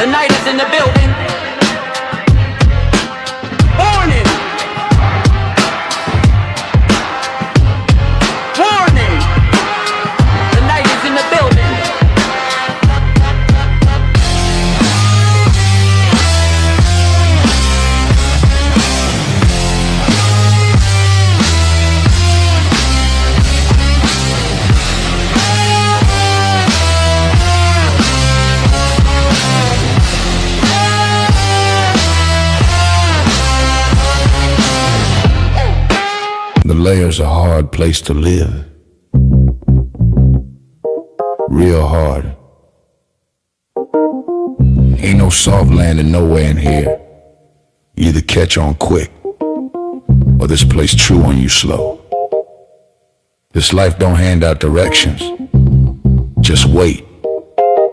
The night is in the building. Warning! Warning! The night is in the building. The Layer's a hard place to live. Real hard. Ain't no soft landing nowhere in here. You either catch on quick, or this place chew on you slow. This life don't hand out directions. Just wait.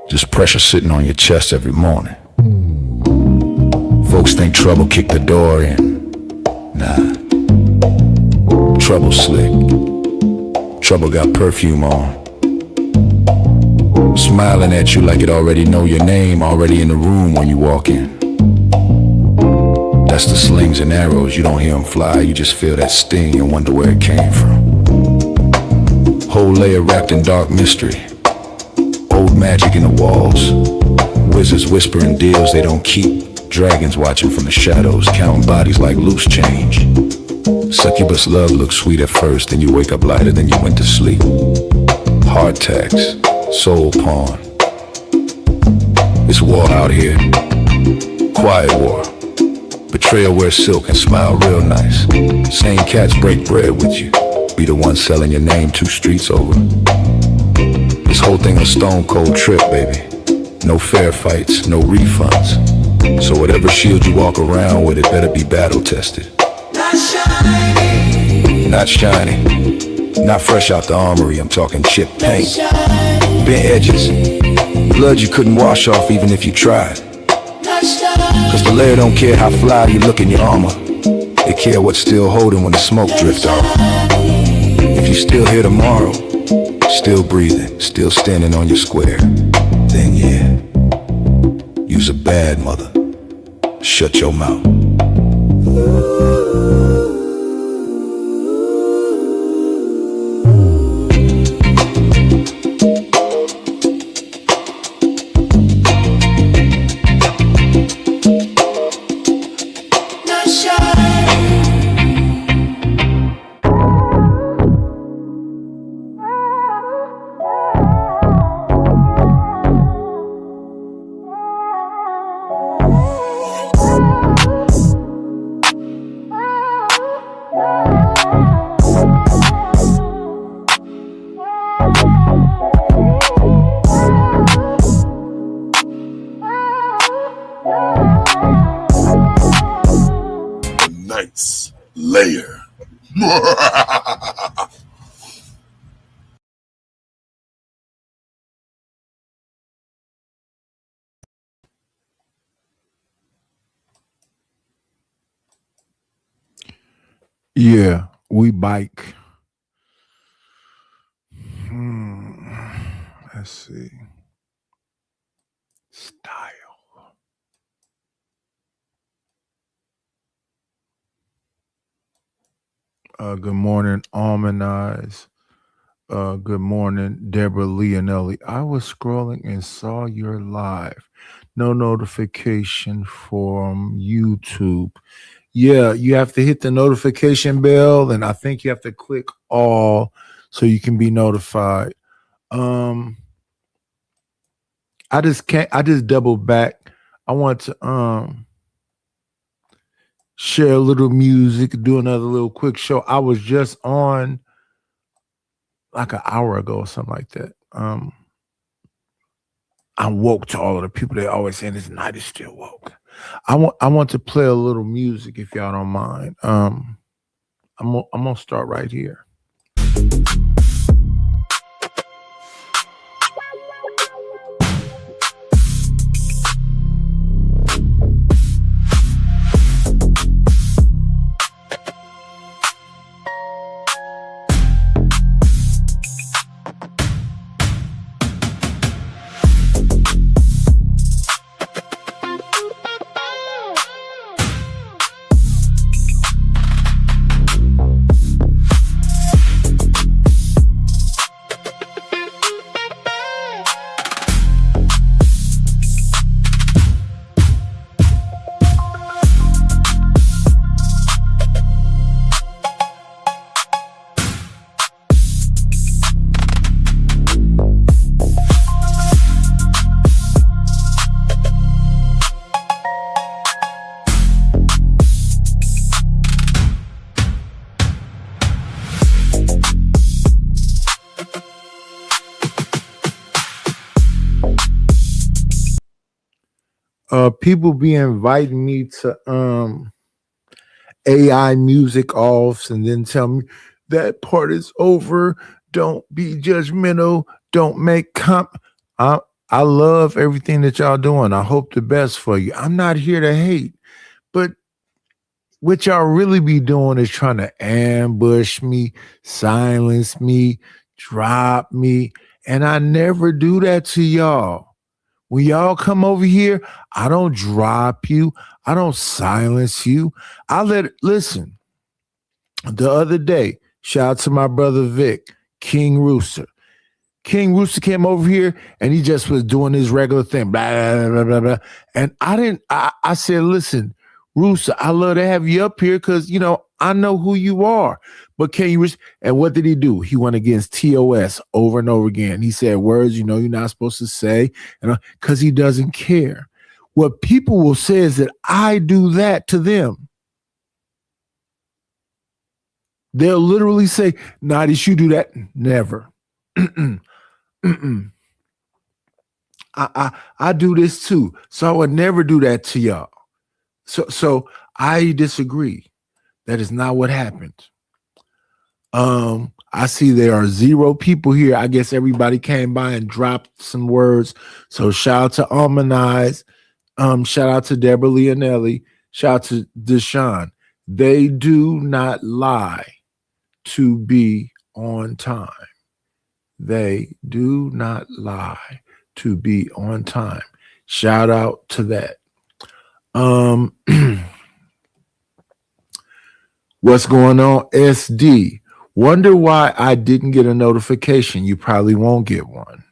Just pressure sitting on your chest every morning. Folks think trouble kicked the door in. Nah. Trouble slick. Trouble got perfume on. Smiling at you like it already know your name, already in the room when you walk in. That's the slings and arrows, you don't hear them fly, you just feel that sting and wonder where it came from. Whole layer wrapped in dark mystery. Old magic in the walls. Wizards whispering deals they don't keep. Dragons watching from the shadows, counting bodies like loose change. Succubus love looks sweet at first, then you wake up lighter than you went to sleep. Hard tax, soul pawn. It's war out here. Quiet war. Betrayal wears silk and smile real nice. Same cats break bread with you. Be the one selling your name 2 streets over. This whole thing a stone cold trip, baby. No fair fights, no refunds. So whatever shield you walk around with, it better be battle tested. Not shiny. Not shiny. Not fresh out the armory, I'm talking chip paint. Bent edges. Blood you couldn't wash off even if you tried. Cause the Layer don't care how fly you look in your armor. They care what's still holding when the smoke drifts off. If you still here tomorrow, still breathing, still standing on your square, then yeah, you's a bad mother. Shut your mouth. Layer. Yeah, we bike. Let's see. Style. Good morning, Almond Eyes. Good morning, Deborah Leonelli. I was scrolling and saw your live. No notification from YouTube. Yeah, you have to hit the notification bell, and I think you have to click all so you can be notified. I just doubled back. I want to share a little music, do another little quick show. I was just on like an hour ago or something like that. I woke to all of the people that always saying this night is still woke. I want to play a little music if y'all don't mind. I'm gonna start right here. people be inviting me to AI music offs and then tell me that part is over. Don't be judgmental. Don't make I love everything that y'all doing. I hope the best for you. I'm not here to hate, but what y'all really be doing is trying to ambush me, silence me, drop me. And I never do that to y'all. When y'all come over here, I don't drop you. I don't silence you. Listen, the other day, shout out to my brother Vic, King Rooster. King Rooster came over here and he just was doing his regular thing. Blah, blah, blah, blah, blah. And I said, listen, Rooster, I love to have you up here because, I know who you are. But can you, and what did he do? He went against TOS over and over again. He said words, you're not supposed to say, because he doesn't care. What people will say is that I do that to them. They'll literally say, Nadish, you do that. Never. I do this too. So I would never do that to y'all. So I disagree. That is not what happened. I see there are 0 people here. I guess everybody came by and dropped some words. So shout out to Almanize. Shout out to Deborah Leonelli. Shout out to Deshaun. They do not lie to be on time. They do not lie to be on time. Shout out to that. What's going on, SD? Wonder why I didn't get a notification. You probably won't get one.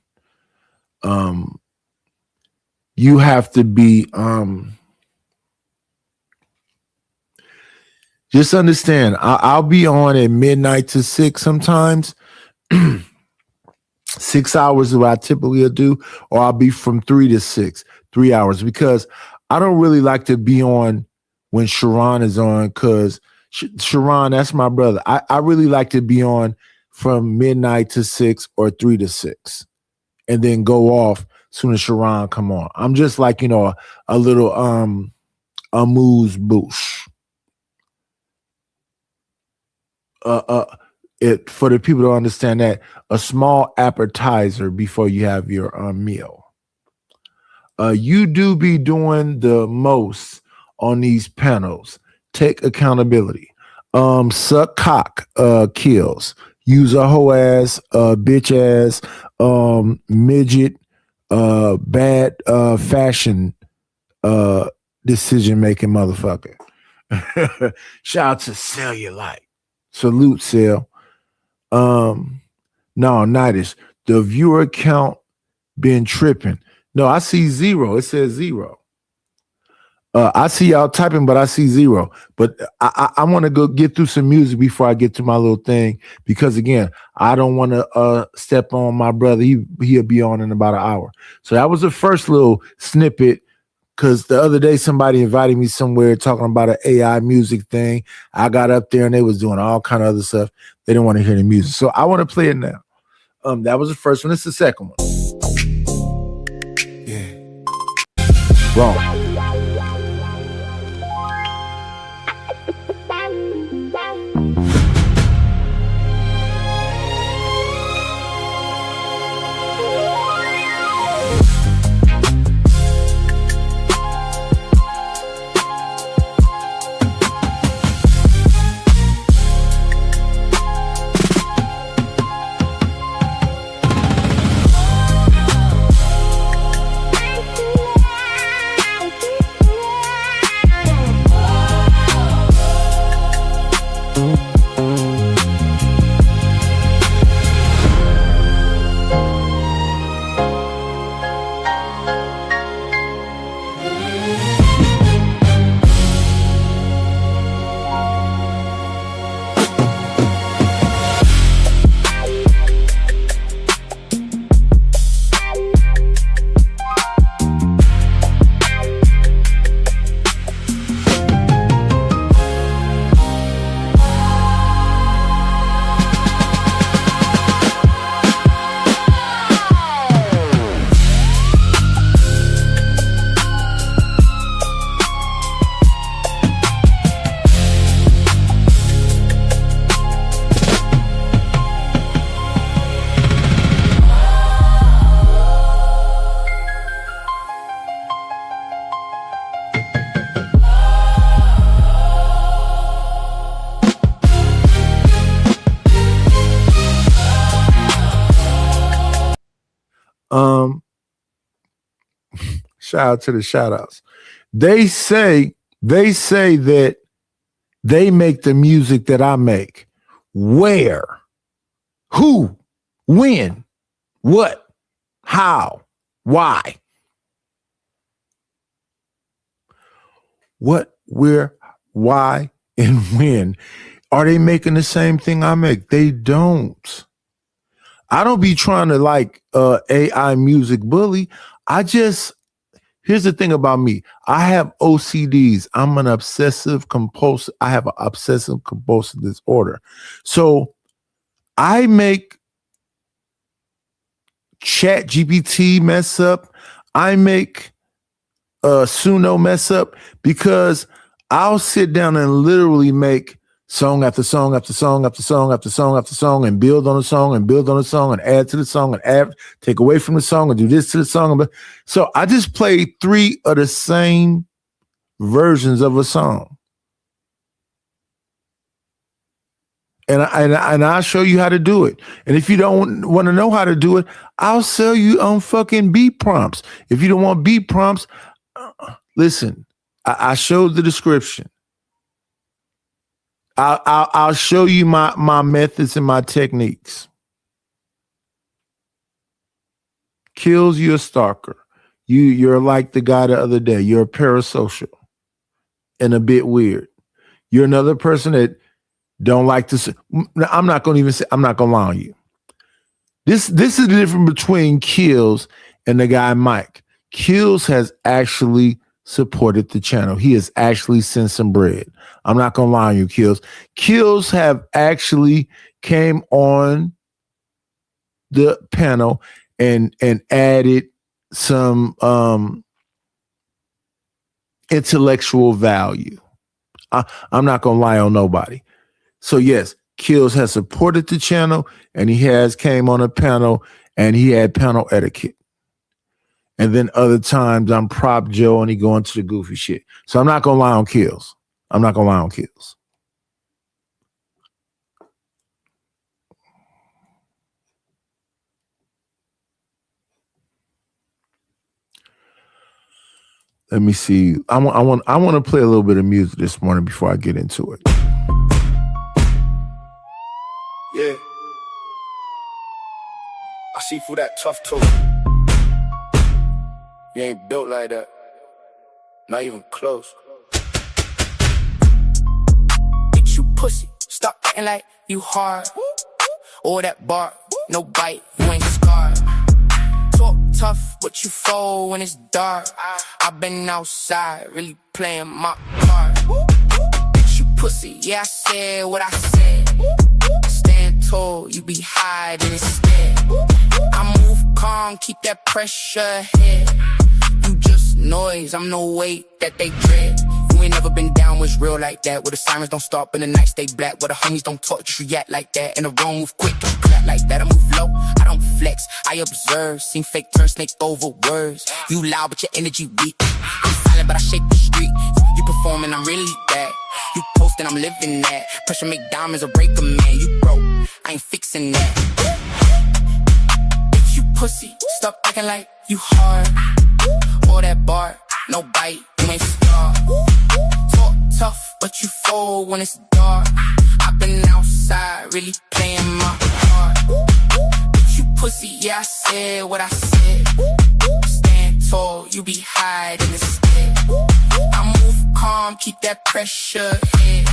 You have to be just understand. I'll be on at midnight to 6 sometimes. 6 hours is what I typically do, or I'll be from 3 to 6, 3 hours, because I don't really like to be on when Sharon is on, because Sharon, that's my brother. I really like to be on from midnight to 6 or 3 to 6 and then go off soon as Sharon come on. I'm just like, a little amuse bouche. For the people to understand that, a small appetizer before you have your meal. You do be doing the most on these panels. Take accountability. Suck cock kills. Use a hoe ass, bitch ass, midget, bad fashion decision making motherfucker. Shout out to Cellulite. Salute, Cell. No, Nadish. The viewer count been tripping. No, I see 0. It says 0. I see y'all typing, but I see 0. But I want to go get through some music before I get to my little thing, because again, I don't want to step on my brother. He'll be on in about an hour. So that was the first little snippet, because the other day somebody invited me somewhere talking about an AI music thing. I got up there and they was doing all kind of other stuff. They didn't want to hear the music. So I want to play it now. That was the first one. This is the second one. Yeah. Wrong. Shout out to the shout outs. They say that they make the music that I make. Where? Who? When? What? How? Why? What, where, why, and when? Are they making the same thing I make? They don't. I don't be trying to like AI music bully. Here's the thing about me. I have OCDs. I'm an obsessive compulsive. I have an obsessive compulsive disorder. So I make Chat GPT mess up. I make Suno mess up because I'll sit down and literally make song after song after song after song after song after song and build on a song and build on a song and add to the song and add, take away from the song and do this to the song. So I just played 3 of the same versions of a song. And I'll show you how to do it. And if you don't want to know how to do it, I'll sell you on fucking beat prompts. If you don't want beat prompts, listen, I showed the description. I'll show you my methods and my techniques. Kills, you're a stalker. You're like the guy the other day. You're a parasocial and a bit weird. You're another person that don't like to. I'm not going to even say. I'm not going to lie on you. This is the difference between Kills and the guy Mike. Kills has actually supported the channel. He has actually sent some bread. I'm not going to lie on you, Kills. Kills have actually came on the panel and added some intellectual value. I'm not going to lie on nobody. So yes, Kills has supported the channel and he has came on a panel and he had panel etiquette. And then other times I'm Prop Joe and he go into the goofy shit. So I'm not going to lie on Kills. I'm not going to lie on Kills. Let me see. I want to play a little bit of music this morning before I get into it. Yeah. I see through that tough too. You ain't built like that. Not even close. Bitch, you pussy. Stop acting like you hard. Or that bar, no bite, you ain't scarred. Talk tough, but you fold when it's dark. I've been outside, really playing my part. Bitch, you pussy. Yeah, I said what I said. Stand tall, you be hiding instead. I move calm, keep that pressure ahead. You just noise, I'm no weight that they dread. You ain't never been down, was real like that. Where the sirens don't stop and the night stay black. Where the homies don't talk, just react like that. And the wrong move quick, don't clap like that. I move low, I don't flex, I observe. Seen fake turn snake over words. You loud but your energy weak. I'm silent but I shake the street. You performing, I'm really bad. You posting, I'm living that. Pressure make diamonds or break a man. You broke, I ain't fixing that. Bitch, you pussy, stop acting like you hard. Or that bar, no bite, you ain't scarred. Talk tough, but you fold when it's dark. I've been outside, really playing my part. Bitch, you pussy, yeah, I said what I said. Stand tall, you be hiding instead. I move calm, keep that pressure ahead.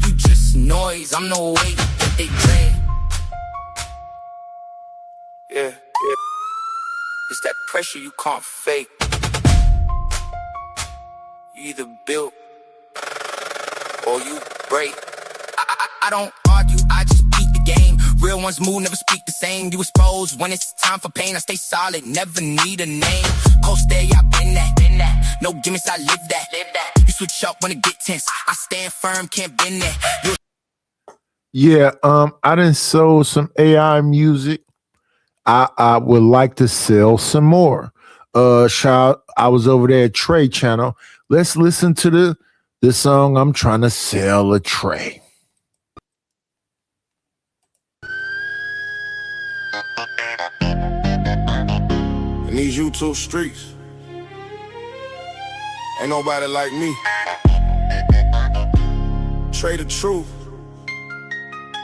You just noise, I'm no weight that they dread. Yeah. It's that pressure you can't fake. You either built or you break. I don't argue, I just beat the game. Real ones move, never speak the same. You expose when it's time for pain. I stay solid, never need a name. Coast day, I been that. No gimmicks, I live that. You switch up when it get tense. I stand firm, can't bend that. Yeah, I done sold some AI music. I would like to sell some more. Child, I was over there at Trey channel. Let's listen to the song I'm trying to sell a Trey. In these YouTube streets, Ain't nobody like me. Trade the truth.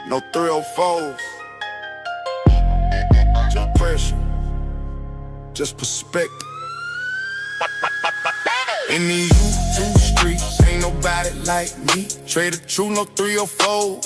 No 304s. Just pressure. Just perspective. In these YouTube streets, ain't nobody like me. Trade the truth, no 304s.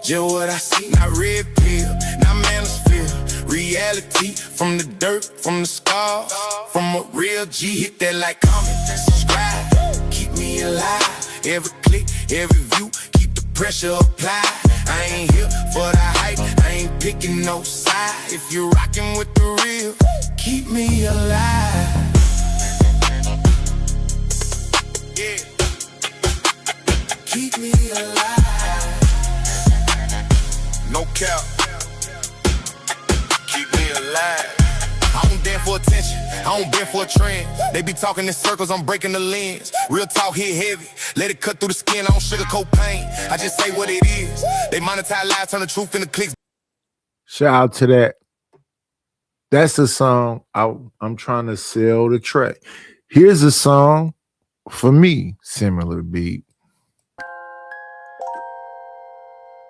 Just what I see, not red pill, not manosphere. Reality from the dirt, from the scars, from a real G. Hit that like, comment, subscribe. Keep me alive. Every click, every view, keep the pressure applied. I ain't here for the hype, I ain't picking no side. If you're rocking with the real, keep me alive. Yeah. Keep me alive. No cap. Keep me alive. I don't dare for attention, I don't bend for a trend. They be talking in circles, I'm breaking the lens. Real talk hit heavy, let it cut through the skin. I don't sugarcoat pain, I just say what it is. They monetize lies, turn the truth into clicks. Shout out to that. That's a song I'm trying to sell the track. Here's a song for me, similar beat.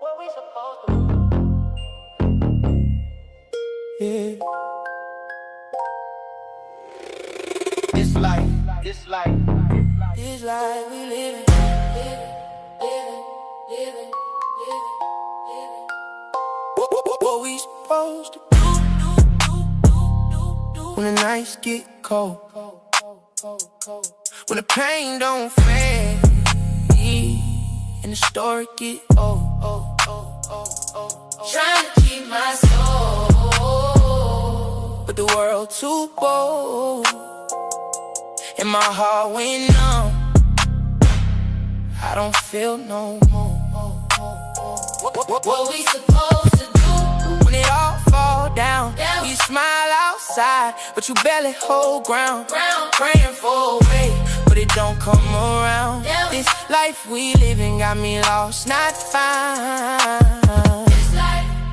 What we supposed to do? Yeah. This life we living. What we supposed to do? When the nights get cold, when the pain don't fade, and the story get old. Trying to keep my soul, but the world too bold, and my heart went numb. I don't feel no more. What we supposed to do? When it all fall down, you smile outside, but you barely hold ground. Praying for a way, but it don't come around. This life we living got me lost, not fine.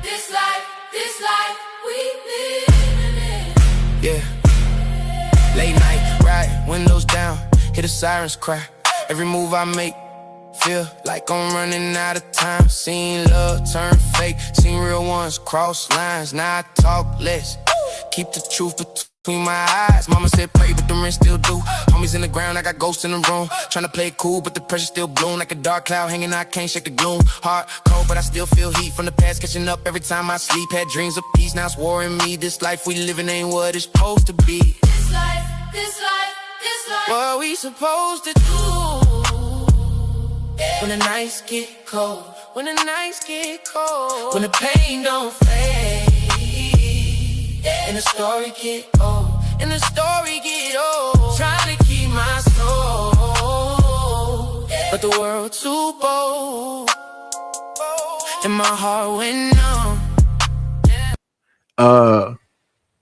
This life we living in. Yeah. Late night, ride, windows down, hear the sirens cry. Every move I make, feel like I'm running out of time. Seen love turn fake, seen real ones cross lines. Now I talk less, keep the truth between my eyes. Mama said pray, but the rent still do. Homies in the ground, I got ghosts in the room. Tryna play it cool, but the pressure still bloom. Like a dark cloud hanging, I can't shake the gloom. Heart cold, but I still feel heat from the past catching up every time I sleep. Had dreams of peace, now it's war in me. This life we living ain't what it's supposed to be. This life, what we supposed to do? When the nights get cold, when the the pain don't fade, and the story get old, trying to keep my soul, but the world too bold, and my heart went numb.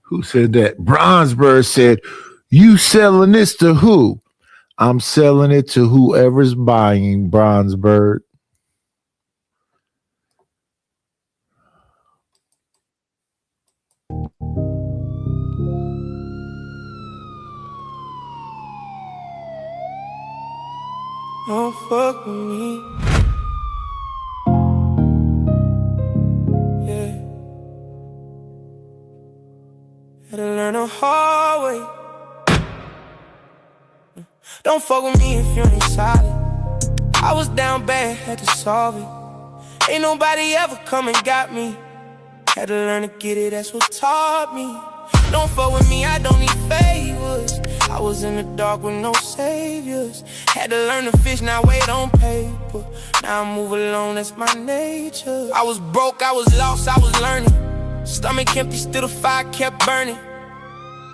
Who said that? Bronzebird said, "You selling this to who?" I'm selling it to whoever's buying, Bronzebird. Don't fuck with me. Yeah. Had to learn the hard way. Don't fuck with me if you ain't solid. I was down bad, had to solve it. Ain't nobody ever come and got me. Had to learn to get it, that's what taught me. Don't fuck with me, I don't need favors. I was in the dark with no saviors. Had to learn to fish, now wait on paper. Now I move along, that's my nature. I was broke, I was lost, I was learning. Stomach empty, still the fire kept burning.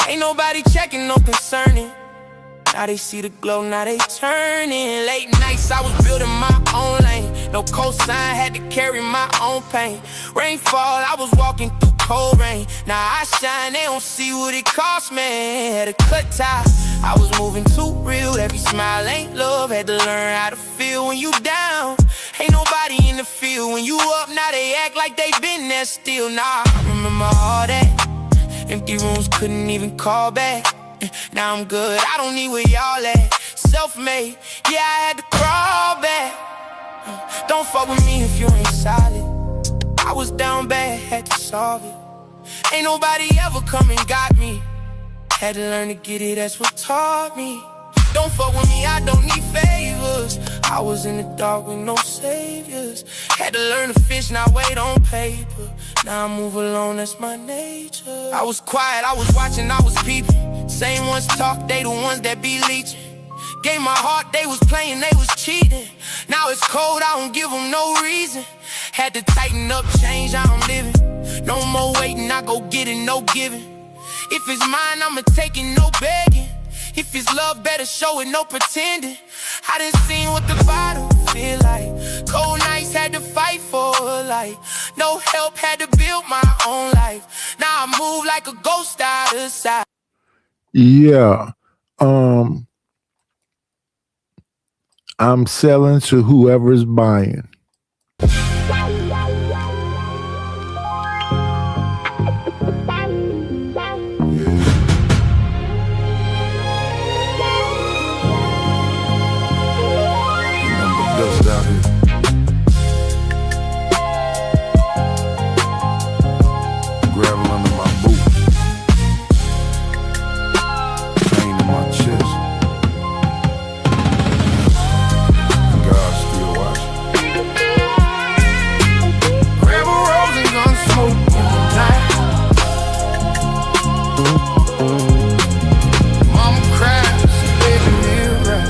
Ain't nobody checking, no concerning. Now they see the glow, now they turning. Late nights, I was building my own lane. No cosign, had to carry my own pain. Rainfall, I was walking through cold rain. Now I shine, they don't see what it cost me. Had a cut tie, I was moving too real. Every smile ain't love, had to learn how to feel when you down. Ain't nobody in the field when you up, now they act like they been there still. Nah, I remember all that. Empty rooms, couldn't even call back. Now I'm good, I don't need where y'all at. self-made. Yeah, I had to crawl back. Don't fuck with me if you ain't solid. I was down bad, had to solve it. Ain't nobody ever come and got me. Had to learn to get it, that's what taught me. Don't fuck with me, I don't need favors. I was in the dark with no saviors. Had to learn to fish, not wait on paper. Now I move alone, that's my nature. I was quiet, I was watching, I was peeping. Same ones talk, they the ones that be leeching. Gave my heart, they was playing, they was cheating. Now it's cold, I don't give them no reason. Had to tighten up, change how I'm living. No more waiting, I go get it, no giving. If it's mine, I'ma take it, no begging. If it's love, better show it, no pretending. I done seen what the bottom feel like. Cold nights, had to fight for a life. No help, had to build my own life. Now I move like a ghost out of sight. Yeah. I'm selling to whoever's buying. Dust out here. Gravel under my boot. Pain in my chest. God still watching. Gravel roads and gun smoke in the night. Mama cries, baby, live right.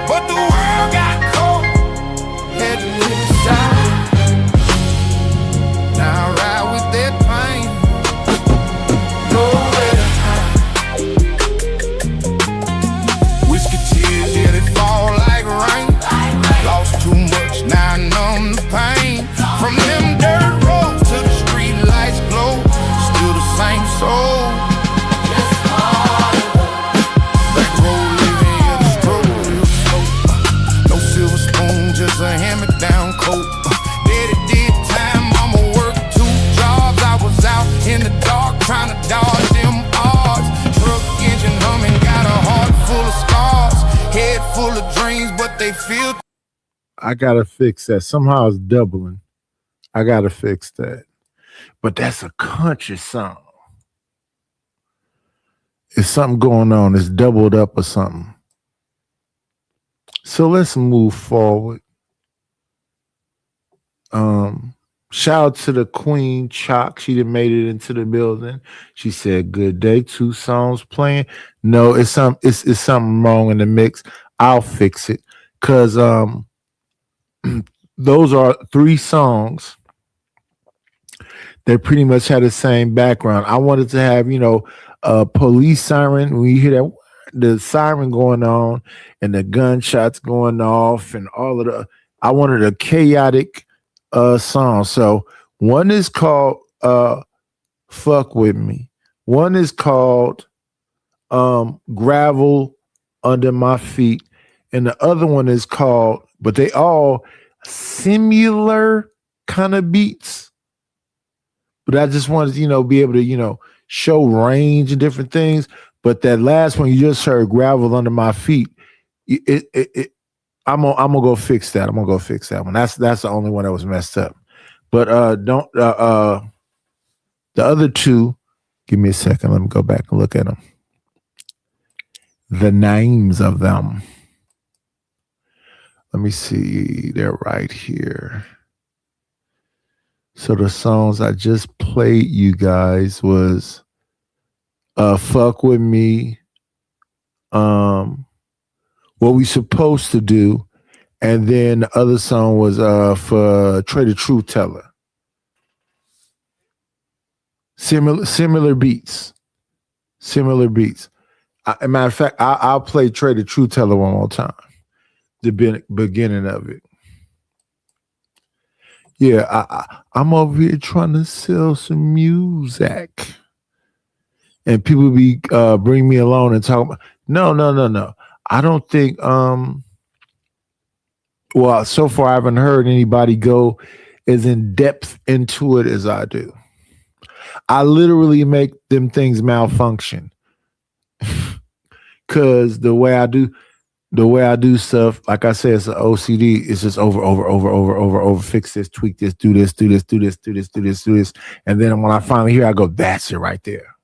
But the world got cold, had to live aside. Now I ride with that pain, nowhere to hide. Whiskey tears, yeah, they fall like rain. Lost too much, now I numb the pain. From them dirt roads to the street lights glow, still the same soul. Back road living, yeah, the struggle real slow. No silver spoon, just a hand-me-down coat. Daddy did time, mama worked 2 jobs. I was out in the dark trying to dodge them odds. Truck engine humming, got a heart full of scars. Head full of dreams, but they feel. I gotta fix that. Somehow it's doubling. I gotta fix that. But that's a country song. It's something going on. It's doubled up or something. So let's move forward. Shout out to the Queen Chalk. She done made it into the building. She said, "Good day." 2 songs playing. No, it's something wrong in the mix. I'll fix it. Cause those are 3 songs that pretty much had the same background. I wanted to have, a police siren. When you hear that, the siren going on and the gunshots going off and all of I wanted a chaotic song. So one is called Fuck With Me. One is called Gravel Under My Feet. And the other one is called, but they all similar kind of beats. But I just wanted to, be able to, show range and different things. But that last one you just heard, Gravel Under My Feet, I'm gonna go fix that. I'm gonna go fix that one. That's the only one that was messed up. But the other 2, give me a second. Let me go back and look at them. The names of them. Let me see. They're right here. So the songs I just played you guys was Fuck With Me, What We Supposed to Do, and then the other song was for Trey the Truth Teller. Similar beats. Similar beats. As a matter of fact, I'll play Trey the Truth Teller one more time. The beginning of it. Yeah, I'm over here trying to sell some music. And people be bring me along and talk about, no. I don't think, well, so far I haven't heard anybody go as in depth into it as I do. I literally make them things malfunction. Cause the way I do stuff, like I said, it's an OCD. It's just over, fix this, tweak this, do this, and then when I finally hear, I go, that's it right there.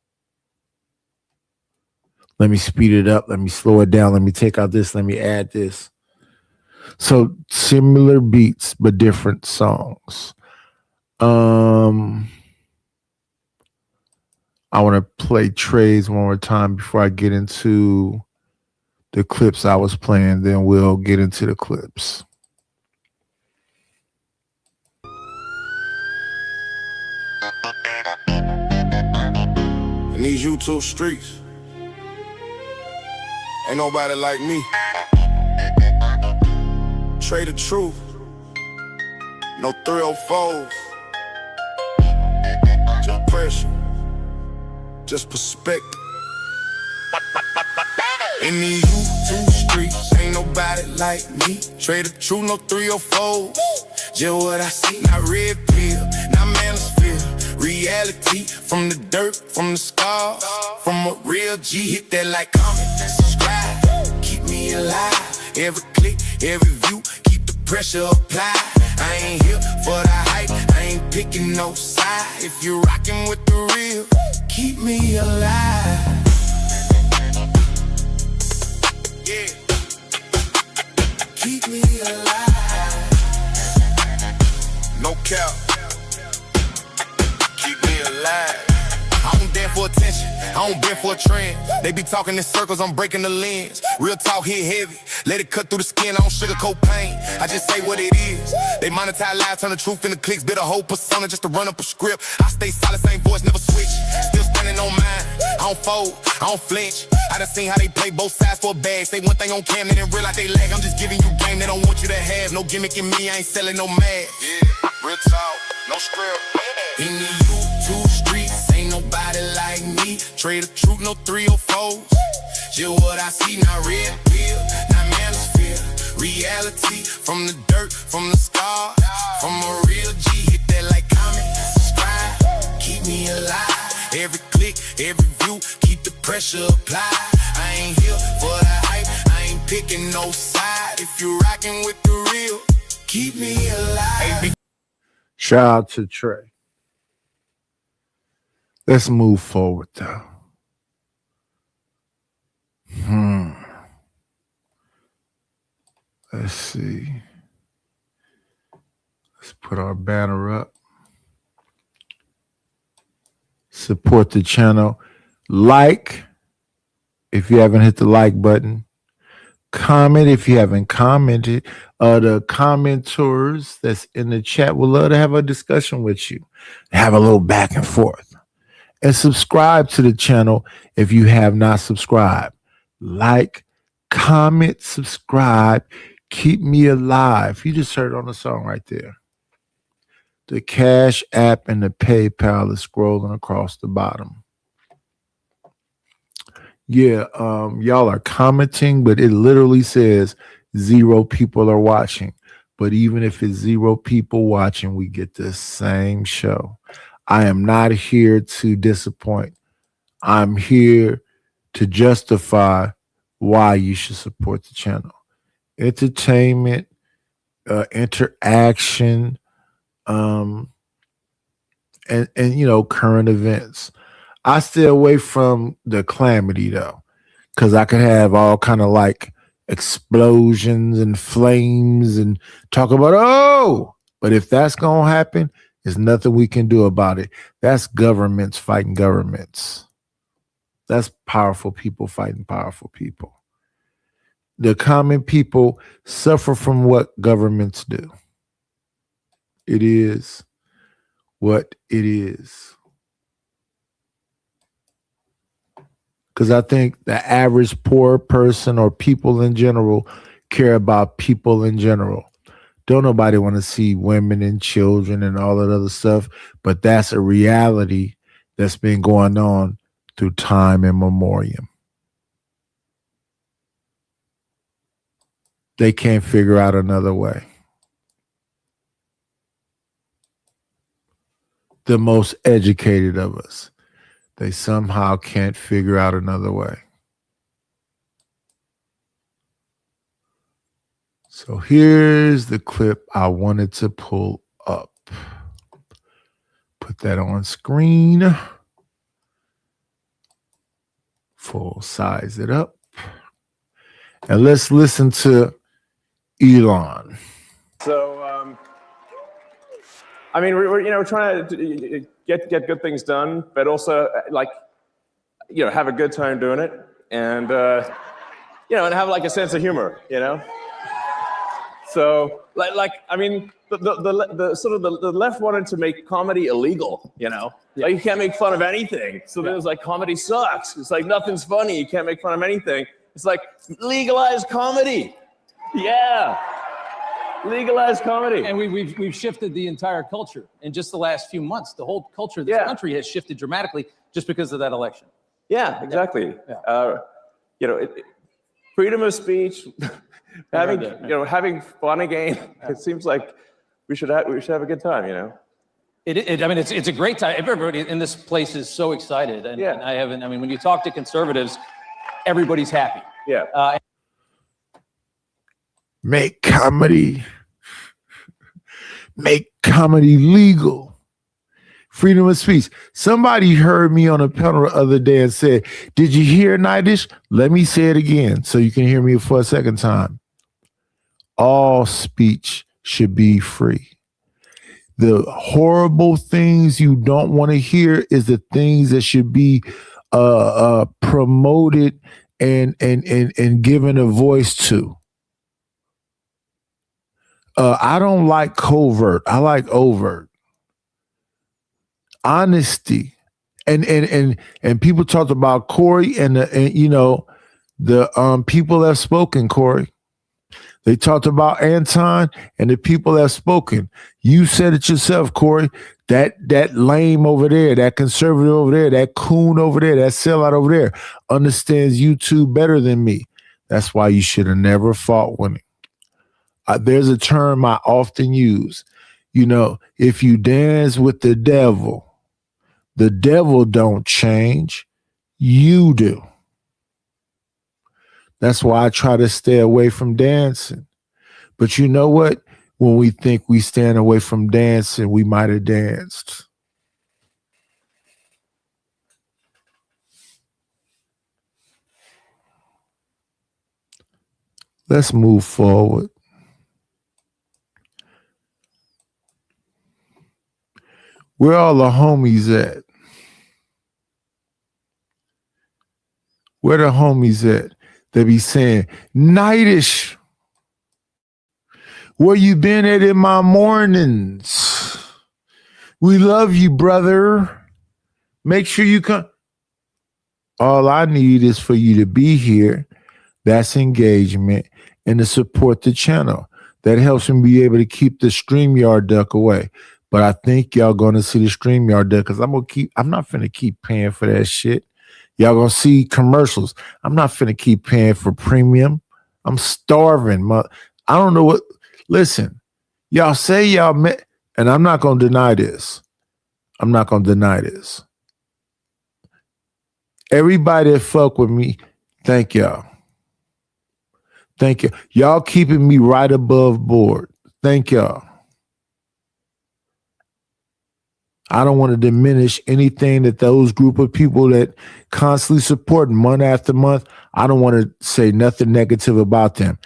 Let me speed it up. Let me slow it down. Let me take out this. Let me add this. So similar beats, but different songs. I want to play Trey's one more time before I get into the clips I was playing. Then we'll get into the clips. In these YouTube streets, ain't nobody like me. Trey the truth, no 304s. Just pressure, just perspective. In these YouTube streets, ain't nobody like me. Trey the truth, no 304s. Just what I see, not red pill, not manosphere. Reality, from the dirt, from the scars, from a real G. Hit that like, comment, subscribe, keep me alive. Every click, every view, keep the pressure applied. I ain't here for the hype, I ain't picking no side. If you're rocking with the real, keep me alive. Yeah, keep me alive. No cap, keep me alive. I don't dare for attention, I don't bend for a trend. They be talking in circles, I'm breaking the lens. Real talk hit heavy, let it cut through the skin, I don't sugarcoat pain. I just say what it is. They monetize lies, turn the truth into clicks. Bit a whole persona just to run up a script. I stay solid, same voice, never switch. Still standing on mine, I don't fold, I don't flinch. I done seen how they play both sides for a bag. Say one thing on cam, they didn't realize they lag. I'm just giving you game they don't want you to have. No gimmick in me, I ain't selling no mad. Yeah, real talk, no script. In the YouTube streets, ain't nobody like me. Trey the truth, no 304s. Just what I see, not red pill, not manosphere. Reality, from the dirt, from the scar, from a real G. Hit that like, comment, subscribe, keep me alive. Every click, every view, keep the pressure applied. I ain't here for the hype, I ain't picking no side. If you're rocking with the real, keep me alive. Shout out to Trey. Let's move forward though. Let's see. Let's put our banner up. Support the channel. Like if you haven't hit the like button. Comment if you haven't commented. The commenters that's in the chat would love to have a discussion with you. Have a little back and forth. And subscribe to the channel if you have not subscribed. Like, comment, subscribe. Keep me alive. You just heard on the song right there. The Cash App and the PayPal is scrolling across the bottom. Yeah, y'all are commenting, but it literally says 0 people are watching. But even if it's 0 people watching, we get the same show. I am not here to disappoint. I'm here to justify why you should support the channel. Entertainment, interaction, and you know, current events. I stay away from the calamity though, because I could have all kind of like explosions and flames and talk about, oh, but if that's gonna happen, there's nothing we can do about it. That's governments fighting governments. That's powerful people fighting powerful people. The common people suffer from what governments do. It is what it is. Because I think the average poor person or people in general care about people in general. Don't nobody want to see women and children and all that other stuff, but that's a reality that's been going on through time immemorial. They can't figure out another way. The most educated of us, they somehow can't figure out another way. So here's the clip I wanted to pull up. Put that on screen. Full size it up. And let's listen to Elon. So, I mean, we're trying to get good things done, but also have a good time doing it, and and have like a sense of humor, So, I mean, the sort of the left wanted to make comedy illegal, Like you can't make fun of anything. So there's like comedy sucks. It's like nothing's funny. You can't make fun of anything. It's like legalize comedy. Yeah. Legalize comedy. And we've shifted the entire culture in just the last few months. The whole culture of this country has shifted dramatically just because of that election. Yeah, exactly. Yeah. Freedom of speech, having fun again. It seems like we should have a good time, I mean, it's a great time. Everybody in this place is so excited, and when you talk to conservatives, everybody's happy. Yeah. Make comedy legal. Freedom of speech. Somebody heard me on a panel the other day and said, "Did you hear Nightish?" Let me say it again so you can hear me for a second time. All speech should be free. The horrible things you don't want to hear is the things that should be promoted and given a voice to. I don't like covert. I like overt. Honesty. And people talked about Corey and the people that have spoken, Corey. They talked about Anton and the people that have spoken. You said it yourself, Corey. That lame over there, that conservative over there, that coon over there, that sellout over there understands YouTube better than me. That's why you should have never fought with me. There's a term I often use. If you dance with the devil don't change. You do. That's why I try to stay away from dancing. But you know what? When we think we stand away from dancing, we might have danced. Let's move forward. Where all the homies at? Where the homies at? They be saying, Nightish, where you been at in my mornings? We love you, brother. Make sure you come. All I need is for you to be here. That's engagement and to support the channel. That helps me be able to keep the StreamYard duck away. But I think y'all gonna see the StreamYard duck because I'm not finna keep paying for that shit. Y'all gonna see commercials. I'm not finna keep paying for premium. I'm starving. I don't know what. Listen, y'all say y'all met, and I'm not gonna deny this. I'm not gonna deny this. Everybody that fuck with me, thank y'all. Thank you. Y'all keeping me right above board. Thank y'all. I don't want to diminish anything that those group of people that constantly support month after month. I don't want to say nothing negative about them.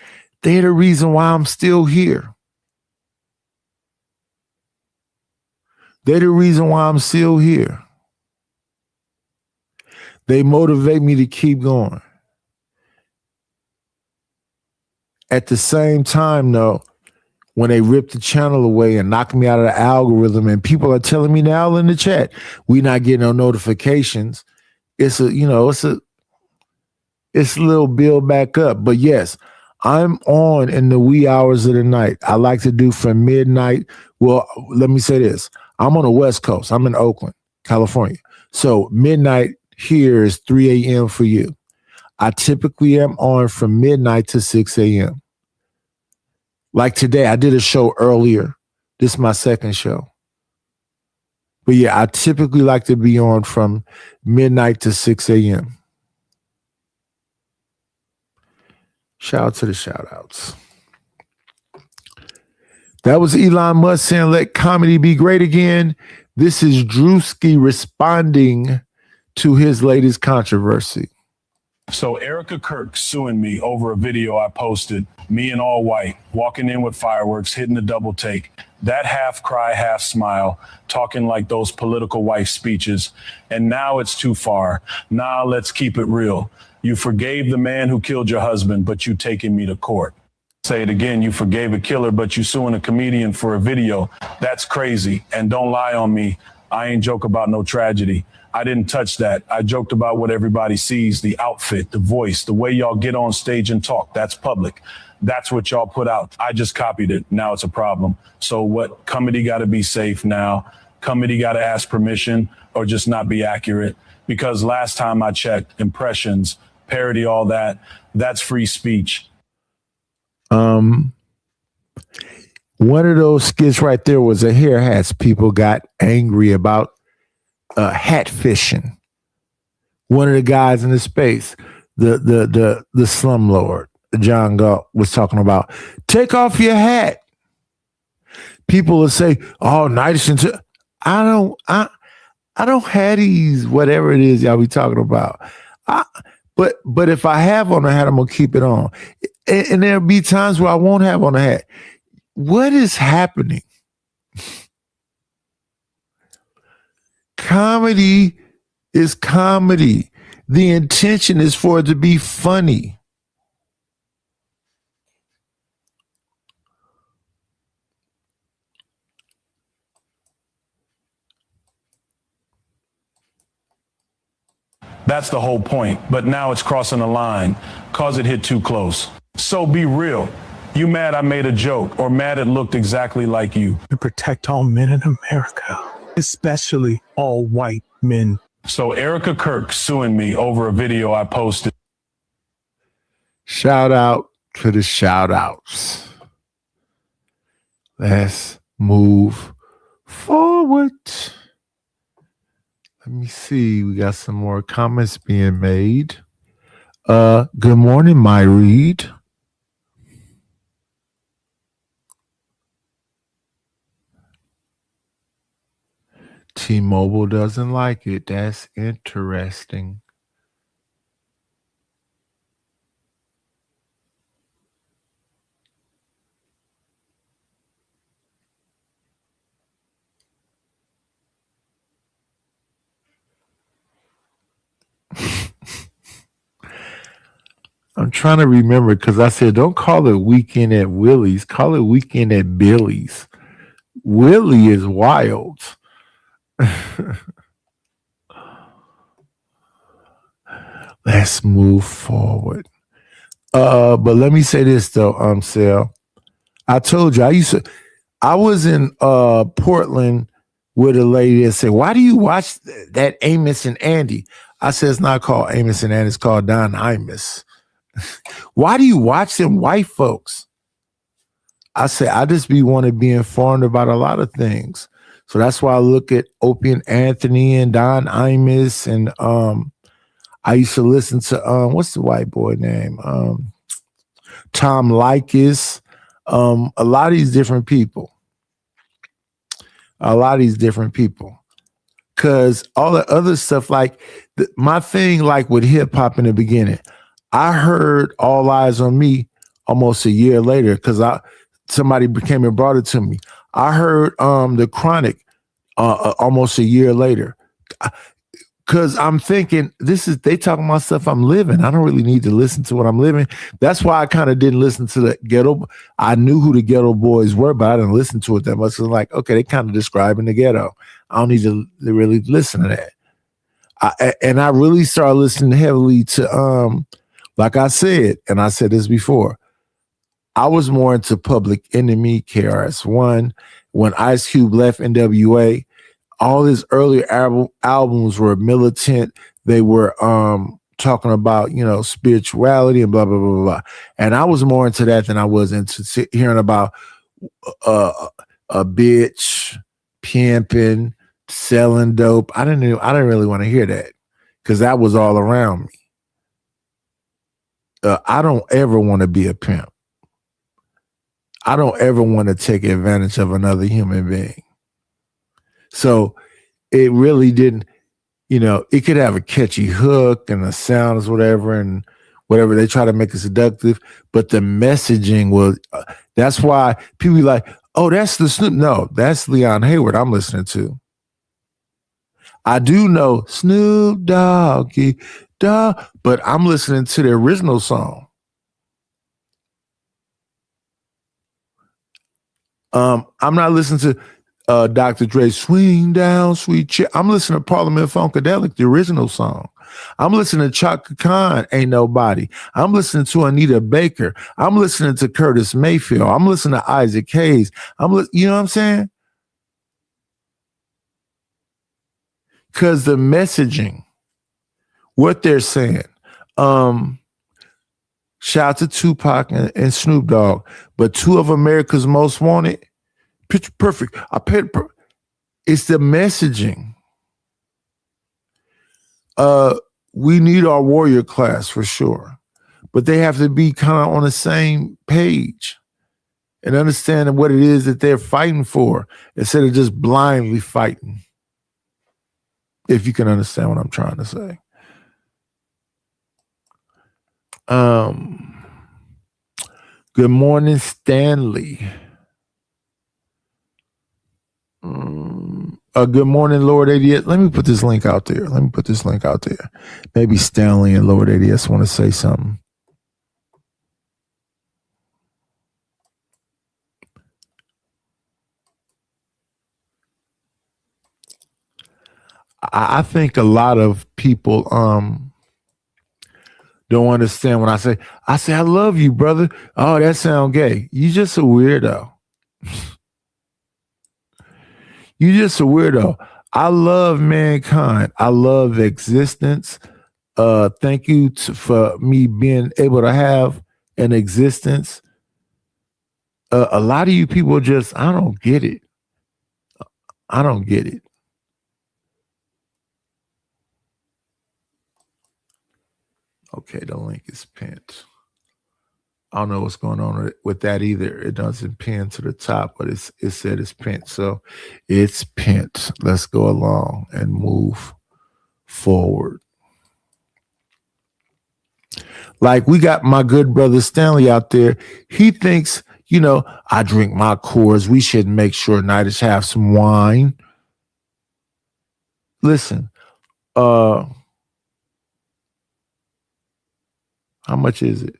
They're the reason why I'm still here. They're the reason why I'm still here. They motivate me to keep going. At the same time, though, when they rip the channel away and knock me out of the algorithm, and people are telling me now in the chat, we not getting no notifications. It's a little build back up. But yes, I'm on in the wee hours of the night. I like to do from midnight. Well, let me say this. I'm on the West Coast. I'm in Oakland, California. So midnight here is 3 a.m. for you. I typically am on from midnight to 6 a.m. Like today, I did a show earlier. This is my second show. But yeah, I typically like to be on from midnight to 6 a.m. Shout out to the shout outs. That was Elon Musk saying, let comedy be great again. This is Drewski responding to his latest controversy. So Erica Kirk suing me over a video I posted, me in all white, walking in with fireworks, hitting the double take, that half cry, half smile, talking like those political wife speeches. And now it's too far. Nah, let's keep it real. You forgave the man who killed your husband, but you taking me to court. Say it again, you forgave a killer, but you suing a comedian for a video. That's crazy. And don't lie on me. I ain't joke about no tragedy. I didn't touch that. I joked about what everybody sees, the outfit, the voice, the way y'all get on stage and talk. That's public. That's what y'all put out. I just copied it. Now it's a problem. So what? Comedy got to be safe now. Comedy got to ask permission or just not be accurate. Because last time I checked, impressions, parody, all that, that's free speech. One of those skits right there was a hair hats. People got angry about hat fishing. One of the guys in the space, the slumlord, John Galt, was talking about, take off your hat. People will say, oh, nice and I don't have these, whatever it is y'all be talking about. But if I have on a hat, I'm gonna keep it on. And there'll be times where I won't have on a hat. What is happening? Comedy is comedy. The intention is for it to be funny. That's the whole point. But now it's crossing the line because it hit too close. So be real. You mad I made a joke or mad it looked exactly like you? To protect all men in America, especially all white men. So Erica Kirk suing me over a video I posted. Shout out to the shout outs. Let's move forward. Let me see. We got some more comments being made. Good morning, my Reed. T-Mobile doesn't like it. That's interesting. I'm trying to remember because I said, don't call it Weekend at Willie's. Call it Weekend at Billy's. Willie is wild. Let's move forward. But let me say this though, Sal. I told you I was in Portland with a lady that said, why do you watch that Amos and Andy? I said, it's not called Amos and Andy, it's called Don Imus. Why do you watch them white folks? I said, I just want to be informed about a lot of things. So that's why I look at Opie and Anthony and Don Imus. And I used to listen to, what's the white boy name? Tom Leykis. A lot of these different people. Because all the other stuff, like my thing, like with hip hop in the beginning, I heard All Eyes on Me almost a year later because somebody came and brought it to me. I heard The Chronic almost a year later because I'm thinking they talking about stuff I'm living. I don't really need to listen to what I'm living. That's why I kind of didn't listen to the Ghetto. I knew who the Ghetto Boys were, but I didn't listen to it that much. So like, okay, they kind of describing the ghetto. I don't need to really listen to that. And I really started listening heavily to like I said, and I said this before, I was more into Public Enemy, KRS-One. When Ice Cube left NWA, all his earlier albums were militant. They were talking about, spirituality and blah, blah, blah, blah. And I was more into that than I was into hearing about a bitch, pimping, selling dope. I didn't really want to hear that because that was all around me. I don't ever want to be a pimp. I don't ever want to take advantage of another human being. So it really didn't, it could have a catchy hook and the sounds, whatever, and whatever. They try to make it seductive, but the messaging was, that's why people be like, oh, that's the Snoop. No, that's Leon Hayward I'm listening to. I do know Snoop Doggy Dogg, but I'm listening to the original song. I'm not listening to Dr. Dre Swing Down Sweet Chick. I'm listening to Parliament Funkadelic, the original song. I'm listening to Chaka Khan, Ain't Nobody. I'm listening to Anita Baker. I'm listening to Curtis Mayfield. I'm listening to Isaac Hayes. You know what I'm saying? Because the messaging, what they're saying, shout out to Tupac and Snoop Dogg, but two of America's Most Wanted, picture perfect. It's the messaging. We need our warrior class for sure, but they have to be kind of on the same page and understanding what it is that they're fighting for instead of just blindly fighting. If you can understand what I'm trying to say. Good morning, Stanley. Good morning, Lord ADS. Let me put this link out there. Maybe Stanley and Lord ADS want to say something. I think a lot of people don't understand when I say I love you, brother. Oh, that sound gay. You just a weirdo. You just a weirdo. I love mankind. I love existence. Thank you for me being able to have an existence. A lot of you people I don't get it. I don't get it. Okay, the link is pinned. I don't know what's going on with that either. It doesn't pin to the top, but it said it's pinned. So it's pinned. Let's go along and move forward. Like we got my good brother Stanley out there. He thinks, I drink my Coors. We should make sure Nighters have some wine. Listen, how much is it?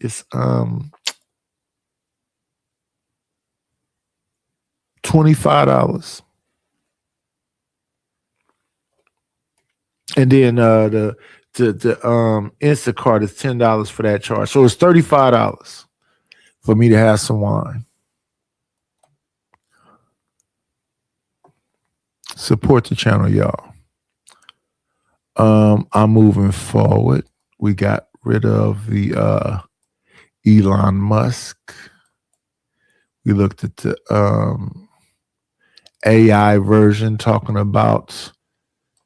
It's $25. And then the Instacart is $10 for that charge. So it's $35 for me to have some wine. Support the channel, y'all. I'm moving forward. We got rid of the Elon Musk. We looked at the AI version talking about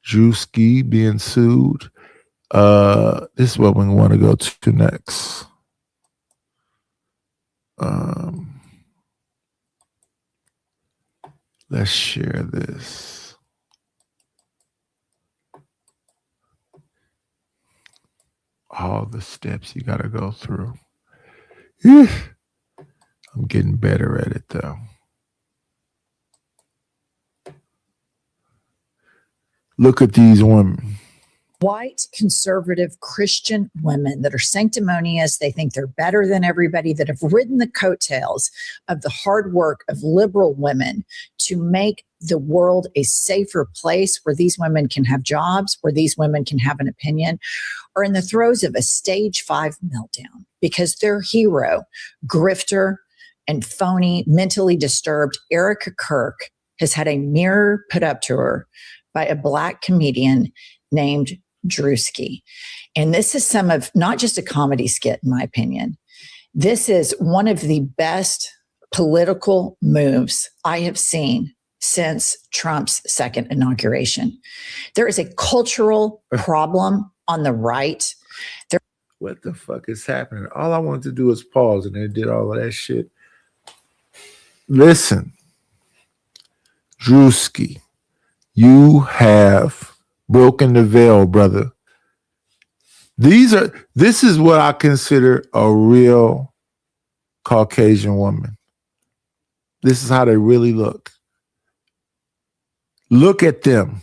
Drewski being sued. This is what we want to go to next. Let's share this. All the steps you got to go through. I'm getting better at it, though. Look at these women. White, conservative, Christian women that are sanctimonious. They think they're better than everybody, that have ridden the coattails of the hard work of liberal women to make the world a safer place where these women can have jobs, where these women can have an opinion, are in the throes of a stage 5 meltdown because their hero, grifter, and phony, mentally disturbed Erica Kirk has had a mirror put up to her by a Black comedian named Drewski. And this is some of, not just a comedy skit, in my opinion. This is one of the best political moves I have seen since Trump's second inauguration. There is a cultural problem on the right. What the fuck is happening? All I wanted to do is pause, and they did all of that shit. Listen, Drewski, you have broken the veil, brother. This is what I consider a real Caucasian woman. This is how they really look. Look at them.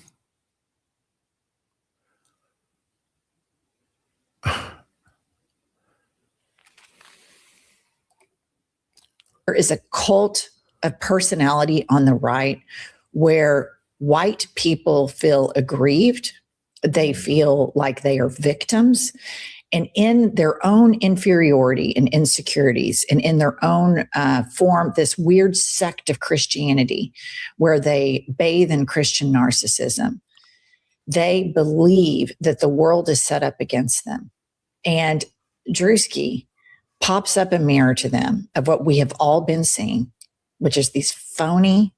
There is a cult of personality on the right where white people feel aggrieved. They feel like they are victims. And in their own inferiority and insecurities, and in their own form, this weird sect of Christianity where they bathe in Christian narcissism, they believe that the world is set up against them. And Drewski pops up a mirror to them of what we have all been seeing, which is these phony,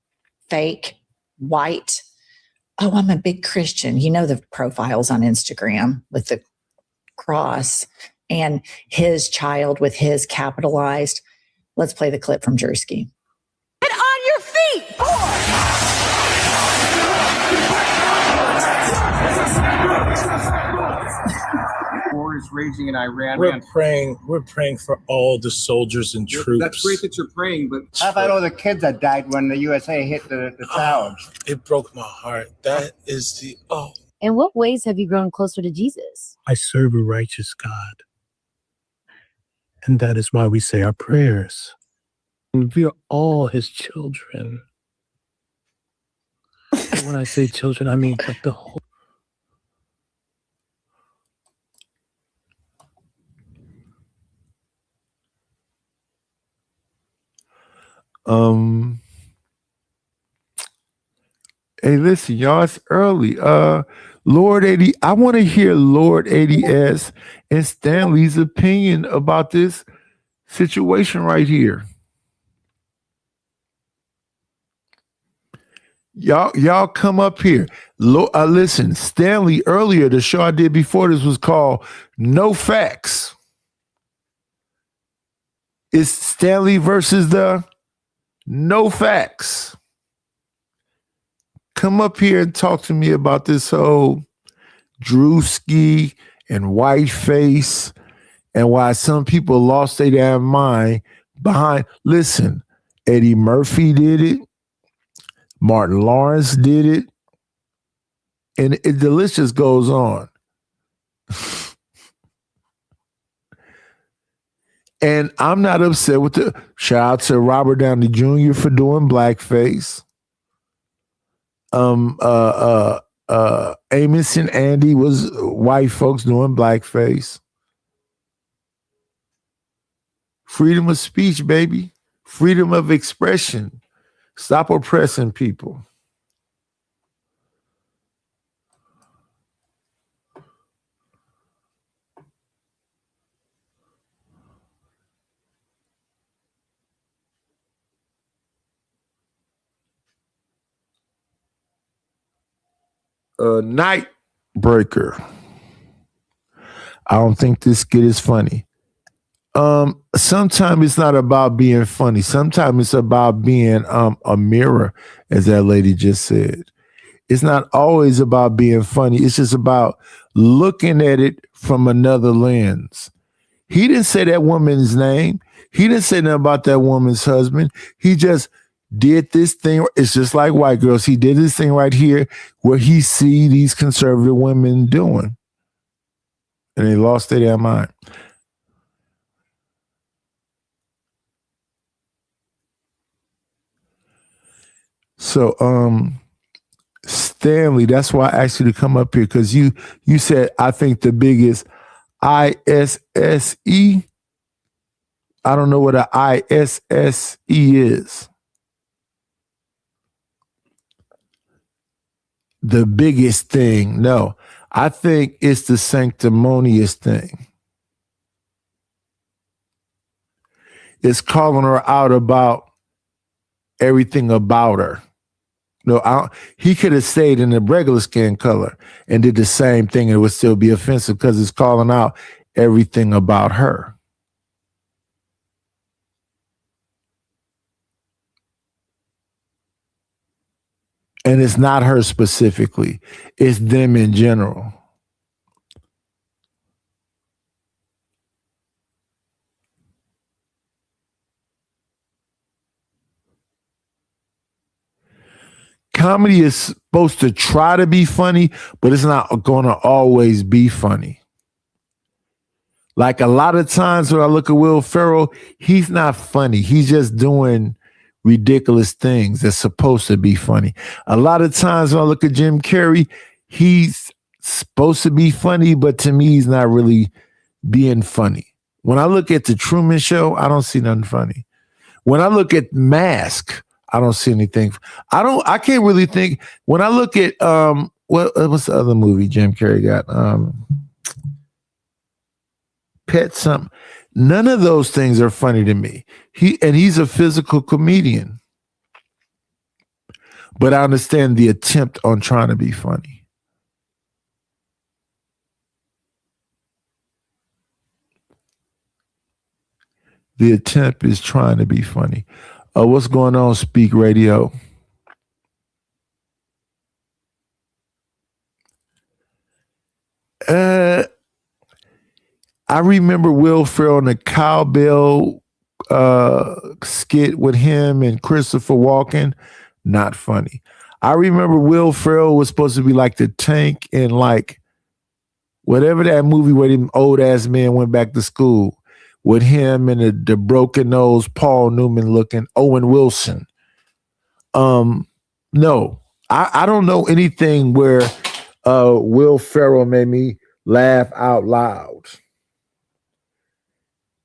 fake, white, oh, I'm a big Christian. You know the profiles on Instagram with the cross and his child with his capitalized. Let's play the clip from Drewski. Get on your feet, War is raging in Iran. We're praying for all the soldiers and troops. That's great that you're praying, but how about all the kids that died when the USA hit the towers? It broke my heart. That is the In what ways have you grown closer to Jesus? I serve a righteous God. And that is why we say our prayers. And we are all his children. When I say children, I mean like the whole. Hey, listen, y'all, it's early. Lord 80, I want to hear Lord 80S and Stanley's opinion about this situation right here. Y'all come up here. Listen, Stanley, earlier, the show I did before this was called No Facts. It's Stanley versus the No Facts. Come up here and talk to me about this whole Drewski and Whiteface and why some people lost their damn mind behind. Listen, Eddie Murphy did it. Martin Lawrence did it. And the list just goes on. And I'm not upset with the shout out to Robert Downey Jr. for doing blackface. Amos and Andy was white folks doing blackface. Freedom of speech, baby. Freedom of expression. Stop oppressing people. Night Breaker. I don't think this skit is funny. Sometimes it's not about being funny. Sometimes it's about being a mirror, as that lady just said. It's not always about being funny. It's just about looking at it from another lens. He didn't say that woman's name. He didn't say nothing about that woman's husband. He just did this thing. It's just like white girls. He did this thing right here where he see these conservative women doing. And they lost their damn mind. So, Stanley, that's why I asked you to come up here, because you said, I think the biggest ISSE. I don't know what an ISSE is. The biggest thing. No, I think it's the sanctimonious thing. It's calling her out about everything about her. No, he could have stayed in the regular skin color and did the same thing and it would still be offensive because it's calling out everything about her. And it's not her specifically. It's them in general. Comedy is supposed to try to be funny, but it's not going to always be funny. Like a lot of times when I look at Will Ferrell, he's not funny. He's just doing ridiculous things that's supposed to be funny. A lot of times when I look at Jim Carrey, he's supposed to be funny, but to me, he's not really being funny. When I look at The Truman Show, I don't see nothing funny. When I look at Mask, I don't see anything. I can't really think. When I look at what's the other movie Jim Carrey got? Pet something. None of those things are funny to me. He's a physical comedian. But I understand the attempt on trying to be funny. The attempt is trying to be funny. What's going on, Speak Radio? I remember Will Ferrell in the cowbell skit with him and Christopher Walken. Not funny. I remember Will Ferrell was supposed to be like the Tank in like whatever that movie where them old ass men went back to school. With him and the broken nose, Paul Newman looking Owen Wilson. No, I don't know anything where Will Ferrell made me laugh out loud.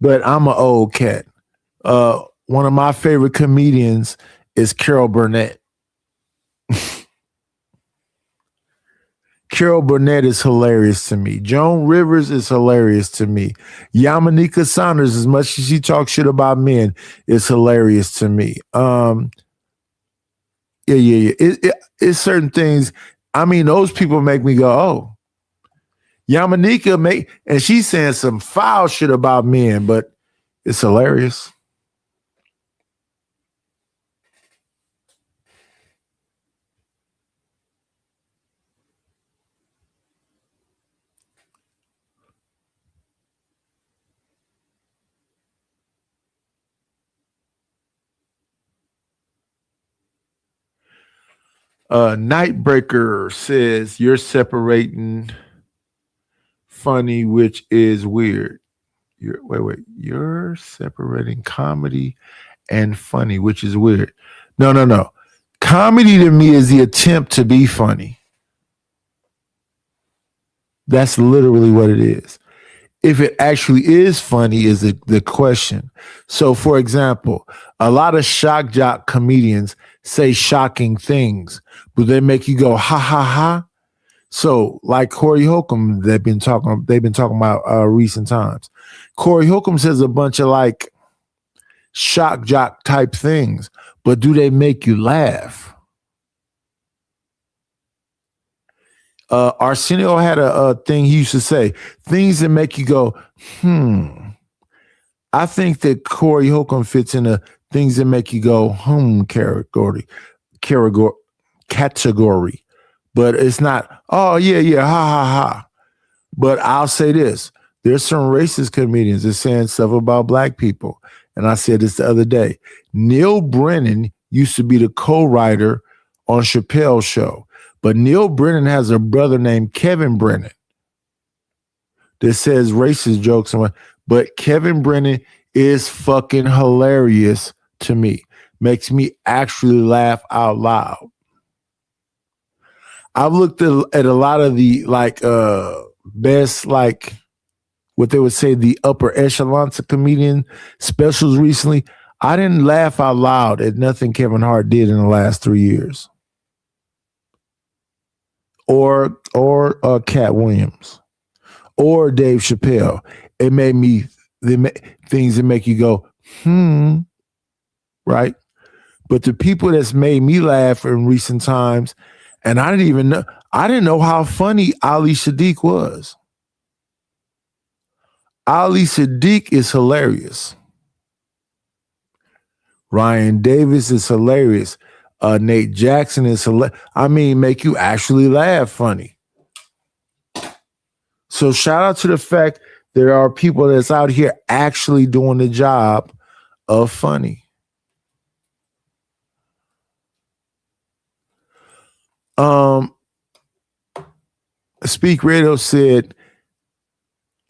But I'm an old cat. One of my favorite comedians is Carol Burnett. Carol Burnett is hilarious to me. Joan Rivers is hilarious to me. Yamaneika Saunders, as much as she talks shit about men, is hilarious to me. It's certain things. I mean, those people make me go, oh. Yamaneika and she's saying some foul shit about men, but it's hilarious. Nightbreaker says you're separating funny, which is weird. You're separating comedy and funny, which is weird. No. Comedy to me is the attempt to be funny. That's literally what it is. If it actually is funny is the question. So, for example, a lot of shock jock comedians say shocking things, but they make you go ha ha ha. So, like Corey Holcomb, they've been talking about recent times. Corey Holcomb says a bunch of like shock jock type things, but do they make you laugh? Arsenio had a thing he used to say, things that make you go, I think that Corey Holcomb fits in the things that make you go, category. But it's not, oh, yeah, ha, ha, ha. But I'll say this. There's some racist comedians that saying stuff about black people. And I said this the other day. Neil Brennan used to be the co-writer on Chappelle's show. But Neil Brennan has a brother named Kevin Brennan that says racist jokes. But Kevin Brennan is fucking hilarious to me. Makes me actually laugh out loud. I've looked at a lot of the like best, like what they would say, the upper echelons of comedian specials recently. I didn't laugh out loud at nothing Kevin Hart did in the last 3 years. Or Cat Williams, or Dave Chappelle. It made me things that make you go, right? But the people that's made me laugh in recent times, and I didn't know how funny Ali Sadiq was. Ali Sadiq is hilarious. Ryan Davis is hilarious. Nate Jackson is make you actually laugh funny. So shout out to the fact there are people that's out here actually doing the job of funny. Speak Radio said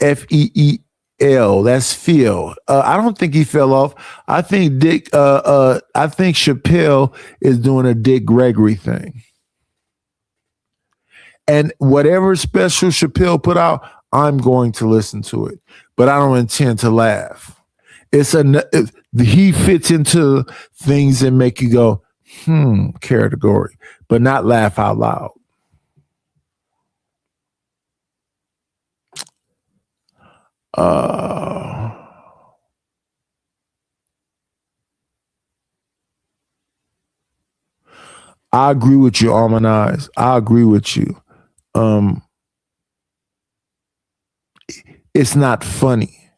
FEEL. That's Phil. I don't think he fell off. I think I think Chappelle is doing a Dick Gregory thing. And whatever special Chappelle put out, I'm going to listen to it. But I don't intend to laugh. He fits into things that make you go, category, but not laugh out loud. I agree with you, Harmonize. I agree with you. It's not funny.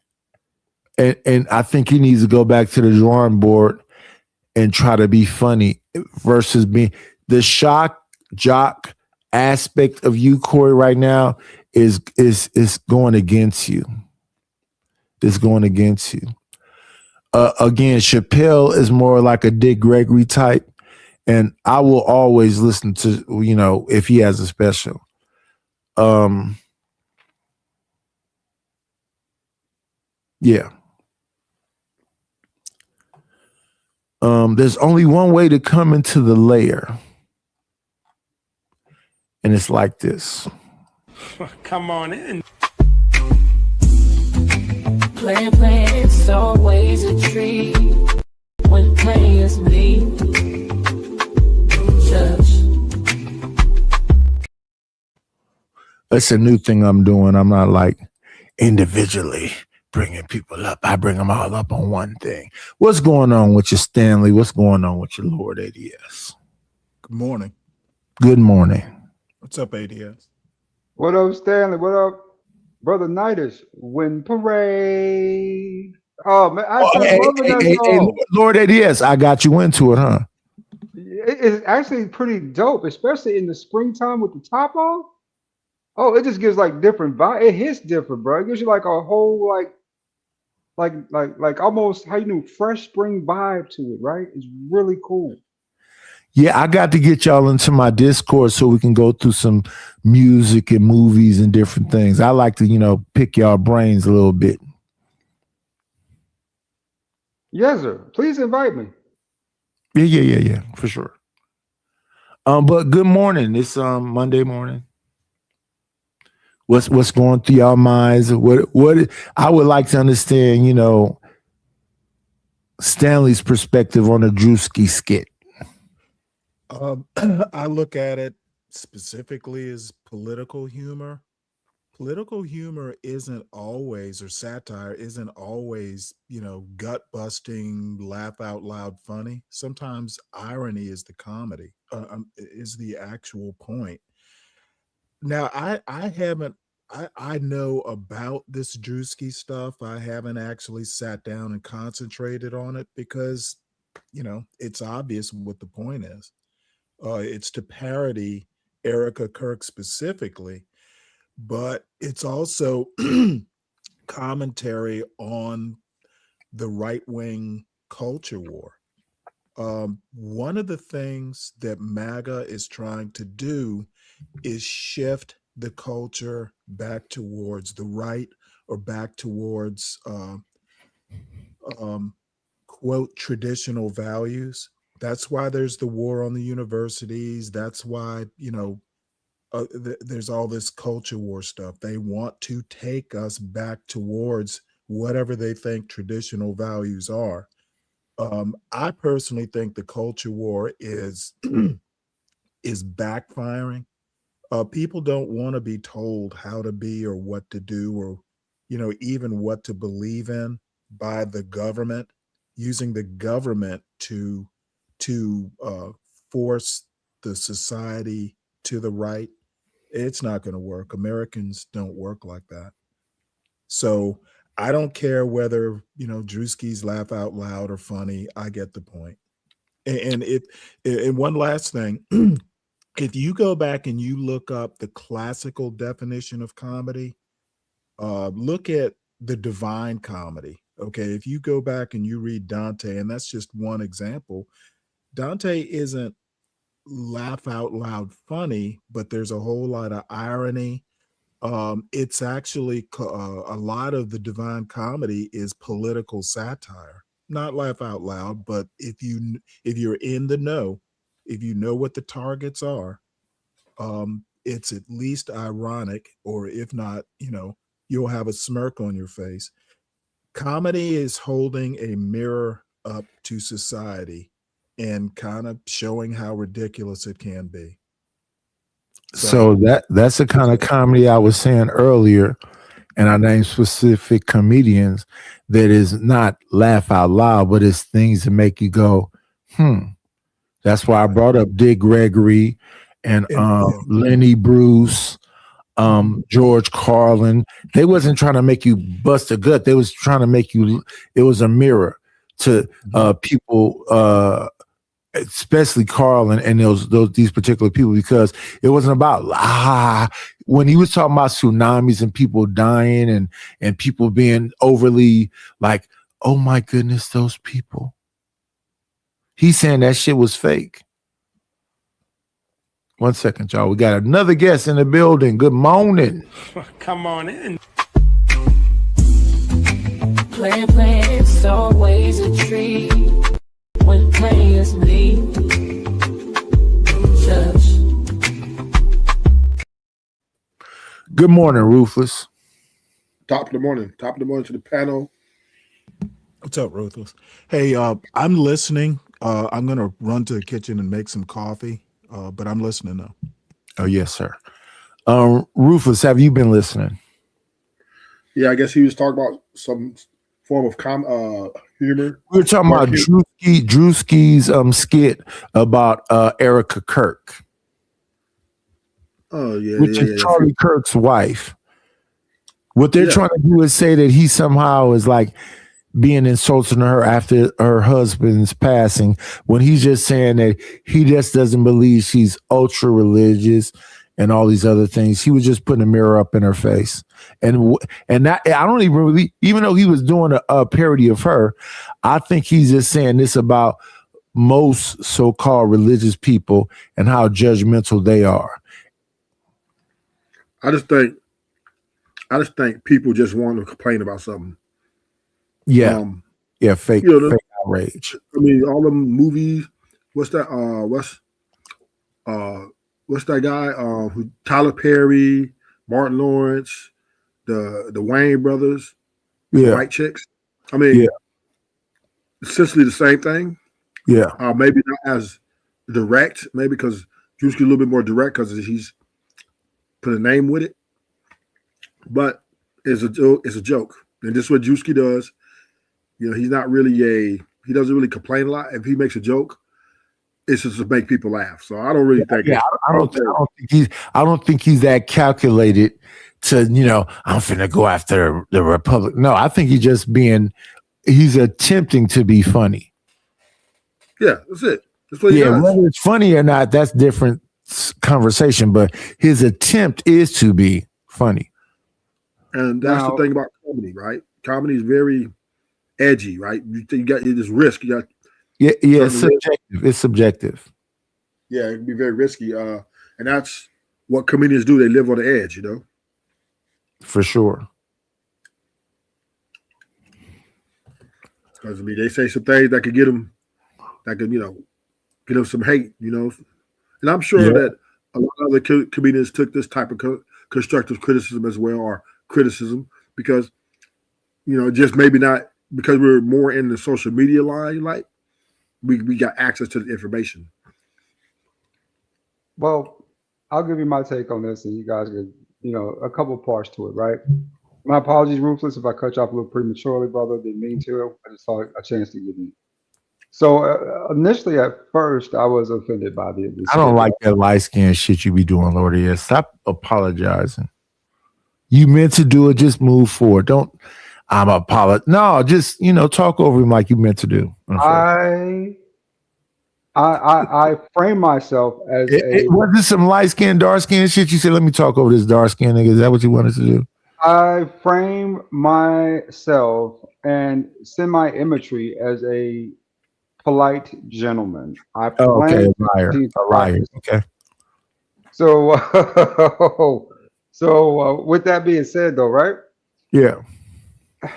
And I think he needs to go back to the drawing board and try to be funny versus being the shock jock aspect of you, Corey, right now is going against you. It's going against you. Again, Chappelle is more like a Dick Gregory type, and I will always listen to, if he has a special. Yeah. There's only one way to come into the layer. And it's like this. Come on in. Play, it's always a treat when players meet. It's a new thing I'm doing. I'm not like individually bringing people up. I bring them all up on one thing. What's going on with your Stanley? What's going on with your Lord ADS? Good morning. Good morning. What's up, ADS? What up, Stanley? What up, Brother Nidus? Win parade. Oh, man. Hey, Lord ADS, I got you into it, huh? It's actually pretty dope, especially in the springtime with the top off. Oh, it just gives like different vibe. It hits different, bro. It gives you like a whole like almost fresh spring vibe to it, right? It's really cool. Yeah, I got to get y'all into my Discord so we can go through some music and movies and different things. I like to, pick y'all brains a little bit. Yes, sir. Please invite me. Yeah, for sure. But good morning. It's Monday morning. What's going through y'all minds? What I would like to understand, Stanley's perspective on the Drewski skit. I look at it specifically as political humor. Political humor isn't always, or satire isn't always, gut busting, laugh out loud funny. Sometimes irony is the comedy, is the actual point. Now, I know about this Drewski stuff. I haven't actually sat down and concentrated on it because, it's obvious what the point is. It's to parody Erica Kirk specifically, but it's also commentary on the right-wing culture war. One of the things that MAGA is trying to do is shift the culture back towards the right, or back towards quote traditional values. That's why there's the war on the universities. That's why there's all this culture war stuff. They want to take us back towards whatever they think traditional values are. I personally think the culture war is backfiring. People don't want to be told how to be or what to do, or even what to believe in by the government, using the government to force the society to the right. It's not going to work. Americans don't work like that. So I don't care whether Drewski's laugh out loud or funny. I get the point. And one last thing, if you go back and you look up the classical definition of comedy, look at the Divine Comedy. Okay, if you go back and you read Dante, and that's just one example, Dante isn't laugh out loud funny, but there's a whole lot of irony. It's actually a lot of the Divine Comedy is political satire, not laugh out loud, but if you're in the know, if you know what the targets are, it's at least ironic, or if not, you'll have a smirk on your face. Comedy is holding a mirror up to society and kind of showing how ridiculous it can be. So that's the kind of comedy I was saying earlier, and I named specific comedians that is not laugh out loud, but it's things that make you go, That's why I brought up Dick Gregory and Lenny Bruce, George Carlin. They wasn't trying to make you bust a gut. They was trying to make you, it was a mirror to people, especially Carlin and these particular people, because it wasn't about when he was talking about tsunamis and people dying and people being overly like, oh my goodness, those people. He's saying that shit was fake. 1 second, y'all. We got another guest in the building. Good morning. Come on in. Play, it's always a treat when players leave. Good morning, Ruthless. Top of the morning to the panel. What's up, Ruthless? Hey, I'm listening. I'm gonna run to the kitchen and make some coffee, but I'm listening now. Oh yes, sir. Rufus, have you been listening? Yeah, I guess he was talking about some form of humor. We were talking about Drewski's skit about Erica Kirk. Oh yeah, which is Charlie Kirk's wife. What they're trying to do is say that he somehow is like being insulting to her after her husband's passing, when he's just saying that he just doesn't believe she's ultra religious and all these other things. He was just putting a mirror up in her face. And that, I don't even really, even though he was doing a parody of her, I think he's just saying this about most so-called religious people and how judgmental they are. I just think people just want to complain about something. Yeah. Fake outrage. I mean, all the movies. What's that? What's that guy? Who Tyler Perry, Martin Lawrence, the Wayne brothers, white chicks. I mean, essentially the same thing. Yeah. Maybe not as direct. Maybe because Drewski a little bit more direct because he's put a name with it. But it's a joke, and this is what Drewski does. He's not really he doesn't really complain a lot. If he makes a joke, it's just to make people laugh. So I don't really think. Yeah, I don't think he's that calculated to, I'm finna go after the Republic. No, I think he's attempting to be funny. Yeah, that's it. That's what he does. Whether it's funny or not, that's different conversation. But his attempt is to be funny. And that's the thing about comedy, right? Comedy is very edgy, right? You got this risk. You got it's subjective. It's subjective. Yeah, it can be very risky. And that's what comedians do. They live on the edge, For sure. Because they say some things that could get them, get them some hate, And I'm sure that a lot of other comedians took this type of constructive criticism as well, or criticism, because just maybe not because we're more in the social media line, like we got access to the information. Well, I'll give you my take on this, and you guys get a couple parts to it, right? My apologies, Ruthless, if I cut you off a little prematurely, brother. Didn't mean to. I just saw a chance to get in. So initially, at first, I was offended by the. I don't like that light skin shit you be doing, Lordy. Yeah, stop apologizing. You meant to do it. Just move forward. Don't. I'm apologizing. No, just talk over him like you meant to do. I I frame myself as Was this some light skin, dark skin shit? You said, let me talk over this dark skin nigga. Is that what you wanted to do? I frame myself and send my imagery as a polite gentleman. I Okay, plan a liar. to A liar. Okay. So, with that being said, though, right? Yeah.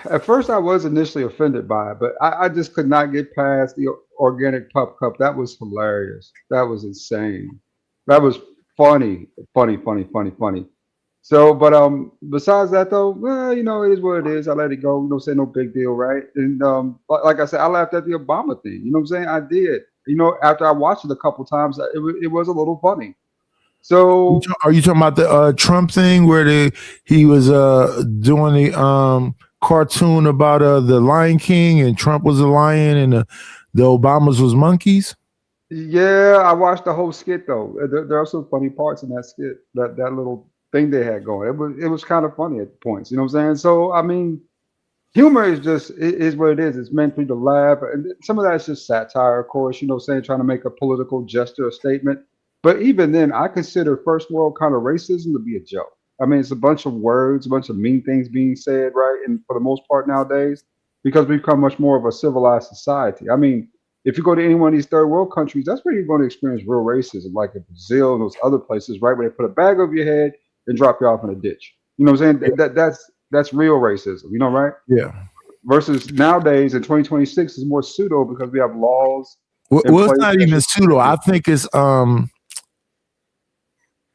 At first, I was initially offended by it, but I just could not get past the organic pup cup. That was hilarious. That was insane. That was funny. So, but besides that though, well, you know, it is what it is. I let it go. You know, say no big deal, right? And like I said, I laughed at the Obama thing. You know what I'm saying? I did. You know, after I watched it a couple times, it was a little funny. So, are you talking about the Trump thing where he was doing the cartoon about the Lion King and Trump was a lion and the Obamas was monkeys? yeah, I watched the whole skit though. There are some funny parts in that skit. That little thing they had going. It was kind of funny at points. You know what I'm saying? So I mean, humor is what it is. It's meant for you to laugh, and some of that's just satire, of course. You know what I'm saying? Trying to make a political gesture or statement. But even then, I consider first world kind of racism to be a joke. I mean, it's a bunch of words, a bunch of mean things being said, right? And for the most part nowadays, because we've become much more of a civilized society. I mean, if you go to any one of these third world countries, that's where you're going to experience real racism, like in Brazil and those other places, right? Where they put a bag over your head and drop you off in a ditch. You know what I'm saying? That's real racism, you know, right? Yeah. Versus nowadays in 2026 is more pseudo because we have laws. Well, it's not even pseudo. I think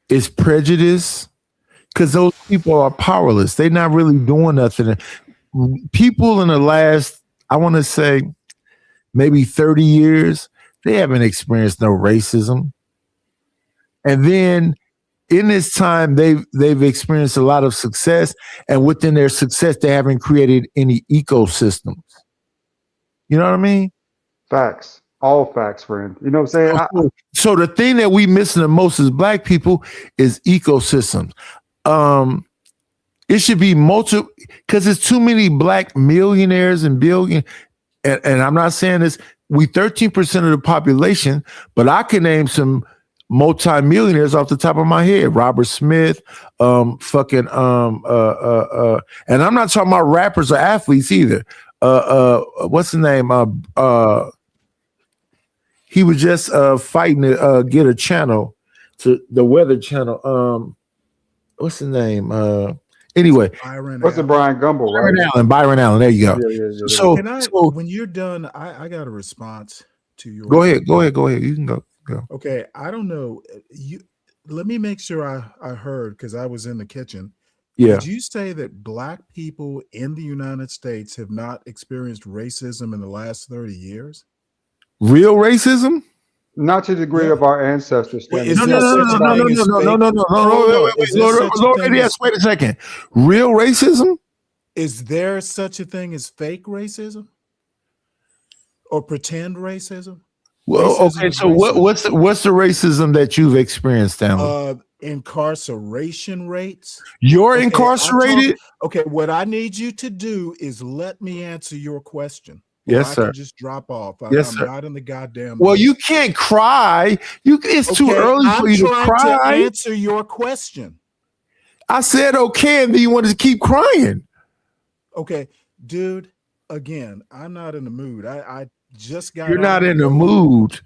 it's prejudice because those people are powerless. They're not really doing nothing. People in the last, I want to say, maybe 30 years, they haven't experienced no racism. And then in this time, they've experienced a lot of success, and within their success, they haven't created any ecosystems. You know what I mean? Facts. All facts, friend. You know what I'm saying? So the thing that we missing the most as Black people is ecosystems. It should be multiple because there's too many Black millionaires and billion. And I'm not saying this. We 13% of the population, but I can name some multi-millionaires off the top of my head. Robert Smith, and I'm not talking about rappers or athletes either. What's the name? He was just fighting to get a channel to the Weather Channel. What's the name? Anyway, what's the Brian Gumble? Right? Byron Allen. There you go. Yeah. So when you're done, I got a response to your. Go ahead. You can go. Okay, I don't know. Let me make sure I heard because I was in the kitchen. Yeah. Did you say that Black people in the United States have not experienced racism in the last 30 years? Real racism? Not to the degree of our ancestors. No. Wait a second. Real racism? Is there such a thing as fake racism or pretend racism? Well, okay. So what's the racism that you've experienced, Stanley? Incarceration rates. You're incarcerated? Okay. What I need you to do is let me answer your question. Yes, sir. I can just drop off. Yes, I'm sir. not in the goddamn. Well, you can't cry. It's too early for you to cry. I'm trying to answer your question. I said okay, and then you wanted to keep crying. Okay, dude. Again, I'm not in the mood. I just got. You're not in the mood.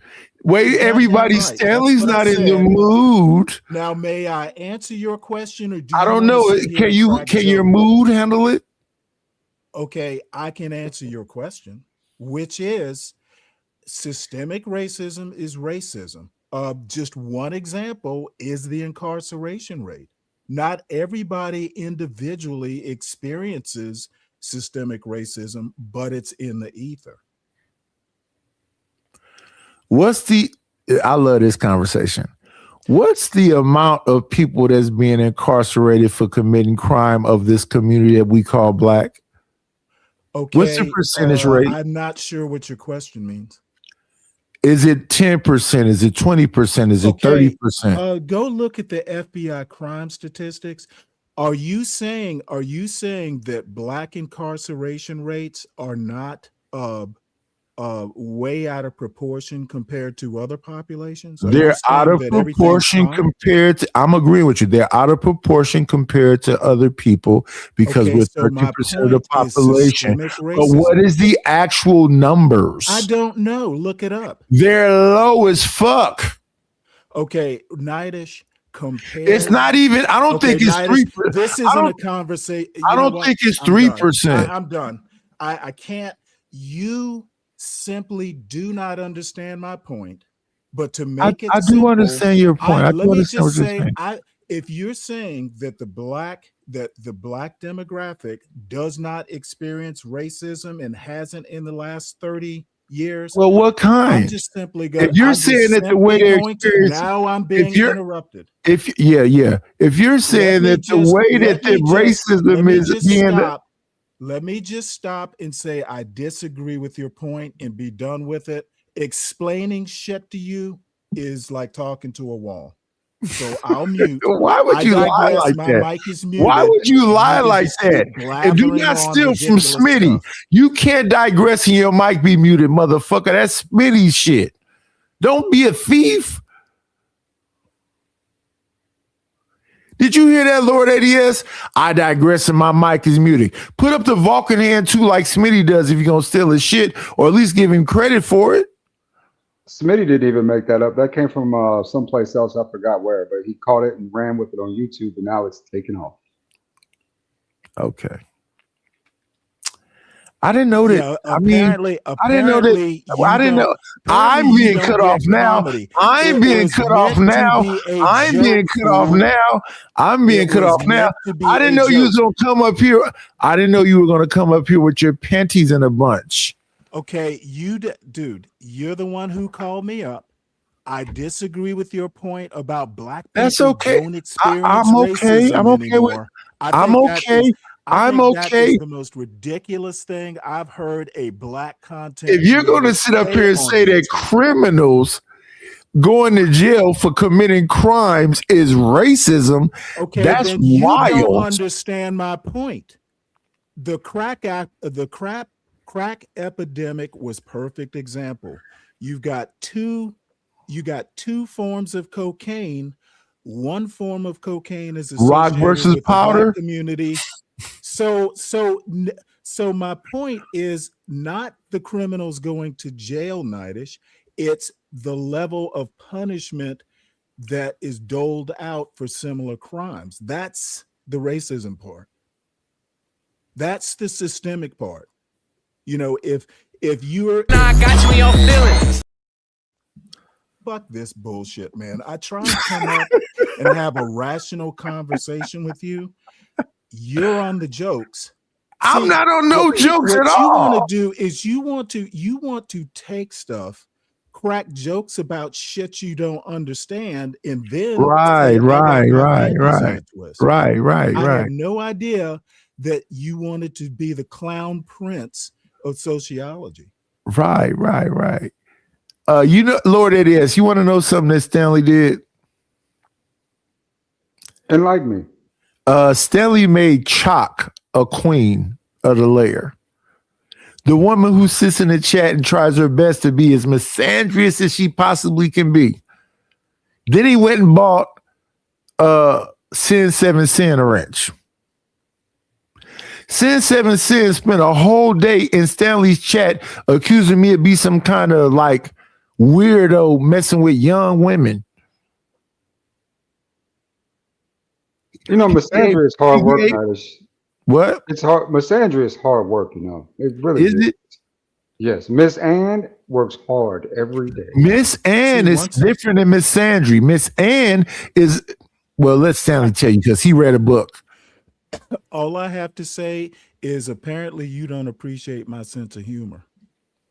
Wait, everybody. Right. Stanley's not in the mood. Now, may I answer your question, or do I don't know? Can your mood handle it? Okay, I can answer your question, which is systemic racism is racism. Just one example is the incarceration rate. Not everybody individually experiences systemic racism, but it's in the ether. I love this conversation. What's the amount of people that's being incarcerated for committing crime of this community that we call Black? Okay. What's the percentage rate? I'm not sure what your question means. Is it 10%? Is it 20%? Is it 30%? Go look at the FBI crime statistics. Are you saying that Black incarceration rates are not way out of proportion compared to other populations? Are you They're out saying of that everything's proportion fine? compared to, I'm agreeing with you. They're out of proportion compared to other people because Okay, we're so my 30% of the point is population. systemic But what racism. is the actual numbers? I don't know. Look it up. They're low as fuck. Okay, Nidish, compare. It's not even, I don't think it's 3%. This I isn't a don't- conversation. I don't think it's 3%. I'm done. I can't. You simply do not understand my point. But to make it I do simple, understand your point. I let do me understand just what you're say, saying. if you're saying that the black demographic does not experience racism and hasn't in the last 30 years, Well, what kind? I'm just simply going. If you're saying that the way they're experiencing, now I'm being interrupted. If you're saying that the way that the racism is being, let me just stop and say I disagree with your point and be done with it. Explaining shit to you is like talking to a wall. So I'll mute. Why would you lie like My that? mic is muted. Why would you lie can like just keep that? And do blabbering not on steal from ridiculous Smitty. stuff. You can't digress and your mic be muted, motherfucker. That's Smitty shit. Don't be a thief. Did you hear that, Lord ADS? I digress and my mic is muted. Put up the Vulcan hand too, like Smitty does if you're going to steal his shit, or at least give him credit for it. Smitty didn't even make that up. That came from someplace else. I forgot where, but he caught it and ran with it on YouTube, and now it's taken off. Okay. I didn't know that. Yeah, I didn't know that. I didn't know. I'm being cut off now. I'm being cut off now. I'm being cut off now. I'm being cut off now. I didn't know you was gonna come up here. I didn't know you were gonna come up here with your panties in a bunch. Okay, dude, you're the one who called me up. I disagree with your point about black people. That's okay. Don't experience I'm okay. racism I'm okay with. anymore. I'm okay. I'm That okay. is the most ridiculous thing I've heard a black content. If you're going to sit up here and say that criminals going to jail for committing crimes is racism, okay, that's then you wild. don't understand my point. The crack epidemic was perfect example. You got two forms of cocaine. One form of cocaine is rock versus with powder the black community. So my point is not the criminals going to jail, Nidish. It's the level of punishment that is doled out for similar crimes. That's the racism part. That's the systemic part. You know, if you're I got you in your feelings. Fuck this bullshit, man. I try and come up and have a rational conversation with you. You're on the jokes. I'm not on no jokes at all. What you want to do is you want to take stuff, crack jokes about shit you don't understand, and then right. I Right. had no idea that you wanted to be the clown prince of sociology. Right. You know, Lord ADS, you want to know something that Stanley did? Enlighten me. Stanley made Chalk a queen of the layer. The woman who sits in the chat and tries her best to be as misandrous as she possibly can be. Then he went and bought Sin 7 Sin a wrench. Sin 7 Sin spent a whole day in Stanley's chat accusing me of be some kind of like weirdo messing with young women. You know, misandry is hard work, Nidish. What? It's hard. Misandry is hard work, you know. It really is. It? Yes. Miss Ann works hard every day. Miss Ann is different than Miss Sandry. Miss Ann is, well, let Stanley tell you because he read a book. All I have to say is apparently you don't appreciate my sense of humor.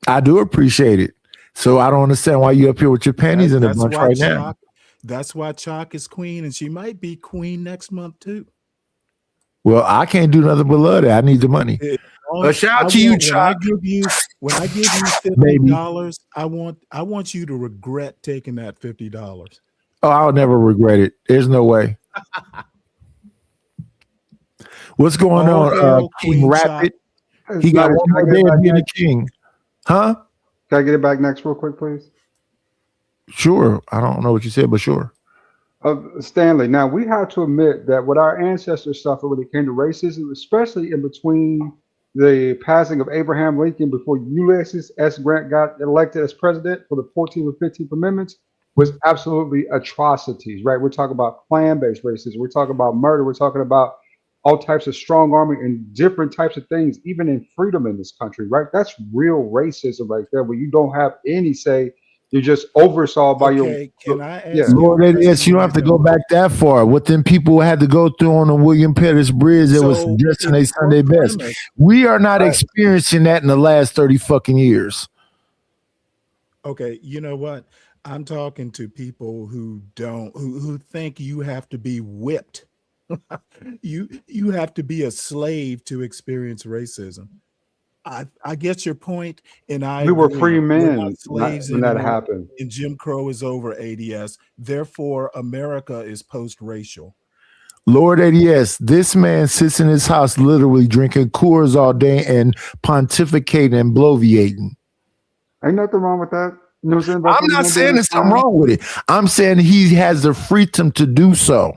I do appreciate it. So I don't understand why you up here with your panties in a bunch right now. That's why Chalk is queen, and she might be queen next month too. Well, I can't do nothing but love that. I need the money. Shout out to you, Chalk. When I give you $50, I want you to regret taking that $50. Oh, I'll never regret it. There's no way. What's going on, King Rapid? He got one more day of being a king. Huh? Can I get it back next real quick, please? Sure. I don't know what you said, but sure. Stanley, now we have to admit that what our ancestors suffered when it came to racism, especially in between the passing of Abraham Lincoln before Ulysses S. Grant got elected as president for the 14th or 15th Amendments, was absolutely atrocities, right? We're talking about clan-based racism. We're talking about murder. We're talking about all types of strong arming and different types of things, even in freedom in this country, right? That's real racism right there, where you don't have any say. You're just oversaw by Can I ask Lord, yes, you don't have to go back that far. What them people had to go through on the William Pettis Bridge, it was suggesting they Sunday best. We are not experiencing that in the last 30 fucking years. Okay, you know what? I'm talking to people who don't who think you have to be whipped. you have to be a slave to experience racism. I get your point, and we were agree. free We're men not slaves when that anymore, happened. and Jim Crow is over, ADS. Therefore, America is post-racial. Lord ADS, this man sits in his house literally drinking Coors all day and pontificating and bloviating. Ain't nothing wrong with that. You know what I'm saying? I'm not saying there's something wrong with it. I'm saying he has the freedom to do so.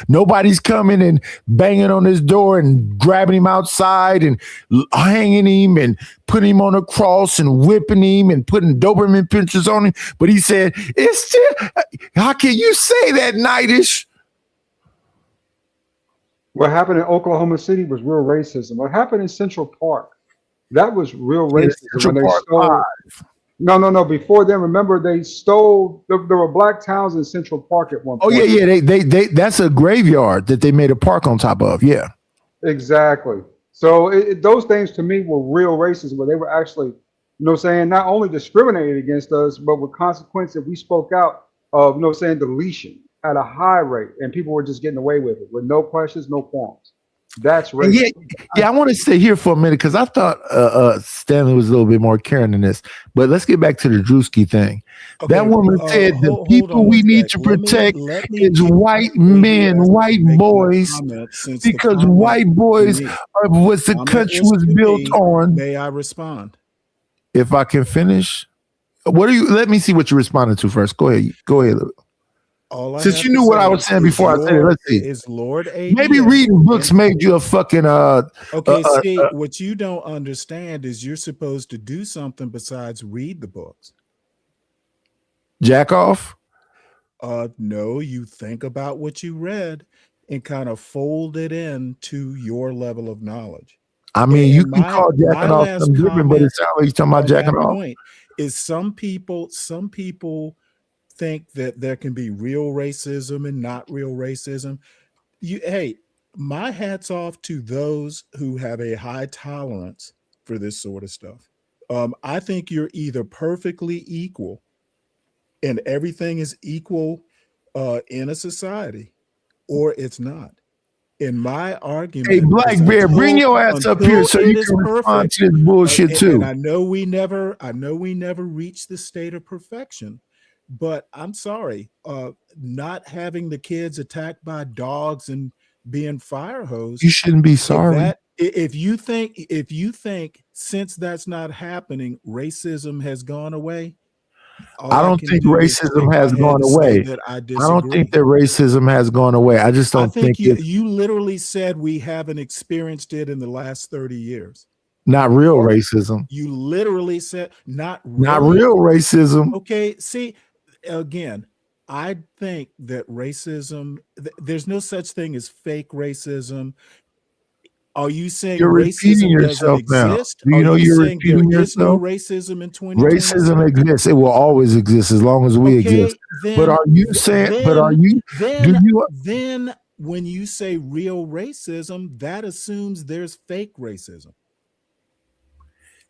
Nobody's coming and banging on his door and grabbing him outside and hanging him and putting him on a cross and whipping him and putting Doberman pinchers on him. But he said, "It's still, how can you say that, Nightish?" What happened in Oklahoma City was real racism. What happened in Central Park, that was real racism. When they stole, no. Before then, remember they stole. There were black towns in Central Park at one point. Oh yeah. They that's a graveyard that they made a park on top of. Yeah, exactly. So those things to me were real racism, where they were actually, you know, saying not only discriminated against us, but with consequence if we spoke out of, you know, saying deletion at a high rate, and people were just getting away with it with no questions, no qualms. That's racism. Yeah. I want to stay here for a minute because I thought Stanley was a little bit more caring than this. But let's get back to the Drewski thing. Okay, that woman said the people we need to protect is white men, white boys, because white boys are what the country was built on. May I respond? If I can finish, let me see what you're responding to first. Go ahead. Since you knew what I was saying before I said it, let's see. Is Lord ADS, maybe reading books made you a fucking see, what you don't understand is you're supposed to do something besides read the books. Jack off? No, you think about what you read and kind of fold it into your level of knowledge. I mean, you can call jacking off something different, but it sounds like you're talking about jacking off. Point is some people think that there can be real racism and not real racism. Hey, my hat's off to those who have a high tolerance for this sort of stuff. I think you're either perfectly equal and everything is equal in a society, or it's not. In my argument, hey, Black Bear, bring your ass up here so you can respond to this bullshit too. And I know we never reach the state of perfection. But I'm sorry, not having the kids attacked by dogs and being fire hosed. You shouldn't be sorry. If you think since that's not happening, racism has gone away. I don't think racism has gone away. I don't think that racism has gone away. I just don't think you literally said we haven't experienced it in the last 30 years. Not real racism. You literally said not real racism. Okay, see. Again, I think that racism, there's no such thing as fake racism. Are you saying you're repeating yourself now? Exist? Do you know you're repeating yourself? No racism in 2020? Racism exists. It will always exist as long as we exist. But are you saying? Then when you say real racism, that assumes there's fake racism.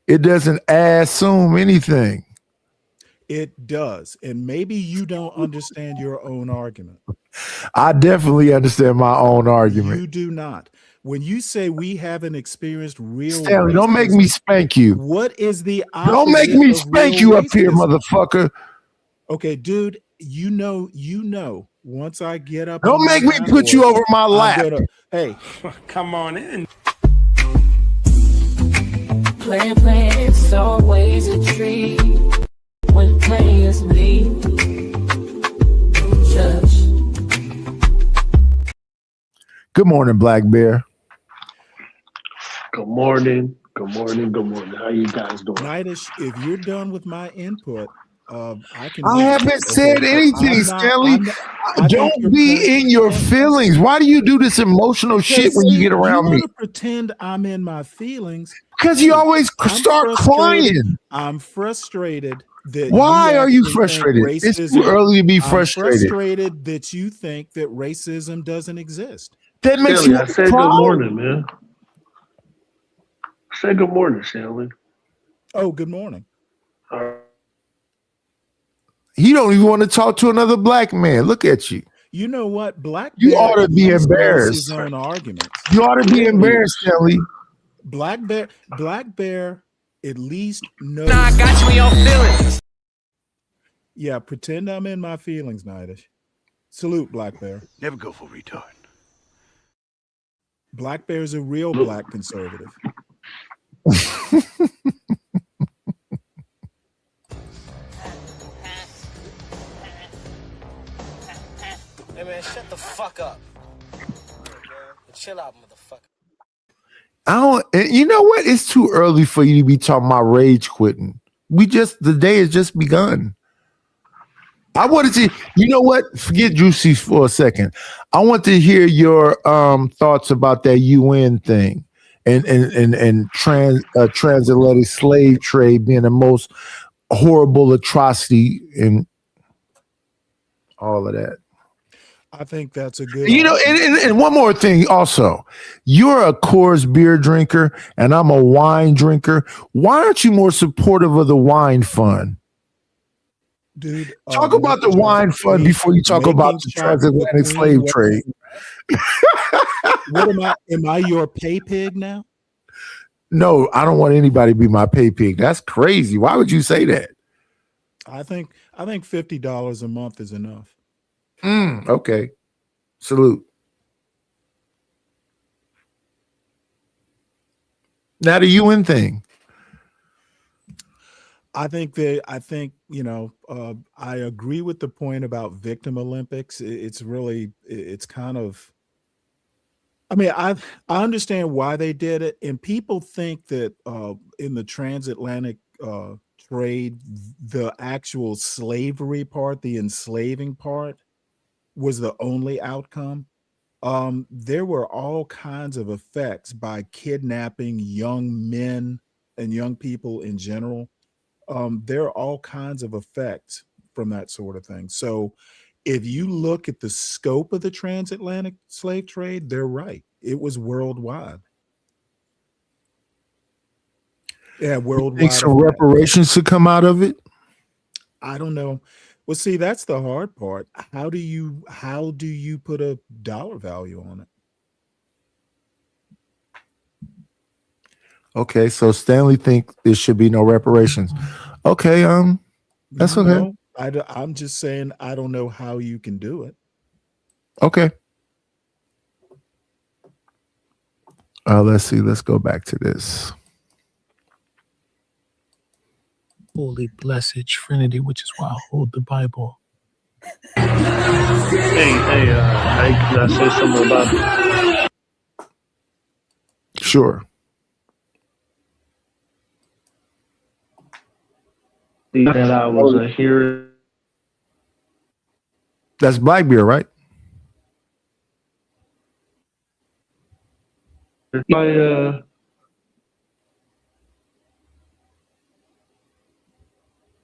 It doesn't assume anything. It does. And maybe you don't understand your own argument. I definitely understand my own argument. You do not. When you say we haven't experienced real Stanley, don't make me spank you. What is the opposite? Don't make me spank you up here, motherfucker. Okay, dude, you know, once I get up. Don't make me put you over my lap. Hey, come on in. Playing, it's always a treat when players leave. Judge. Good morning, Black Bear. Good morning. Good morning. Good morning. How you guys doing? Nightish, if you're done with my input, I can. I haven't said anything, Stanley. Don't be in your feelings. Why do you do this emotional shit when you get around me? You want to pretend I'm in my feelings because you always start crying. I'm frustrated. That Why are you frustrated? It's too early to be frustrated. I'm frustrated that you think that racism doesn't exist. That makes Stanley, you I said good morning, man. I said good morning, Stanley. Oh, good morning. You don't even want to talk to another black man. Look at you. You know what? Black You Bear ought to be uses embarrassed. His own arguments. You ought to be embarrassed, Stanley. Black Bear at least knows. Nah, I got you in your feelings. Yeah, pretend I'm in my feelings, Nightish. Salute, Black Bear. Never go for retard. Black Bear's a real black conservative. Hey man, shut the fuck up. Chill out, motherfucker. You know what? It's too early for you to be talking about rage quitting. The day has just begun. I wanted to, you know what? Forget Juicy for a second. I want to hear your thoughts about that UN thing and transatlantic slave trade being the most horrible atrocity and all of that. I think that's a good. You know, and one more thing also. You're a Coors beer drinker and I'm a wine drinker. Why aren't you more supportive of the wine fund? Dude, talk about the wine fund before you talk about the transatlantic slave trade. What am I your pay pig now? No, I don't want anybody to be my pay pig. That's crazy. Why would you say that? I think $50 a month is enough. Okay. Salute. Now the UN thing. I think you know, I agree with the point about victim Olympics. It's kind of, I mean, I understand why they did it, and people think that in the transatlantic trade, the actual slavery part, the enslaving part, was the only outcome. There were all kinds of effects by kidnapping young men and young people in general. There are all kinds of effects from that sort of thing. So if you look at the scope of the transatlantic slave trade, they're right. It was worldwide. Yeah, worldwide. Think some reparations to come out of it? I don't know. Well, see, that's the hard part. How do you put a dollar value on it? Okay, so Stanley think there should be no reparations. Okay, that's okay. I'm just saying I don't know how you can do it. Okay. Let's see. Let's go back to this. Holy blessed Trinity, which is why I hold the Bible. Hey, can I say something about it? Sure. That I was hearing. That's Black Beer, right?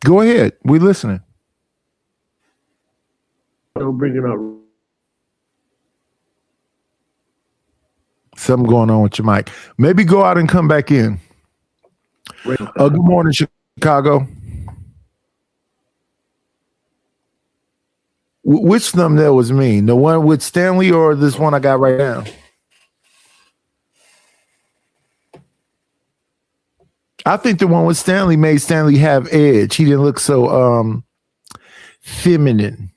Go ahead. We listening. I'll bring it up. Something going on with your mic. Maybe go out and come back in. Good morning, Chicago. Which thumbnail was me? The one with Stanley or this one I got right now? I think the one with Stanley made Stanley have edge. He didn't look so feminine.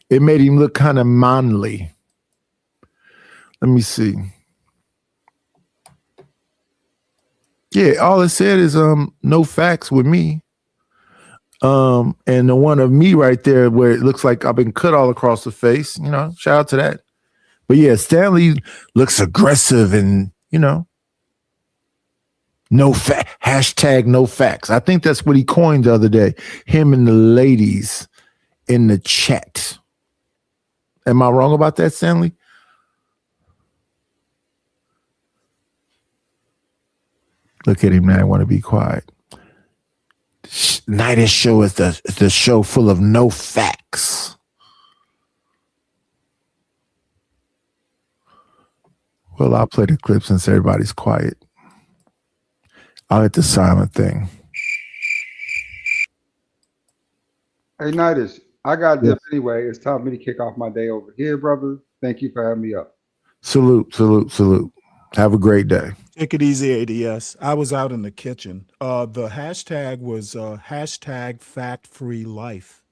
It made him look kind of manly. Let me see. Yeah, all it said is no facts with me. And the one of me right there where it looks like I've been cut all across the face, you know, shout out to that. But yeah, Stanley looks aggressive and, you know, hashtag no facts. I think that's what he coined the other day. Him and the ladies in the chat. Am I wrong about that, Stanley? Look at him now. I want to be quiet. Nightest show is the show full of no facts. Well, I'll play the clip since everybody's quiet. I'll hit the silent thing. Hey, Nightest, I got this anyway. It's time for me to kick off my day over here, brother. Thank you for having me up. Salute, salute, salute. Have a great day. Take it easy, ADS. I was out in the kitchen. The hashtag was hashtag fact-free life.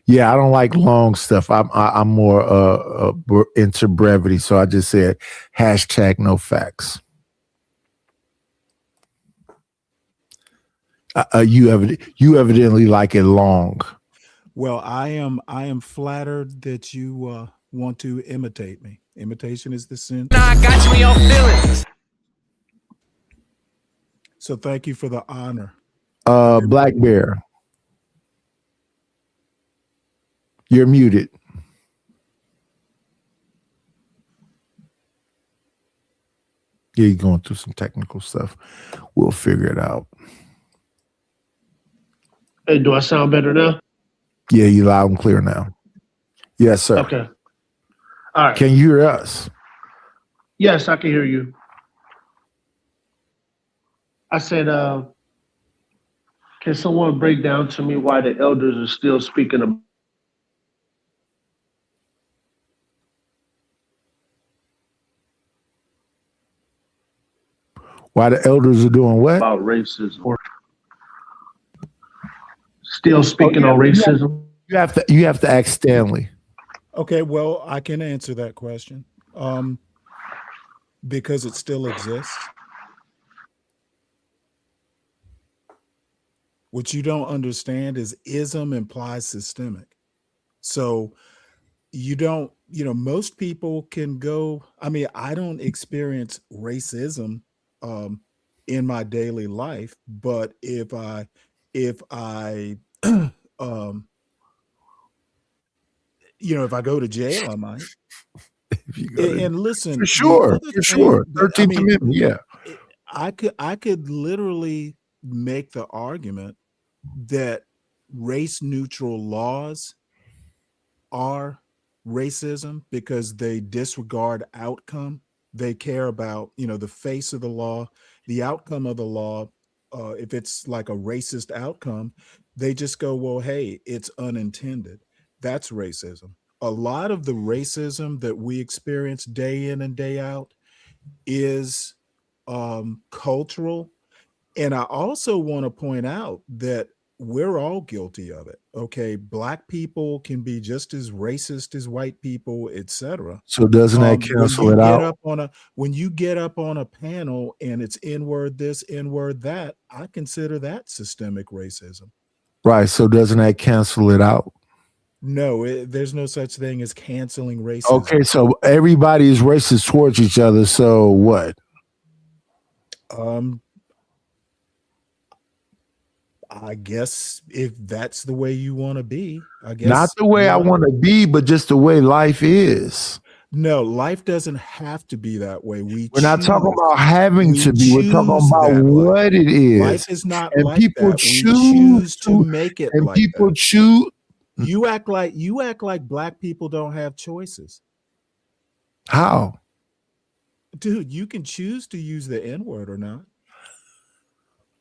Yeah, I don't like long stuff. I'm more into brevity, so I just said hashtag no facts. You evidently like it long. Well, I am flattered that you want to imitate me. Imitation is the sin. I got you in your feelings. So thank you for the honor. Black Bear, you're muted. Yeah, you're going through some technical stuff. We'll figure it out. Hey, do I sound better now? Yeah, you loud and clear now. Yes, sir. Okay. All right. Can you hear us? Yes, I can hear you. I said, can someone break down to me why the elders are still speaking about Why the elders are doing what? about racism? Or still speaking on racism? You have to ask Stanley. Okay, well, I can answer that question. Because it still exists. What you don't understand is ism implies systemic. So you don't, most people can go, I don't experience racism in my daily life, but if I if I go to jail, I might. And listen, For sure. 13th Amendment, yeah. I could literally make the argument that race neutral laws are racism because they disregard outcome. They care about, the face of the law, the outcome of the law. If it's like a racist outcome, they just go, well, hey, it's unintended. That's racism. A lot of the racism that we experience day in and day out is cultural. And I also want to point out that we're all guilty of it. Okay, Black people can be just as racist as white people, etc. So doesn't that cancel it out? When you get up on a panel and it's N-word this, N-word that, I consider that systemic racism. Right. So doesn't that cancel it out? No, there's no such thing as canceling racism. Okay, so everybody is racist towards each other. So what? I guess if that's the way you want to be, I guess. Not the way I want to be, but just the way life is. No, life doesn't have to be that way. We're not talking about having to be. We're talking about what it is. Life is not and like people that. choose to make it and like people that. choose. You act like Black people don't have choices. How? Dude, you can choose to use the N-word or not.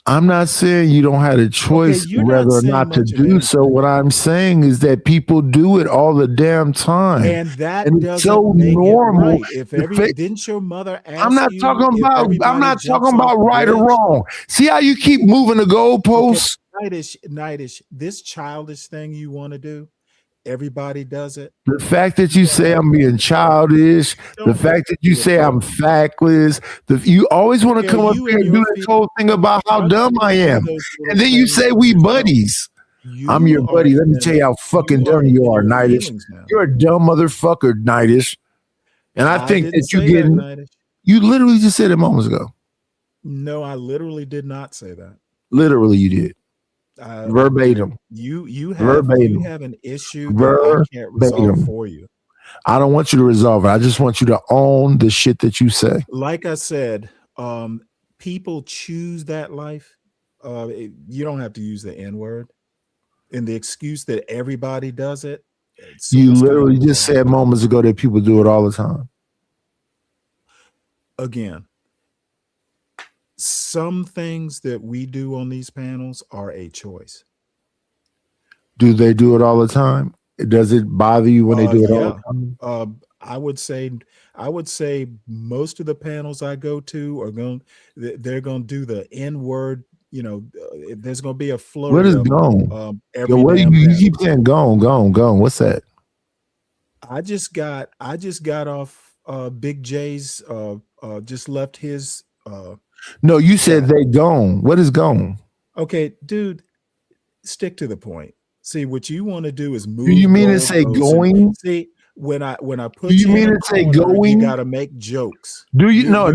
I'm not saying you don't have a choice whether or not to do so. What I'm saying is that people do it all the damn time. And that it's doesn't so make normal. it right. Didn't your mother ask I'm not you talking if about everybody jumps off right the or bridge? wrong. See how you keep moving the goalposts? Okay. Nightish, this childish thing you want to do, everybody does it. The fact that you say I'm being childish, the fact that you say I'm factless, you always want to come up here and do this whole thing about how dumb I am. And then you say we buddies. I'm your buddy. Let me tell you how fucking dumb you are, Nidish. You're a dumb motherfucker, Nidish. And I think that you're getting, you literally just said it moments ago. No, I literally did not say that. Literally, you did. Verbatim. You have an issue that I can't resolve for you. I don't want you to resolve it. I just want you to own the shit that you say. Like I said, people choose that life. You don't have to use the N-word. And the excuse that everybody does it. You literally just said moments ago that people do it all the time. Again, some things that we do on these panels are a choice. Do they do it all the time? Does it bother you when they do it all the time? I would say most of the panels I go to they're going to do the N-word. You know, there's going to be a flow. What is gone? You keep saying gone. What's that? I just got off Big J's just left his No, you said they gone. What is gone? Okay, dude, stick to the point. See, what you want to do is move. Do you mean to say going? See, when I put do you mean to say going? You got to make jokes. Do you no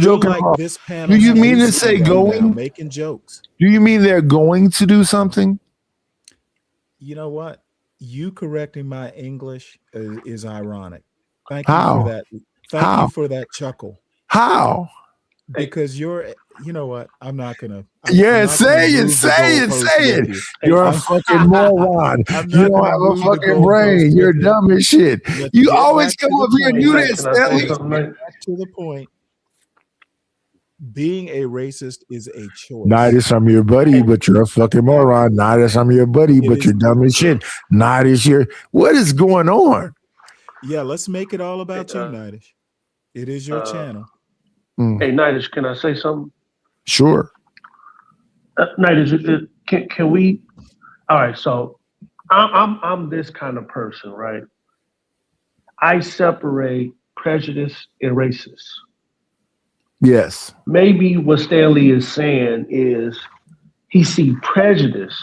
joke at all. Do you mean to say going? Making jokes. Do you mean they're going to do something? You know what? You correcting my English is ironic. Thank you for that. Thank you for that chuckle. How? Because you know what? I'm not gonna. Say it. You're a fucking moron. You don't have a fucking brain. You're dumb as shit. You always come up here and do this. Back to the point. Being a racist is a choice. Nidish, I'm your buddy, but you're a fucking moron. Nidish, I'm your buddy, but you're dumb as shit. Nidish, what is going on? Yeah, let's make it all about you, Nidish. It is your channel. Hey, Nidish, can I say something? Sure. Nidish, can we? All right, so I'm this kind of person, right? I separate prejudice and racist. Yes. Maybe what Stanley is saying is he see prejudice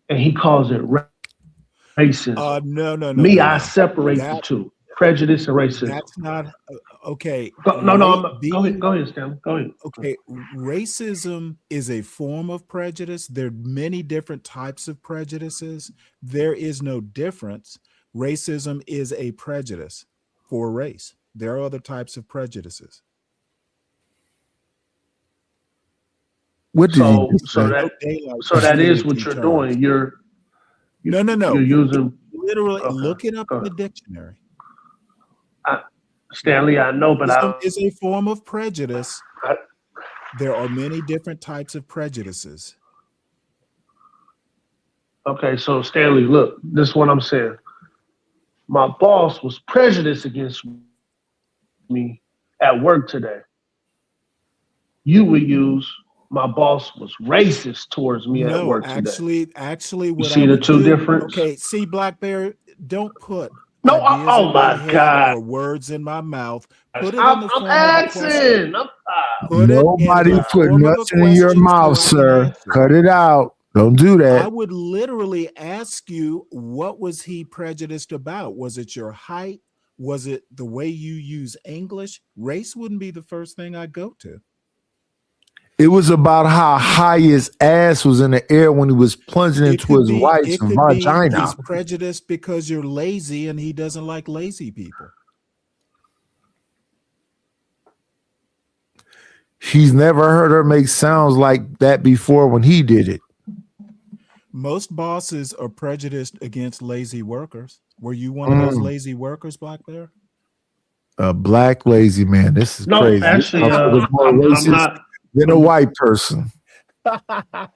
and he calls it racism. No. Me, I separate the two. Prejudice and racism. That's not okay. Go ahead, Stanley. Go ahead. Okay, racism is a form of prejudice. There are many different types of prejudices. There is no difference. Racism is a prejudice for race. There are other types of prejudices. What do you so that is what you're doing. No. You're using literally look it up in the dictionary. Stanley, I know, but is a form of prejudice. There are many different types of prejudices. Okay, so Stanley, look, this is what I'm saying. My boss was prejudiced against me at work today. You would use my boss was racist towards me at work today. Actually, you see the two difference? Okay, see, Black Bear, don't put no. Oh my God! Or words in my mouth. Put it I'm in the form asking. Nobody put nothing in your mouth, sir. Cut it out. Don't do that. I would literally ask you, what was he prejudiced about? Was it your height? Was it the way you use English? Race wouldn't be the first thing I go to. It was about how high his ass was in the air when he was plunging into his wife's vagina. He's prejudiced because you're lazy and he doesn't like lazy people. He's never heard her make sounds like that before when he did it. Most bosses are prejudiced against lazy workers. Were you one of those lazy workers, Black Bear? A black lazy man. This is crazy. Actually, I'm not than a white person. I'm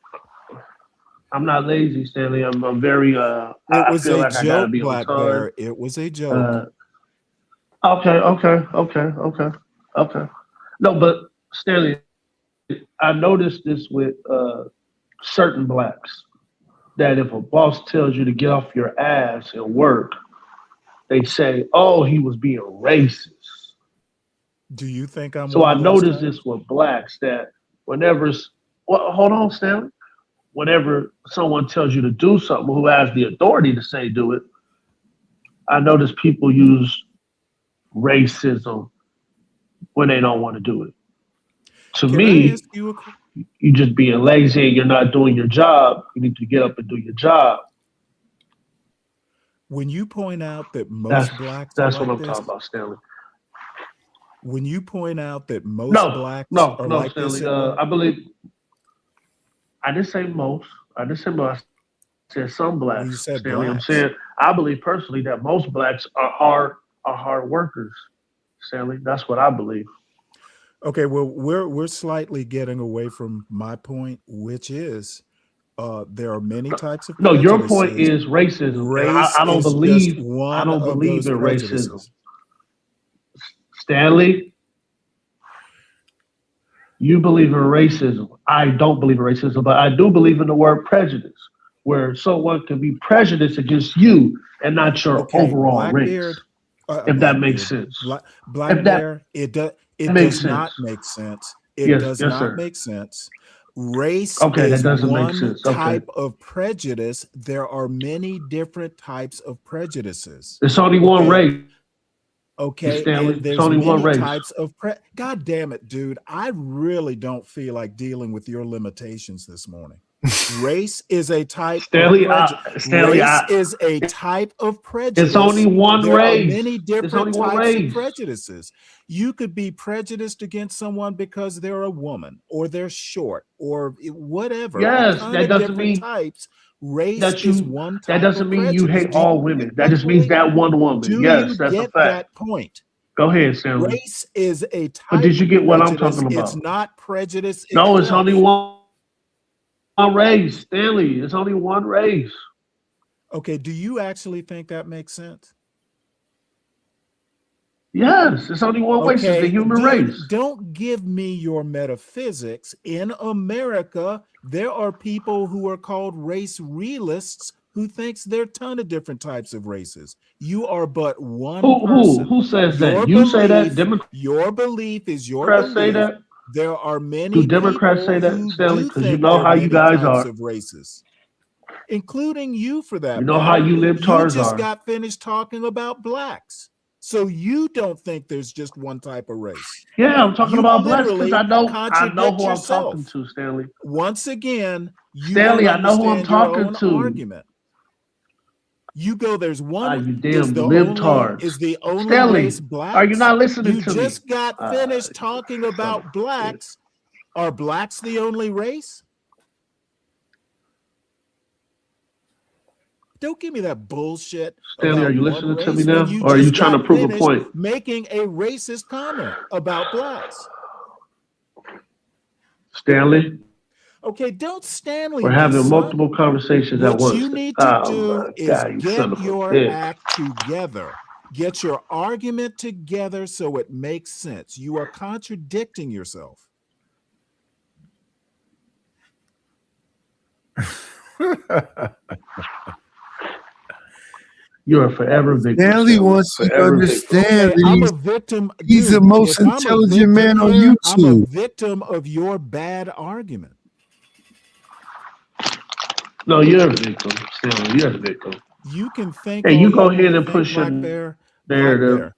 not lazy, Stanley. I'm very. It was a joke, Black Bear. It was a joke. Okay. No, but Stanley, I noticed this with certain blacks. that if a boss tells you to get off your ass and work, they say, "Oh, he was being racist." Do you think I'm? So one I of those noticed guys? this with blacks that whenever, well, hold on, Stanley. Whenever someone tells you to do something, who has the authority to say do it, I notice people use racism when they don't want to do it. To Can I me, ask you a you just being lazy and you're not doing your job. You need to get up and do your job. when you point out that most blacks That's are what like I'm this, talking about, Stanley. when you point out that most No, blacks no, are no, like this, Stanley. I believe I didn't say most. I didn't say most. I said some blacks. you said Stanley. I'm blacks. saying I believe personally that most blacks are hard workers. Stanley, that's what I believe. Okay, well, we're slightly getting away from my point, which is there are many types of No, your point prejudices. is racism. And Race I don't is just believe one I don't of believe those in racism. prejudices. Stanley, you believe in racism. I don't believe in racism, but I do believe in the word prejudice, where someone can be prejudiced against you and not your Okay, overall Blackbeard, race. If that makes Blackbeard, sense. Black, If Black that Bear, it makes does not sense. make sense. It Yes, does yes, not sir. make sense. Race Okay, that is doesn't make one sense. Okay. type of prejudice. There are many different types of prejudices. It's only one race. Okay, Stanley. and It's there's only one many race. types of God damn it, dude. I really don't feel like dealing with your limitations this morning. Race is a type Stanley, of prejudice. Stanley, Race is a type of prejudice. It's only one There race. are many It's different only one types of race. prejudices. You could be prejudiced against someone because they're a woman or they're short or whatever. Yes, A ton that of doesn't different mean types. Race that is you. one type That doesn't of mean you prejudice. hate Do you all get women. that That just means point? that one woman. Do Yes, you that's a get fact. that point? Go ahead, Stanley. Race is a type But did you of get what I'm prejudice. talking It's about? not prejudice No, it's only itself. one race, Stanley. It's only one race. Okay, do you actually think that makes sense? Yes, it's only one race. It's the Okay, human dude, race. don't give me your metaphysics. In America, there are people who are called race realists who thinks there are a ton of different types of races. You are but one person. Who says Your that? You say that? your belief is your Democrats say belief. that? There are many Do Democrats people say that, who Stanley? do Because you think know there are how you many guys types are. of races, including you for that You know matter. how you You libtards just are. got finished talking about blacks. So you don't think there's just one type of race. Yeah, I'm talking You about blacks because literally I know contradict who I'm yourself. talking to, Stanley. Once again, you Stanley, don't I know who I'm understand your talking own to. argument. You go, there's one You is damn the only libtards. Stanley, race blacks. are you not listening You to me? just got finished talking about blacks. Are blacks the only race? Don't give me that bullshit. Stanley, about are you one listening to race me now? when you Or are you just trying to got prove a finished point? making a racist comment about blacks. Stanley, Okay, don't Stanley we're me, having son. multiple conversations at What once. you need to Oh do my is God, you son get of a your bitch. act together. Get your argument together so it makes sense. You are contradicting yourself. You're a forever victim. Stanley wants you to Forever victim. understand Okay, I'm a that victim. he's the dude, most if I'm a intelligent victim man on here, I'm a YouTube. victim of your bad argument. No, you're a victim, Stanley. You're a victim. You can think Hey, all you go you ahead want to and think, push Black your Bear. Black narrative. Bear.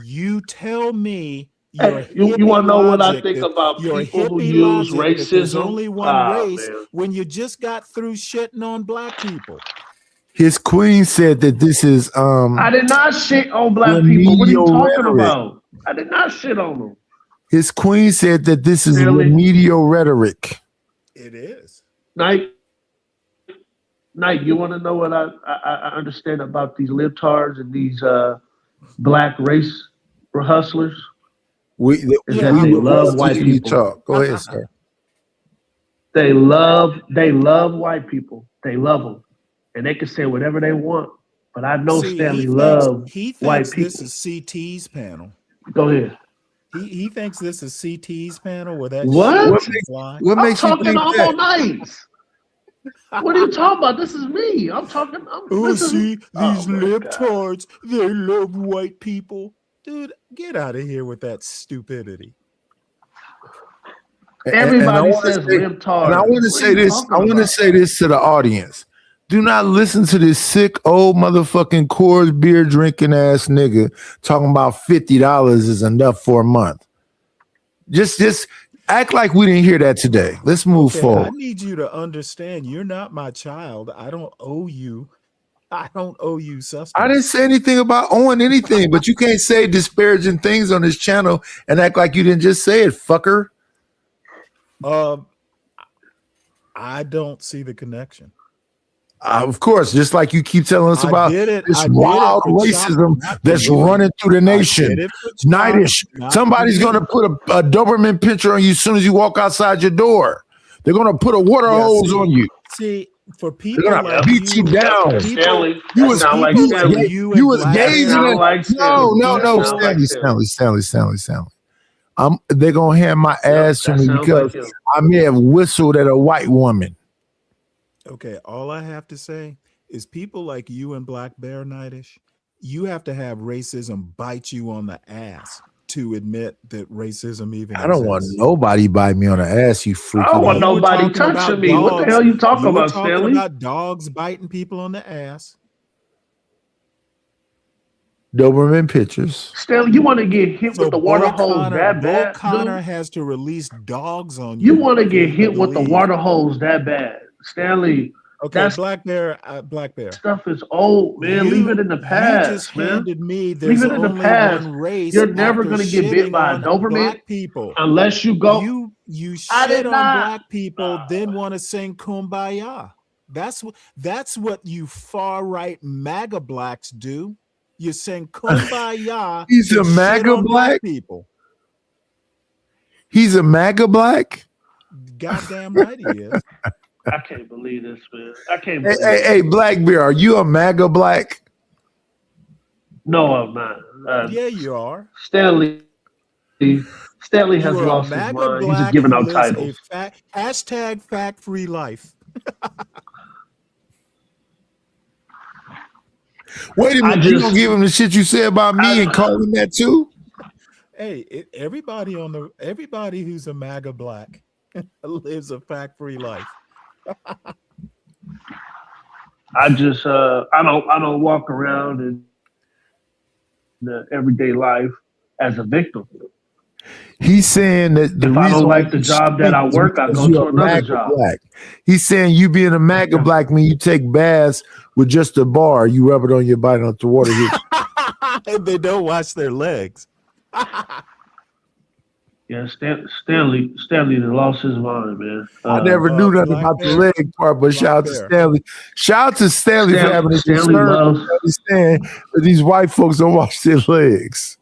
You tell me your Hey, you want to know what I logic think that about your people who hippie use logic that there's racism? only one Ah, race man. when you just got through shitting on black people. His queen said that this is I did not shit on black people. What are you remedial talking rhetoric. about? I did not shit on them. His queen said that this is Stanley. remedial rhetoric. It is. Knight, you want to know what I understand about these libtards and these black race hustlers? We Is that they love white you people. talk. Go ahead, sir. They love white people. They love them, and they can say whatever they want. But I know See, Stanley loves he white thinks people. this is CT's panel. Go ahead. He thinks this is CT's panel where that What? shit can fly. What I'm makes you talking think all that? nights. What are you talking about? This is me. I'm talking. These libtards, they love white people. Dude, get out of here with that stupidity. Everybody says libtard. And I want to say this. I want to say this to the audience. Do not listen to this sick old motherfucking Coors beer drinking ass nigga talking about $50 is enough for a month. Just act like we didn't hear that today. Let's move forward. I need you to understand you're not my child. I don't owe you sustenance. I didn't say anything about owing anything, but you can't say disparaging things on this channel and act like you didn't just say it, fucker. I don't see the connection. Of course, just like you keep telling us about this wild racism that's running through the nation. Nightish. Somebody's going to put a Doberman picture on you as soon as you walk outside your door. They're going to put a water hose on you. See, for people they're going to beat you down. Stanley, You was gazing at Stanley. They're going to hand my ass to me because I may have whistled at a white woman. Okay, all I have to say is people like you and Black Bear Nightish, you have to have racism bite you on the ass to admit that racism even I don't want nobody bite me on the ass, you freak. I don't want nobody touching me. What the hell you talking about, Stanley? About dogs biting people on the ass. Doberman pictures. Stanley, you want to get hit with the water hose that bad? Connor has to release dogs on you. You want to get hit with the water hose that bad? Stanley, okay, Black Bear. Stuff is old, man. Leave it in the past, you just man. Handed me leave it in the past. You're never going to get bit by a Doberman people unless you go. You shit on black people, then want to sing Kumbaya. That's what you far right MAGA blacks do. You sing Kumbaya. He's a MAGA black people. He's a MAGA black. Goddamn right he is. I can't believe this, man. I can't Hey, believe hey, Black Bear, are you a MAGA black? No, I'm not. Yeah, you are. Stanley has lost his mind. He's just giving out titles. Hashtag fact-free life. Wait a minute, you gonna give him the shit you said about me and call him that too? Hey, everybody who's a MAGA black lives a fact-free life. I just I don't walk around in the everyday life as a victim. He's saying that if I don't like the job that I work, I go to another job. Black. He's saying you being a MAGA black mean you take baths with just a bar, you rub it on your body and the water hits. And they don't wash their legs. Yeah, Stanley lost his mind, man. I never knew nothing about the leg part, but shout out to Stanley. Shout out to Stanley for having a concern to understand that these white folks don't wash their legs.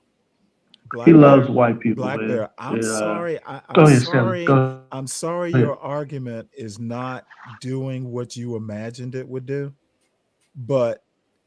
He loves white people, Black man. Bear, I'm sorry. I'm sorry your argument is not doing what you imagined it would do. But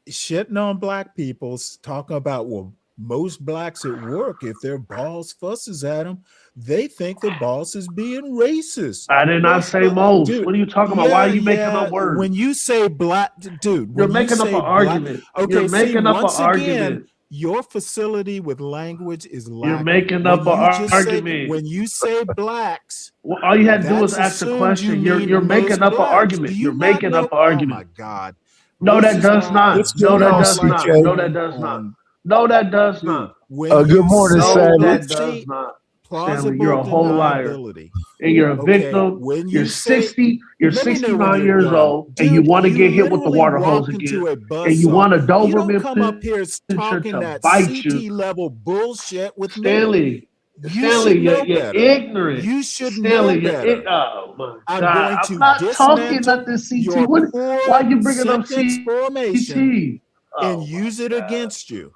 shitting on black people, talking about, well, most blacks at work, if their boss fusses at them, they think the boss is being racist. I did not say most. Dude, what are you talking about? Why are you making up words? When you say black, dude, you're making up an argument. Okay, you're making up an argument. Your facility with language is lacking. You're making up an argument. When you say blacks, well, all you had to do was ask the question. You're making up an argument. You're making up an argument. Oh my God. No, that does not. No, that does not. No, that does not. No, that does not. Good morning, Stanley. That does not. Stanley, you're a whole liar, and you're a victim. You're 60. You're 69 years old, and you want to get hit with the water hose again, and you want a Doberman come up here talking that CT level bullshit with Stanley. Stanley, you're ignorant. You should Stanley, know better. Oh my I'm God! going to I'm not talking about the CT. Why are you bringing up CT? And use it against you.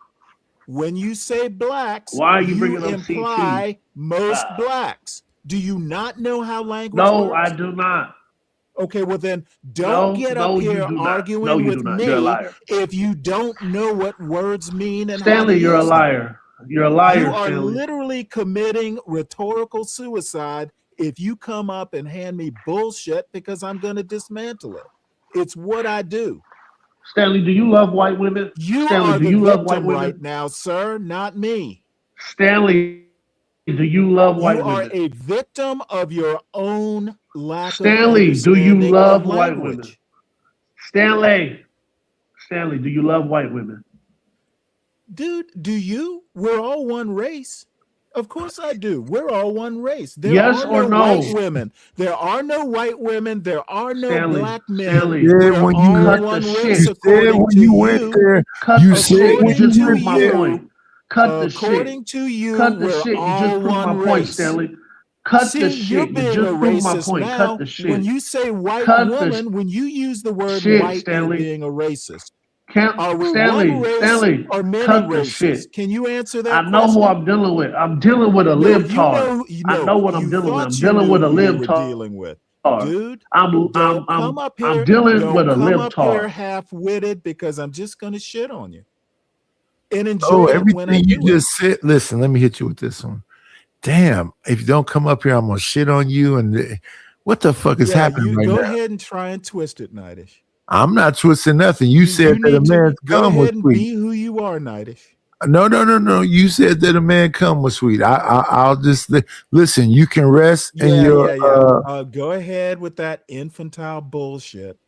When you say blacks, why are you bringing up imply most blacks? Do you not know how language No, works? I do not. Okay, well then don't get up here arguing with me if you don't know what words mean. And Stanley, you're a liar. You're a liar. You are Stanley. literally committing rhetorical suicide if you come up and hand me bullshit because I'm going to dismantle it. It's what I do. Stanley, do you love white women? You Stanley, are do the you love victim white women? right now, sir, not me. Stanley, do you love white You are women? a victim of your own lack Stanley, of do you understanding love of white language. women? Stanley, do you love white women? Dude, do you? We're all one race. Of course I do. We're all one race. There Yes are or no no? white women. There are no white women. There are no Stanley, black men. Stanley, We're when all you cut the one shit. race said according when to you went there, Cut you the said shit. You when just you proved went my there. point. Cut the shit. According to you, Cut the we're shit. You all just proved one my point, race. Stanley. Cut See, the you're shit. You being a just proved my racist point. now. Cut the shit. When you say white Cut the woman, when you use the word shit, white, Stanley. you're being a racist. Can't, Are we Stanley, one race Stanley, or many cut the races? shit. Can you answer that I know question? who I'm dealing with. I'm dealing with a No, libtard. I know what I'm dealing with. I'm dealing with a you were libtard. dealing with. Dude, I'm come up here. I'm dealing Don't with a come up here libtard. half-witted because I'm just going to shit on you. And enjoy Oh, it when I everything you do it. just said. Listen, let me hit you with this one. Damn, if you don't come up here, I'm gonna shit on you. And what the fuck is happening you right go now? ahead and try and twist it, Nightish. I'm not twisting nothing. You said that a need to man's go cum was ahead and sweet. be who you are, Nightish. No. You said that a man cum was sweet. I'll just listen. You can rest in your. Go ahead with that infantile bullshit.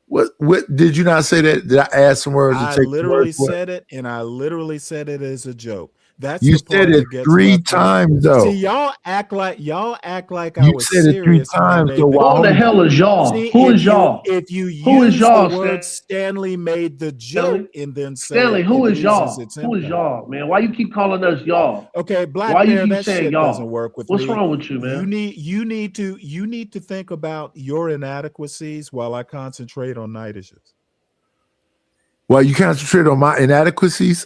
What did you not say that? Did I add some words? I to take literally the word? said it, and I literally said it as a joke. That's You the part said it that gets 3 left out. times though. See, y'all act like I You was said it 3 serious when I times made though. the While Who the hell is y'all? See, Who if is y'all? If you Who is use y'all, the word Stanley? Stanley made the joke and then say Stanley, it, who it is loses y'all? its Who is impact. y'all, man? Why you keep calling us y'all? Okay, Black Why you Bear, keep that saying shit y'all? doesn't work with What's me. wrong with you, man? You need to think about your inadequacies while I concentrate on Nightish's. Well, you concentrate on my inadequacies.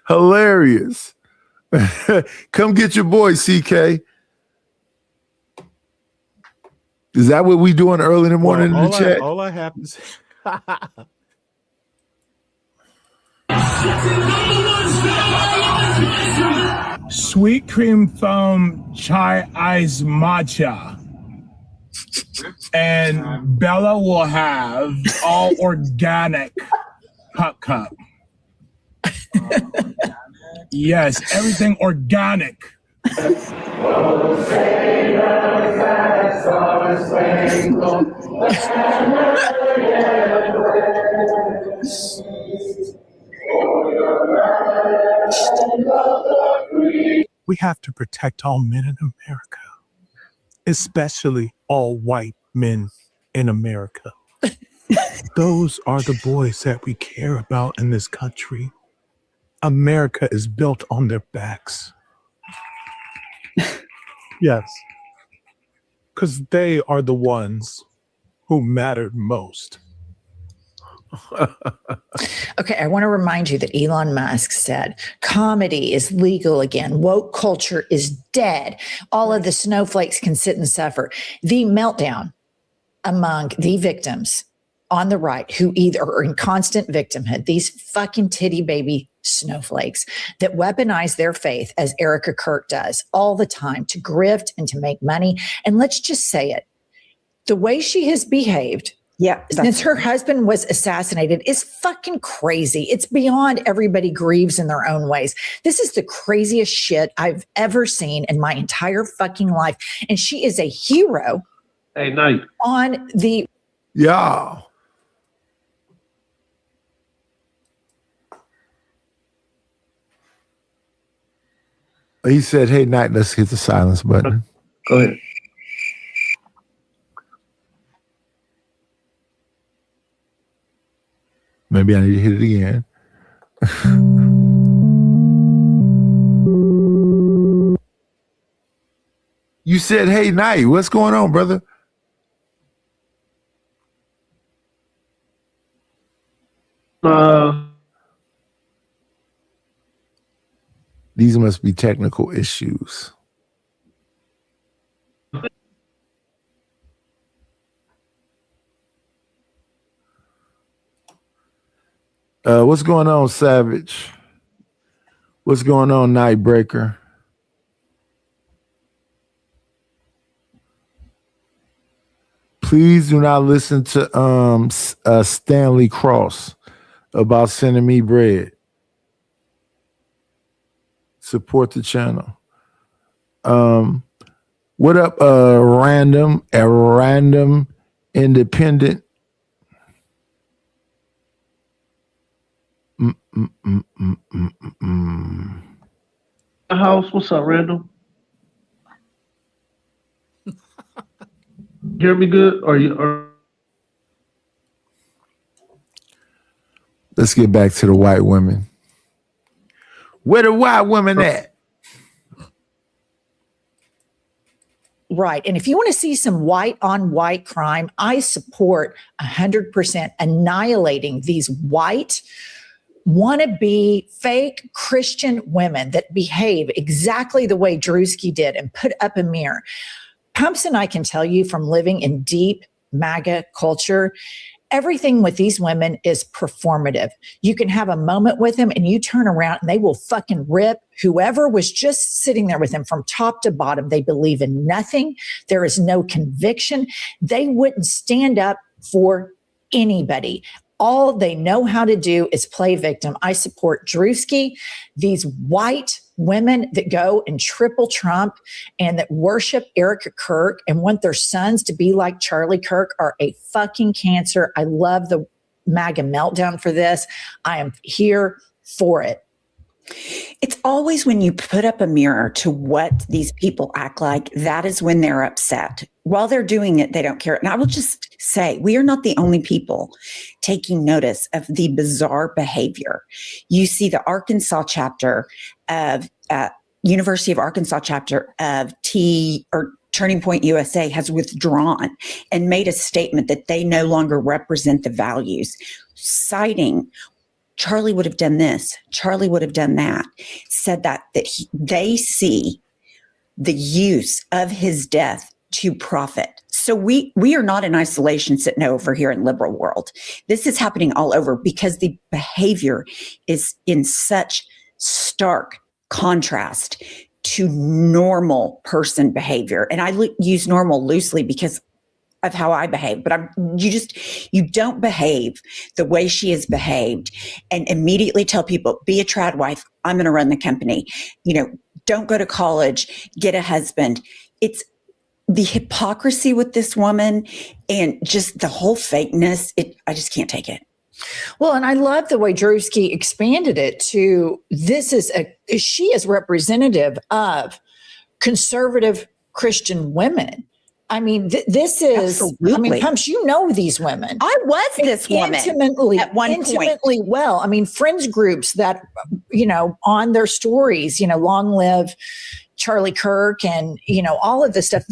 Hilarious. Come get your boy, CK. Is that what we doing early in the morning in the chat? All I have to say. Sweet cream foam chai ice matcha. And Bella will have all organic hot cup. Yes, everything organic. We have to protect all men in America, especially all white men in America. Those are the boys that we care about in this country. America is built on their backs. Yes. Because they are the ones who mattered most. Okay, I want to remind you that Elon Musk said comedy is legal again. Woke culture is dead. All of the snowflakes can sit and suffer. The meltdown among the victims on the right who either are in constant victimhood, these fucking titty baby snowflakes that weaponize their faith as Erica Kirk does all the time to grift and to make money. And let's just say it, the way she has behaved since her husband was assassinated is fucking crazy. It's beyond everybody grieves in their own ways. This is the craziest shit I've ever seen in my entire fucking life. And she is a hero. Hey, Knight. On the Yeah. He said, "Hey, Night, let's hit the silence button." Go ahead. Maybe I need to hit it again. You said, "Hey, Night, what's going on, brother?" These must be technical issues. What's going on, Savage? What's going on, Nightbreaker? Please do not listen to Stanley Cross about sending me bread. Support the channel. What up, random independent? House, what's up, Randall? Hear me good? Let's get back to the white women. Where the white women at? Right. And if you want to see some white on white crime, I support 100% annihilating these white wannabe fake Christian women that behave exactly the way Drewski did and put up a mirror. Pumps and I can tell you from living in deep MAGA culture, everything with these women is performative. You can have a moment with them and you turn around and they will fucking rip whoever was just sitting there with them from top to bottom. They believe in nothing. There is no conviction. They wouldn't stand up for anybody. All they know how to do is play victim. I support Drewski. These white women that go and triple Trump and that worship Erica Kirk and want their sons to be like Charlie Kirk are a fucking cancer. I love the MAGA meltdown for this. I am here for it. It's always when you put up a mirror to what these people act like, that is when they're upset. While they're doing it, they don't care. And I will just say, we are not the only people taking notice of the bizarre behavior. You see the Arkansas chapter of University of Arkansas chapter of Turning Point USA has withdrawn and made a statement that they no longer represent the values, citing Charlie would have done this, Charlie would have done that, said that they see the use of his death to profit. So we are not in isolation sitting over here in liberal world. This is happening all over because the behavior is in such stark contrast to normal person behavior. And I use normal loosely because of how I behave, but you don't behave the way she has behaved and immediately tell people, be a trad wife, I'm going to run the company. Don't go to college, get a husband. It's the hypocrisy with this woman and just the whole fakeness. I just can't take it. Well, and I love the way Drewski expanded it to she is representative of conservative Christian women. I mean, this is, Absolutely. I mean, Pumps, you know these women. I was this woman at one point. Intimately well. I mean, friends groups that, on their stories, long live Charlie Kirk and, all of this stuff.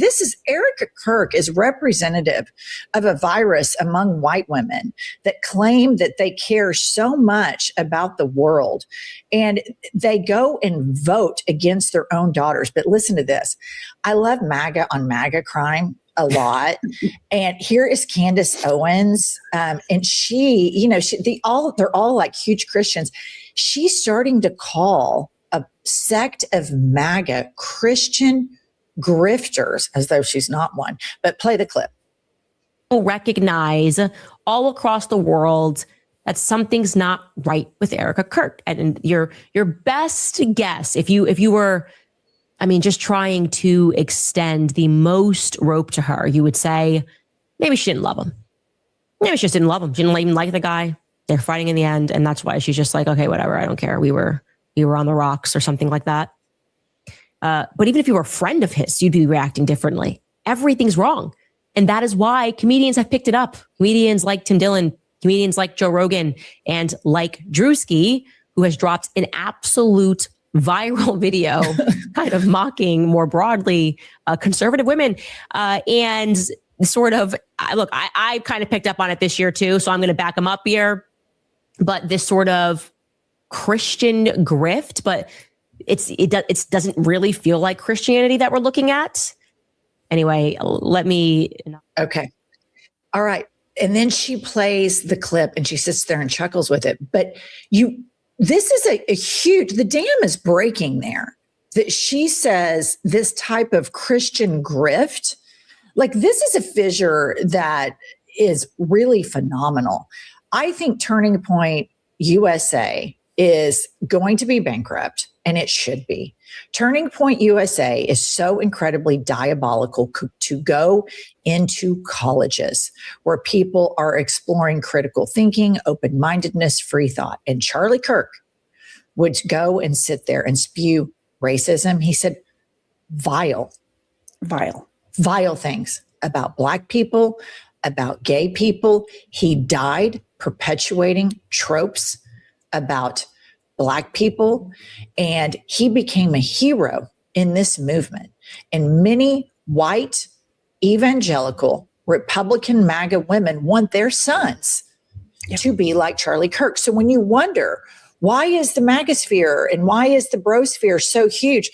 Erica Kirk is representative of a virus among white women that claim that they care so much about the world and they go and vote against their own daughters. But listen to this. I love MAGA on MAGA crime a lot. And here is Candace Owens. And they're all like huge Christians. She's starting to call a sect of MAGA Christian grifters, as though she's not one, but play the clip. Recognize all across the world that something's not right with Erica Kirk. And your best guess, if you were, just trying to extend the most rope to her, you would say, maybe she didn't love him. Maybe she just didn't love him. She didn't even like the guy. They're fighting in the end. And that's why she's just like, okay, whatever. I don't care. We were on the rocks or something like that. But even if you were a friend of his, you'd be reacting differently. Everything's wrong. And that is why comedians have picked it up. Comedians like Tim Dillon, comedians like Joe Rogan, and like Drewski, who has dropped an absolute viral video kind of mocking more broadly conservative women. And sort of, I kind of picked up on it this year too, so I'm going to back them up here. But this sort of Christian grift, but it doesn't really feel like Christianity that we're looking at. Anyway, Okay. All right. And then she plays the clip and she sits there and chuckles with it. But this is a huge, the dam is breaking there. That she says this type of Christian grift, Like, this is a fissure that is really phenomenal. I think Turning Point USA is going to be bankrupt, and it should be. Turning Point USA is so incredibly diabolical to go into colleges where people are exploring critical thinking, open-mindedness, free thought. And Charlie Kirk would go and sit there and spew racism. He said vile things about Black people, about gay people. He died perpetuating tropes about Black people, and he became a hero in this movement. And many white, evangelical, Republican MAGA women want their sons to be like Charlie Kirk. So when you wonder, why is the MAGAsphere and why is the brosphere so huge?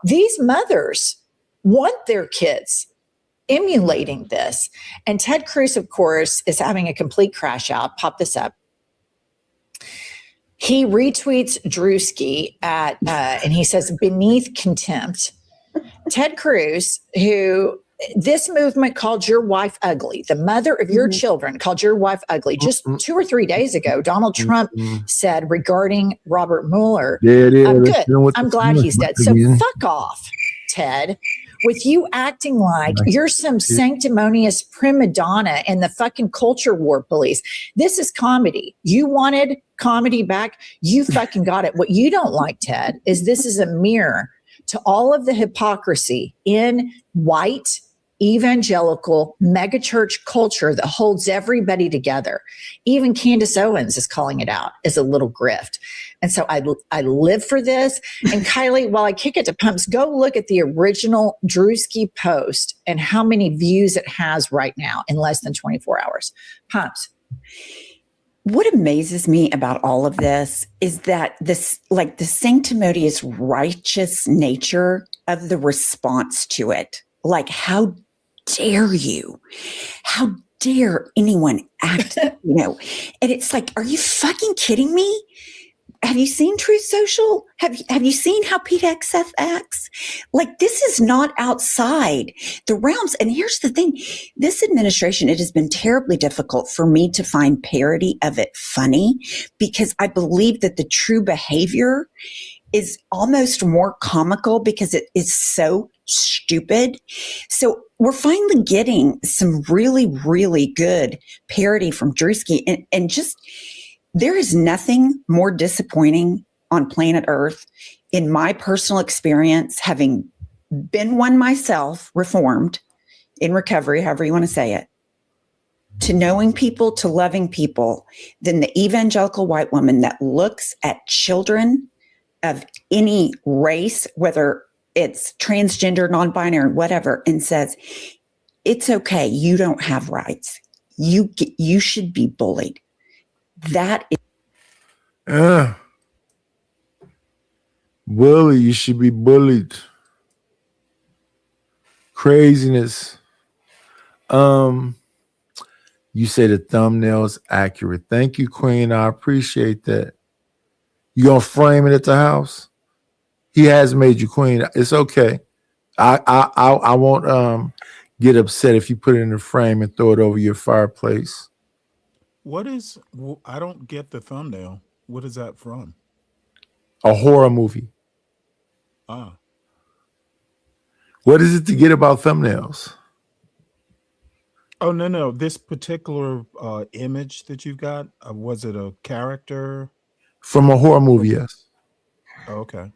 These mothers want their kids emulating this. And Ted Cruz, of course, is having a complete crash out. Pop this up. He retweets Drewski and he says, beneath contempt. Ted Cruz, who this movement called your wife ugly, the mother of your children called your wife ugly. Just 2 or 3 days ago, Donald Trump said regarding Robert Mueller, I'm good. I'm glad he's dead. So fuck off, Ted. With you acting like you're some sanctimonious prima donna in the fucking culture war police. This is comedy. You wanted comedy back. You fucking got it. What you don't like, Ted, is this is a mirror to all of the hypocrisy in white evangelical megachurch culture that holds everybody together. Even Candace Owens is calling it out as a little grift. And so I live for this. And Kylie, while I kick it to Pumps, go look at the original Drewski post and how many views it has right now in less than 24 hours. Pumps. What amazes me about all of this is that this, like the sanctimonious righteous nature of the response to it. Like, how dare you? How dare anyone act, And it's like, are you fucking kidding me? Have you seen Truth Social? Have you seen how Pete Hegseth acts? Like, this is not outside the realms. And here's the thing. This administration, it has been terribly difficult for me to find parody of it funny, because I believe that the true behavior is almost more comical because it is so stupid. So we're finally getting some really, really good parody from Drewski, and just, there is nothing more disappointing on planet Earth, in my personal experience, having been one myself, reformed, in recovery, however you want to say it, to knowing people, to loving people, than the evangelical white woman that looks at children of any race, whether it's transgender, non-binary, whatever, and says, it's okay, you don't have rights. You should be bullied. That is bully, you should be bullied. Craziness. You say the thumbnail's accurate. Thank you, Queen. I appreciate that. You gonna frame it at the house? He has made you queen. It's okay. I won't get upset if you put it in a frame and throw it over your fireplace. What is, I don't get the thumbnail. What is that from? A horror movie. Ah. What is it to get about thumbnails? Oh, no. This particular image that you've got, was it a character? From a horror movie, yes. Oh, okay.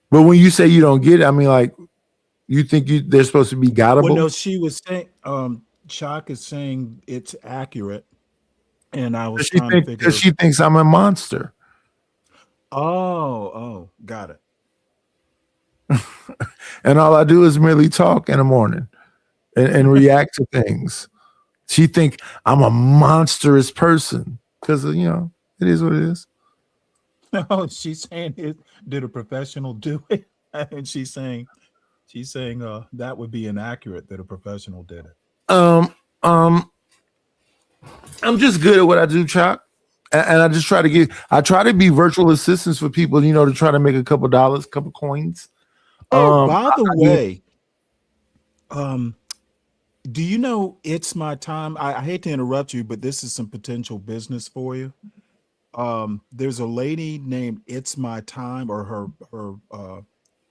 But when you say you don't get it, I mean, like, you think they're supposed to be gottable? Well, no, she was saying, Chalk is saying it's accurate. And I was trying to figure, because she thinks I'm a monster. Oh, got it. And all I do is merely talk in the morning and react to things. She think I'm a monstrous person because, it is what it is. No, she's saying did a professional do it? And she's saying that would be inaccurate that a professional did it. I'm just good at what I do, Chuck. And I just try to be virtual assistants for people, to try to make a couple dollars, couple coins. By the way, Do you know It's My Time? I hate to interrupt you, but this is some potential business for you. There's a lady named It's My Time, or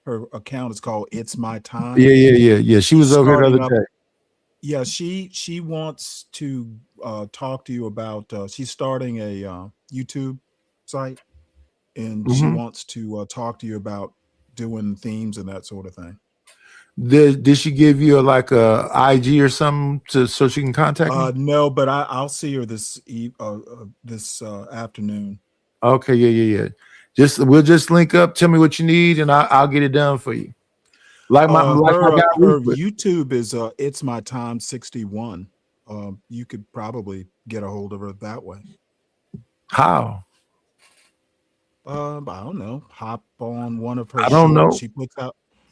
her account is called It's My Time. Yeah. She was over here the other day. Yeah, she wants to talk to you about. She's starting a YouTube site, and she wants to talk to you about doing themes and that sort of thing. Did she give you a IG or something so she can contact me? No, but I'll see her this afternoon. Okay, yeah. We'll just link up. Tell me what you need, and I'll get it done for you. Like my her YouTube is It's My Time 61. You could probably get a hold of her that way. How? I don't know. Hop on one of her. I don't know.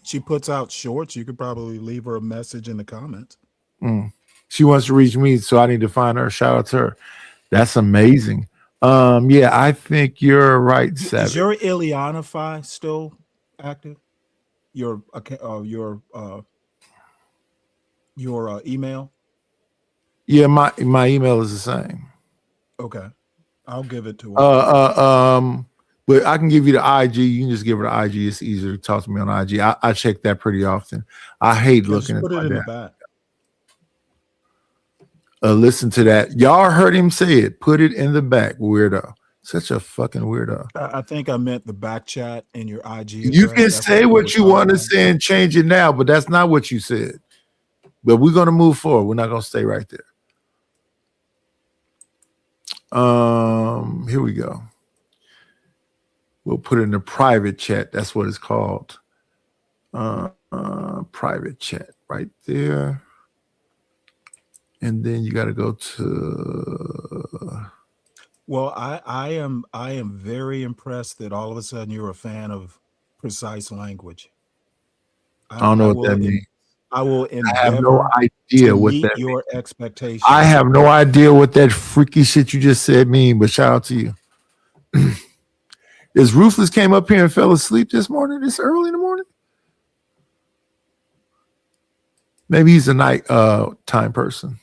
She puts out shorts. You could probably leave her a message in the comments. She wants to reach me, so I need to find her. Shout out to her. That's amazing. Yeah, I think you're right, Savage. Is your Ileanify still active? Your email? Yeah, my email is the same. Okay, I'll give it to her. But I can give you the IG. You can just give her the IG. It's easier to talk to me on IG. I check that pretty often. I hate looking at put it in the that. back. Listen to that. Y'all heard him say it. Put it in the back, weirdo. Such a fucking weirdo. I think I meant the back chat in your IG. You can say what you want to say and change it now, but that's not what you said. But we're going to move forward. We're not going to stay right there. Here we go. We'll put it in the private chat. That's what it's called. Private chat right there. And then you got to go to. Well, I am very impressed that all of a sudden you're a fan of precise language. I don't know what that means. I will I have no idea what that your expectations. I have no idea what that freaky shit you just said mean, but shout out to you. Is Ruthless came up here and fell asleep this early in the morning? Maybe he's a night time person.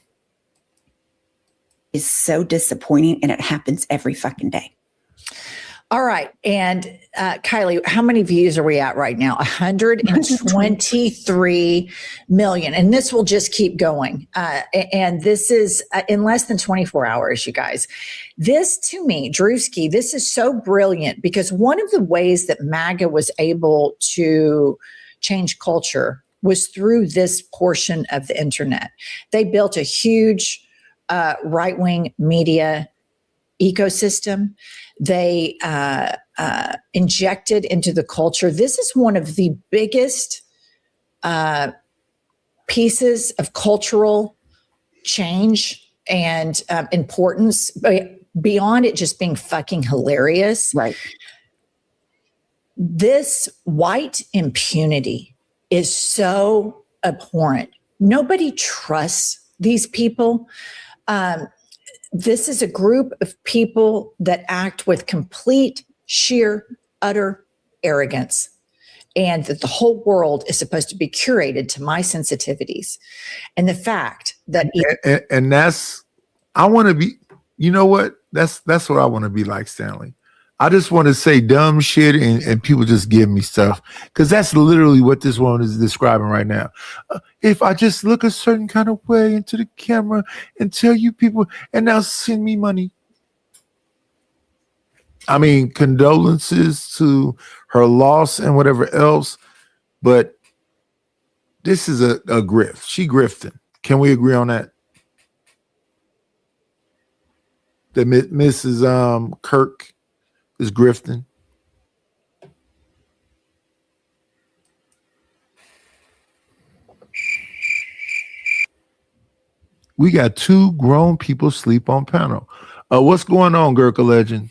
Is so disappointing, and it happens every fucking day. All right. And Kylie, how many views are we at right now? 123 million. And this will just keep going. And this is in less than 24 hours, you guys. This, to me, Drewski, this is so brilliant because one of the ways that MAGA was able to change culture was through this portion of the internet. They built a huge right-wing media ecosystem. They injected into the culture. This is one of the biggest pieces of cultural change and importance, beyond it just being fucking hilarious. Right. This white impunity is so abhorrent. Nobody trusts these people. This is a group of people that act with complete, sheer, utter arrogance, and that the whole world is supposed to be curated to my sensitivities. And the fact that and that's, I want to be, you know what? That's what I want to be like, Stanley. I just want to say dumb shit and people just give me stuff, because that's literally what this woman is describing right now. If I just look a certain kind of way into the camera and tell you people, and now send me money. I mean, condolences to her loss and whatever else, but this is a grift. She grifting. Can we agree on that? That Mrs. Kirk is grifting. We got 2 grown people sleep on panel. What's going on, Gurkha Legend?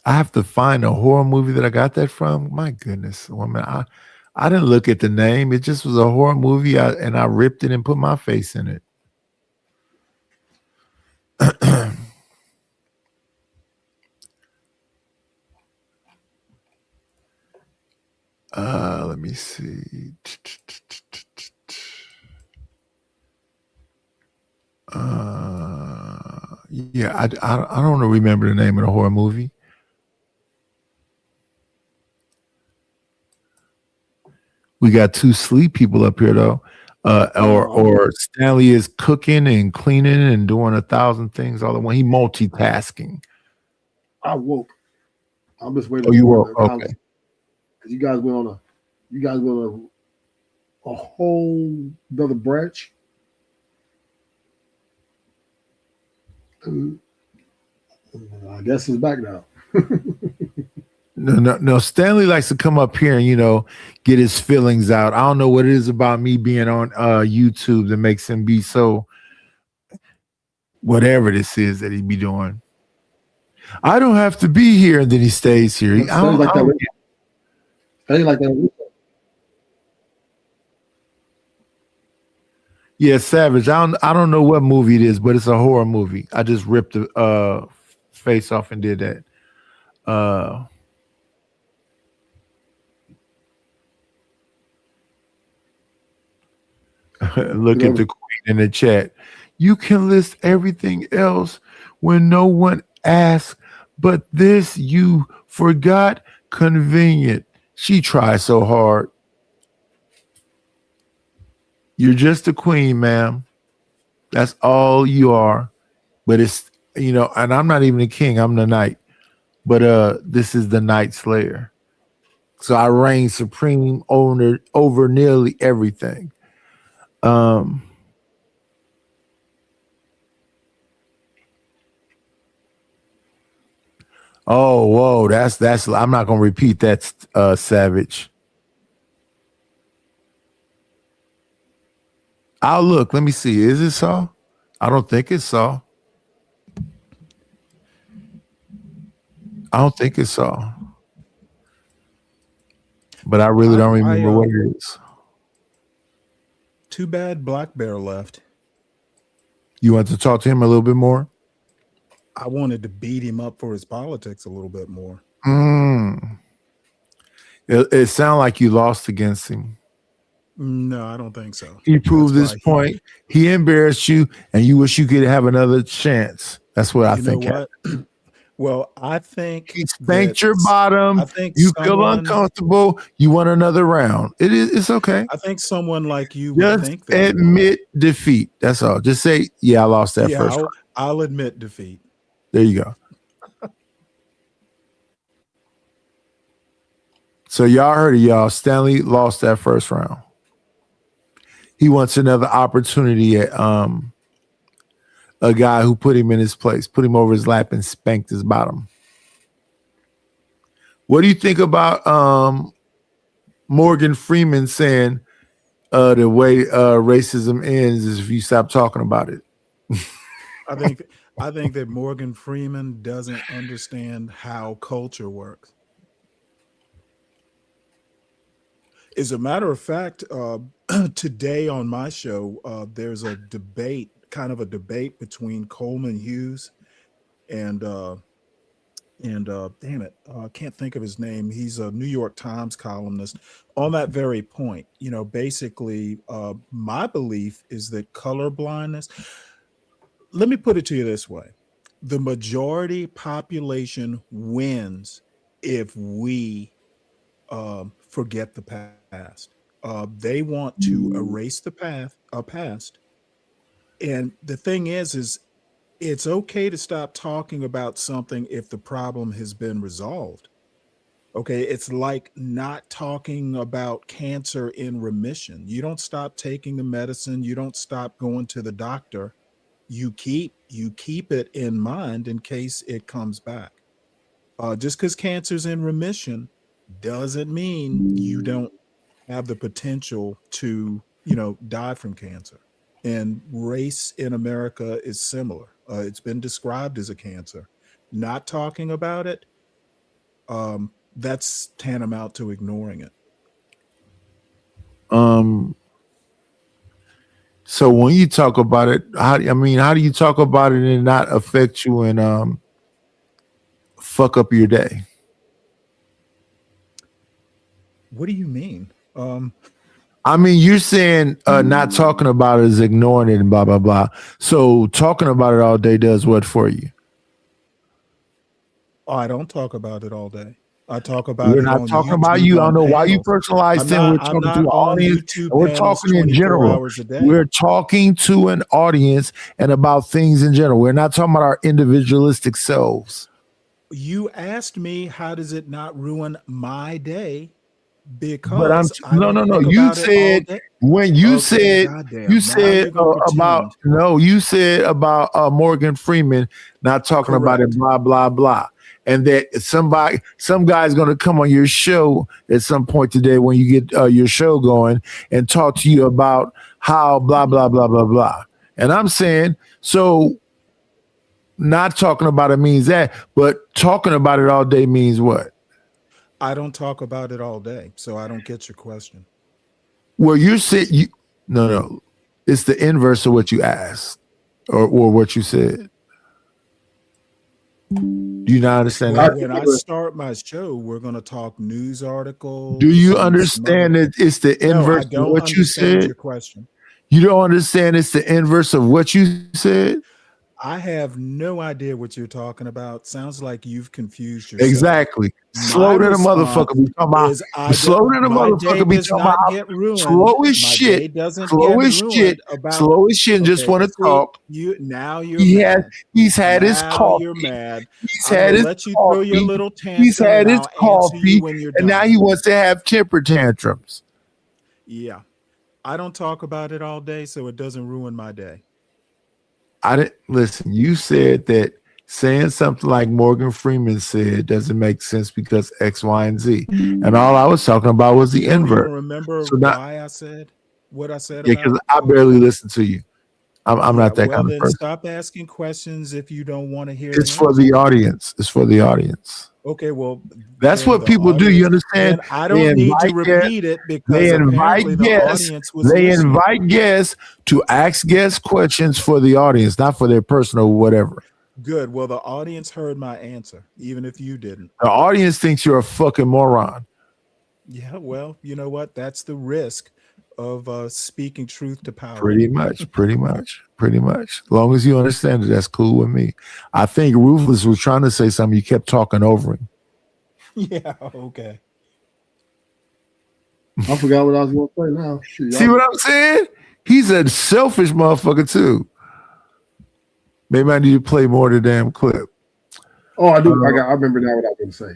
I have to find a horror movie that I got that from. My goodness, woman, I didn't look at the name. It just was a horror movie, and I ripped it and put my face in it. Let me see. Yeah, I don't remember the name of the horror movie. We got two sleep people up here though. Or Stanley is cooking and cleaning and doing 1,000 things all at once. He multitasking. I woke. I'm just waiting. Oh, you woke. Okay. Because you guys went on a whole other branch. I guess it's back now. No. Stanley likes to come up here and get his feelings out. I don't know what it is about me being on YouTube that makes him be so whatever this is that he be doing. I don't have to be here, and then he stays here. I don't like that. Yeah, Savage. I don't know what movie it is, but it's a horror movie. I just ripped the face off and did that. Look at the queen in the chat. You can list everything else when no one asks, but this you forgot. Convenient. She tries so hard. You're just a queen, ma'am. That's all you are. But it's, and I'm not even a king. I'm the knight. But this is the Night Slayer. So I reign supreme over nearly everything. Oh, whoa, that's I'm not gonna repeat that, Savage. I'll look. Let me see. Is it Saw? I don't think it's Saw. I don't think it's Saw. But I really don't remember what it is. Too bad Black Bear left. You want to talk to him a little bit more? I wanted to beat him up for his politics a little bit more. It sounded like you lost against him. No, I don't think so. He proved his point. He embarrassed you, and you wish you could have another chance. That's what I think. Well, I think he spanked your bottom. I think you feel uncomfortable. You want another round. It's okay. I think someone like you just would think that. Admit defeat. That's all. Just say, yeah, I lost that first round. I'll admit defeat. There you go. So y'all heard it, y'all. Stanley lost that first round. He wants another opportunity at a guy who put him in his place, put him over his lap and spanked his bottom. What do you think about Morgan Freeman saying the way racism ends is if you stop talking about it? I think that Morgan Freeman doesn't understand how culture works. As a matter of fact, today on my show, there's a debate, kind of a debate between Coleman Hughes and damn it, I can't think of his name. He's a New York Times columnist on that very point. Basically, my belief is that color blindness. Let me put it to you this way: the majority population wins if we forget the past. They want to erase the past. And the thing is it's okay to stop talking about something if the problem has been resolved. Okay, it's like not talking about cancer in remission. You don't stop taking the medicine. You don't stop going to the doctor. You keep it in mind in case it comes back. Just because cancer's in remission doesn't mean you don't have the potential to, die from cancer. And race in America is similar. It's been described as a cancer. Not talking about it, that's tantamount to ignoring it. So when you talk about it, how do you talk about it and not affect you and fuck up your day? What do you mean? I mean, you're saying not talking about it is ignoring it and blah, blah, blah. So talking about it all day does what for you? I don't talk about it all day. I talk about We're it not on talking YouTube about you. I don't know why you panels. personalized it. We're I'm talking not to an on audience. YouTube We're panels talking in 24 general. hours a day. We're talking to an audience and about things in general. We're not talking about our individualistic selves. You asked me, how does it not ruin my day? But I'm Because I don't no. think You about it all said day. when you Okay, said goddamn. you Now said you're gonna about pretend. you said about Morgan Freeman not talking about it, Correct. blah blah blah, and that some guy's going to come on your show at some point today when you get your show going and talk to you about how blah blah blah blah blah. And I'm saying so. Not talking about it means that, but talking about it all day means what? I don't talk about it all day, so I don't get your question. Well, no. It's the inverse of what you asked or what you said. Do you not understand Well, that? when I start my show, we're going to talk news articles. Do you and some understand other- that it's the No, I inverse of don't what you understand said? your question. You don't understand it's the inverse of what you said? I have no idea what you're talking about. Sounds like you've confused yourself. Exactly. My Slow than a response motherfucker be talking about. is I Slow than a my day motherfucker be does talking not about. get ruined. Slow as My day shit. doesn't Slow get as shit. ruined about Slow as shit and just Okay, want to see, talk. Now you're He's mad. had his Now coffee. you're mad. He's I'm had gonna his let you throw your coffee. little He's tantrum had and his I'll answer coffee, you when you're and now done. he wants to have temper tantrums. Yeah. I don't talk about it all day, so it doesn't ruin my day. I didn't listen. You said that saying something like Morgan Freeman said doesn't make sense because X, Y, and Z. And all I was talking about was the You don't invert. even remember So not why I said what I said yeah, about because it? I barely listen to you. I'm Yeah, not that well kind of then person. stop asking questions if you don't want to hear It's the for answer. the audience. It's for the audience. Okay, well That's then what the people do. You audience understand? then I They don't need to invite guests. repeat it They because apparently invite the guests. audience was They listening. invite guests to ask guests questions for the audience, not for their personal whatever. Good. Well, the audience heard my answer, even if you didn't. The audience thinks you're a fucking moron. Yeah, well, you know what? That's the risk of speaking truth to power. Pretty much. As long as you understand it, that's cool with me. I think Ruthless was trying to say something. You kept talking over him. Yeah, okay. I forgot what I was going to say now. Shit, See what I'm saying? He's a selfish motherfucker too. Maybe I need to play more of the damn clip. Oh, I do. I remember now what I was going to say.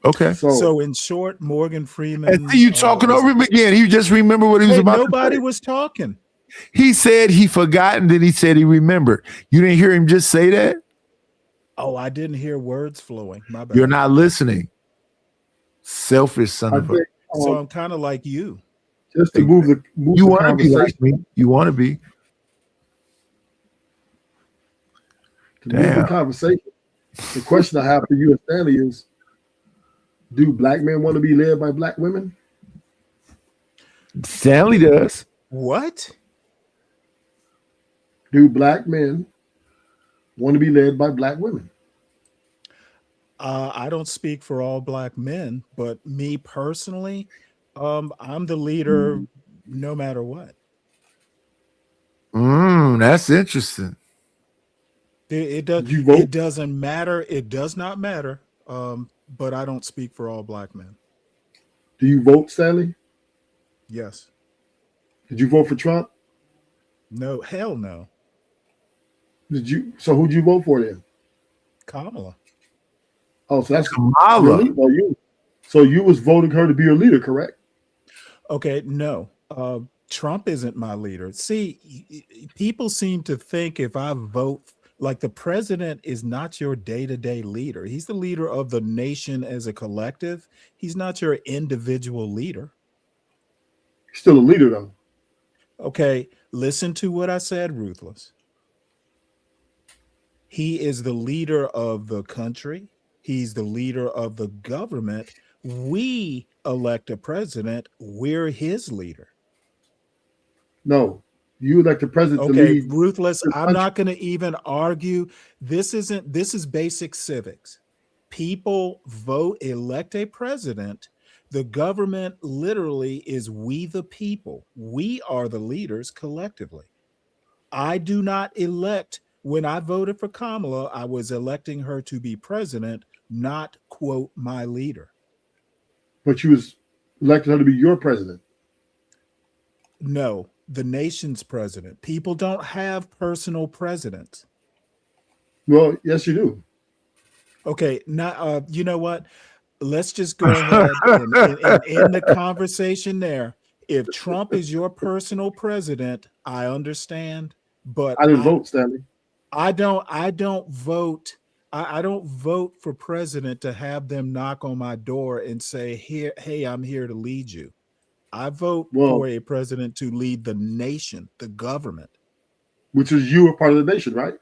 Okay. So in short, Morgan Freeman. And see you talking over him again. He just remembered what he was about Nobody to say. was talking. He said he forgot and then he said he remembered. You didn't hear him just say that? Oh, I didn't hear words flowing. My bad. You're not listening. Selfish son of a. So I'm kind of like you. Just to move the You want to be like me. You want to be. To move the conversation. The question I have for you and Stanley is, do black men want to be led by black women? Stanley does. What? Do black men want to be led by black women? I don't speak for all black men, but me personally, I'm the leader no matter what. That's interesting. It doesn't matter. It does not matter. But I don't speak for all black men. Do you vote, Stanley? Yes. Did you vote for Trump? No, hell no. Did you? So who'd you vote for then? Kamala. Oh, so that's Kamala. So you was voting her to be your leader, correct? Okay, no. Trump isn't my leader. See, people seem to think if I vote, like the president is not your day-to-day leader. He's the leader of the nation as a collective. He's not your individual leader. Still a leader, though. Okay, listen to what I said, Ruthless. He is the leader of the country. He's the leader of the government. We elect a president. We're his leader. No, you elect the president to Okay, lead. Ruthless, I'm not going to even argue. This is basic civics. People vote, elect a president. The government literally is we the people. We are the leaders collectively. I do not elect. When I voted for Kamala, I was electing her to be president, not quote my leader. But you was elected her to be your president. No, the nation's president. People don't have personal presidents. Well, yes, you do. Okay, now you know what? Let's just go ahead and end the conversation there. If Trump is your personal president, I understand, but I didn't vote, Stanley. I don't vote. I don't vote for president to have them knock on my door and say, "Here, hey, I'm here to lead you." I vote for a president to lead the nation, the government. Which is you are part of the nation, right?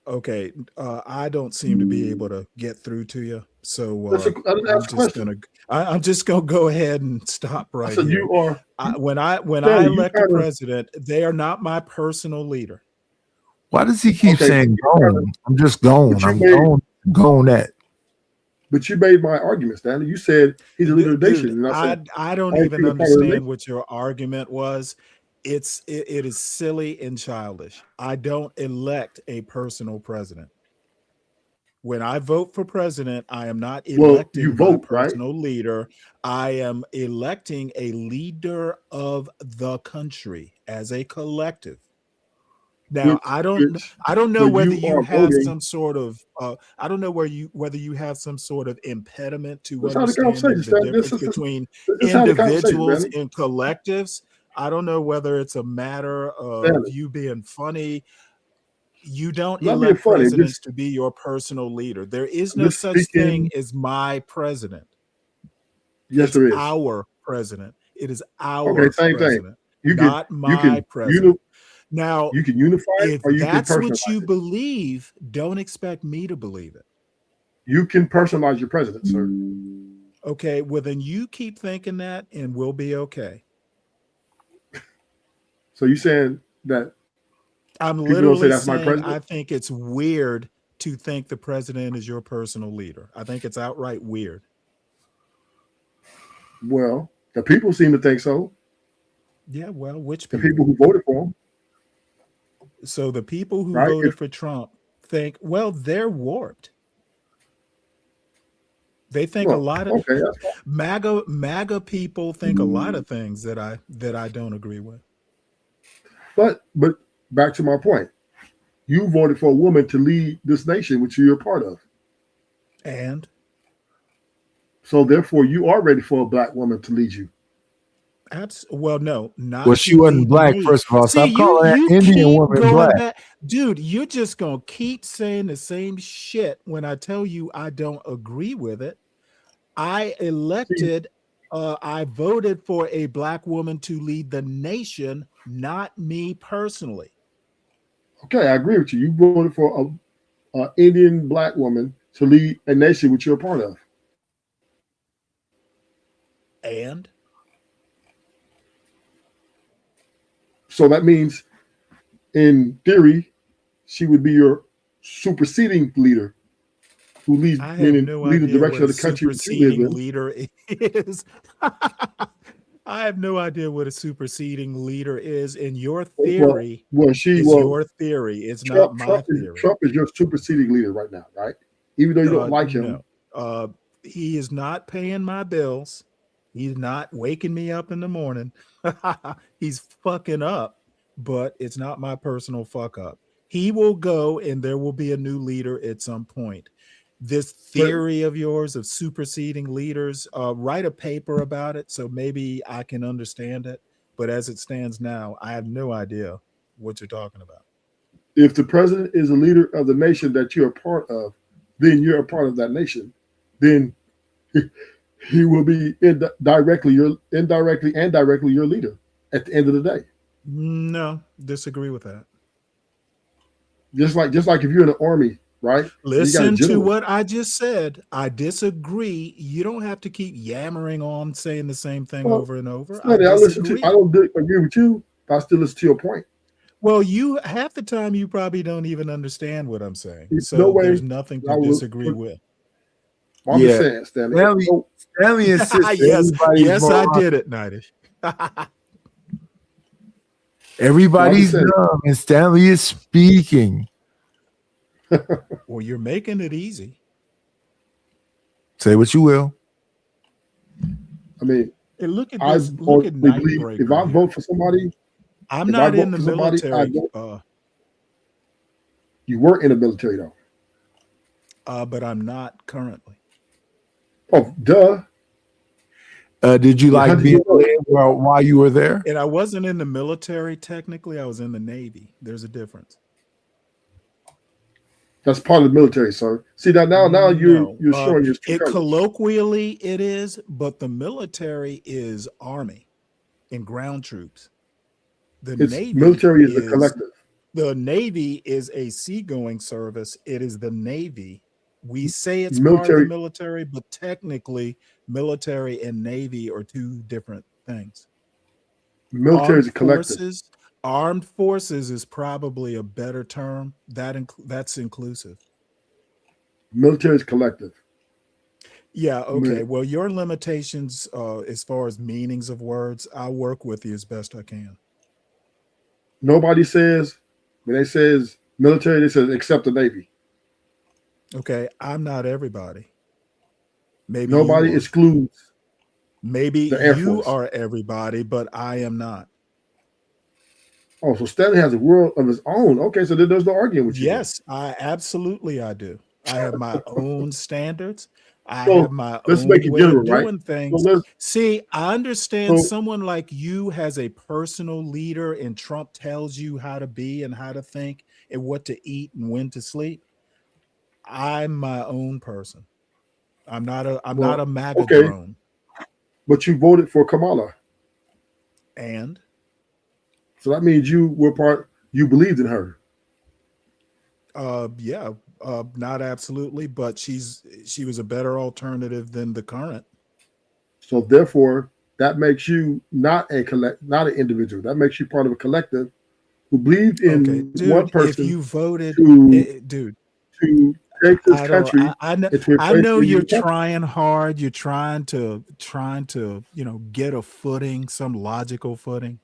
Okay, I don't seem to be able to get through to you, so I'm just gonna go ahead and stop right here. You are when I elect a president, they are not my personal leader. Why does he keep saying going? I'm just going. I'm going at. But you made my argument, Stanley. You said he's a leader of the nation. And I don't even understand what your argument was. It is silly and childish. I don't elect a personal president. When I vote for president, I am not electing my personal leader. I am electing a leader of the country as a collective. Now, I don't know whether you have some sort of I don't know whether you have some sort of impediment to understanding the difference between individuals and collectives. I don't know whether it's a matter of you being funny. You don't elect presidents to be your personal leader. There is no such thing as my president. Yes, there is. Our president. It is our Thing. president, not my president. Now, you can unify it, or you can that's what personalize you it. believe, don't expect me to believe it. You can personalize your president, sir. Okay, well then you keep thinking that, and we'll be okay. So you saying that I'm literally saying I think it's weird to think the president is your personal leader. I think it's outright weird. Well, the people seem to think so. Yeah, well, which people? The people who voted for him. So the people who voted for Trump think, well, they're warped. They think a lot of MAGA people think a lot of things that I don't agree with. But back to my point, you voted for a woman to lead this nation, which you're a part of, and so therefore you are ready for a black woman to lead you. Well, no, not. Well, she wasn't black, first of all. Stop calling that Indian woman black. Dude, you're just gonna keep saying the same shit when I tell you I don't agree with it. I voted for a black woman to lead the nation, not me personally. Okay, I agree with you. You voted for a Indian black woman to lead a nation which you're a part of. And so that means, in theory, she would be your superseding leader who leads, lead the direction of the country. Superseding leader is. I have no idea what a superseding leader is. In your theory, your theory. It's not my theory. Trump is your superseding leader right now, right? Even though you don't like him. No. He is not paying my bills. He's not waking me up in the morning. He's fucking up, but it's not my personal fuck up. He will go and there will be a new leader at some point. This theory of yours of superseding leaders, write a paper about it so maybe I can understand it. But as it stands now, I have no idea what you're talking about. If the president is a leader of the nation that you're a part of, then you're a part of that nation. Then he will be indirectly and directly your leader at the end of the day. No, disagree with that. Just like if you're in the army, right? Listen to what I just said. I disagree. You don't have to keep yammering on saying the same thing over and over. I don't agree with you, but I still listen to your point. Well, you half the time you probably don't even understand what I'm saying. There's So no way there's nothing I to would disagree put- with. I'm Yeah. just saying, Stanley. Stanley insists yes, everybody's yes, I moron. did it, Nightish. Everybody's I'm saying- dumb, and Stanley is speaking. Well, you're making it easy. Say what you will. I mean, Hey, look at I this. Look at only believe Nightbreaker. if I here. vote for somebody, I'm if I not vote in the for somebody, I military, don't- you weren't in the military though. but I'm not currently. Oh, duh. Did you like How'd you being get those? there while you were there? And I wasn't in the military technically. I was in the Navy. There's a difference. That's part of the military, sir. See that now you're No, showing your true it colors. colloquially it is, but the military is army and ground troops. The It's Navy military is the collective. The Navy is a seagoing service. It is the Navy. We say it's part of Military- the military, but technically, military and Navy are two different things. Military is a collective. Armed forces is probably a better term. That's inclusive. Military is collective. Yeah. Okay. Yeah. Well, your limitations, as far as meanings of words, I'll work with you as best I can. Nobody says when they says military, they says except the Navy. Okay. I'm not everybody. Maybe Nobody you are. excludes. Maybe the Air you Force. are everybody, but I am not. Oh, so Stanley has a world of his own. Okay, so there's no arguing with you. Yes, I do. I have my own standards. I So, have my let's own make it way general, of right? doing So things. let's- See, I understand So- someone like you has a personal leader, and Trump tells you how to be and how to think and what to eat and when to sleep. I'm my own person. I'm not a MAGA okay. drone. But you voted for Kamala. And So that means you believed in her. yeah, not absolutely, but she was a better alternative than the current. So therefore, that makes you not an individual. That makes you part of a collective who believed in Okay, dude, one person. if you voted, dude, to take this I don't- country. I know, into a I place know where you're you can- trying hard. You're trying to, get a footing, some logical footing.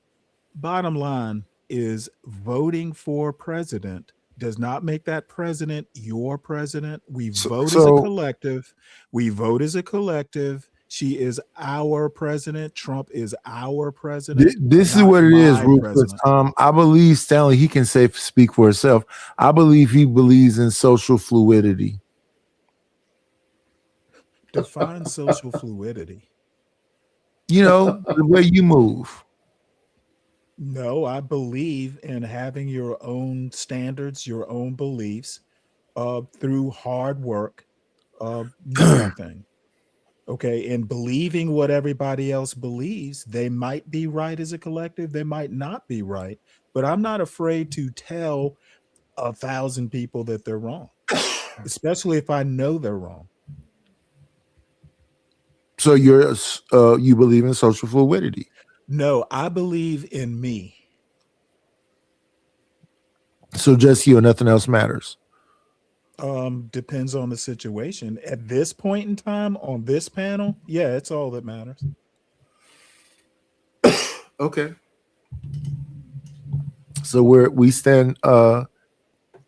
Bottom line is voting for president does not make that president your president. We vote as a so- collective. We vote as a collective. She is our president. Trump is our president. This is not what it is, my Ruthless. president. I believe Stanley, he can speak for himself. I believe he believes in social fluidity. Define social fluidity. You know, the way you move. No, I believe in having your own standards, your own beliefs, through hard work, doing thing. Okay, and believing what everybody else believes. They might be right as a collective, they might not be right, but I'm not afraid to tell 1,000 people that they're wrong, especially if I know they're wrong. So you believe in social fluidity. No, I believe in me. So just you and nothing else matters. Depends on the situation. At this point in time, on this panel, yeah, it's all that matters. Okay. So we stand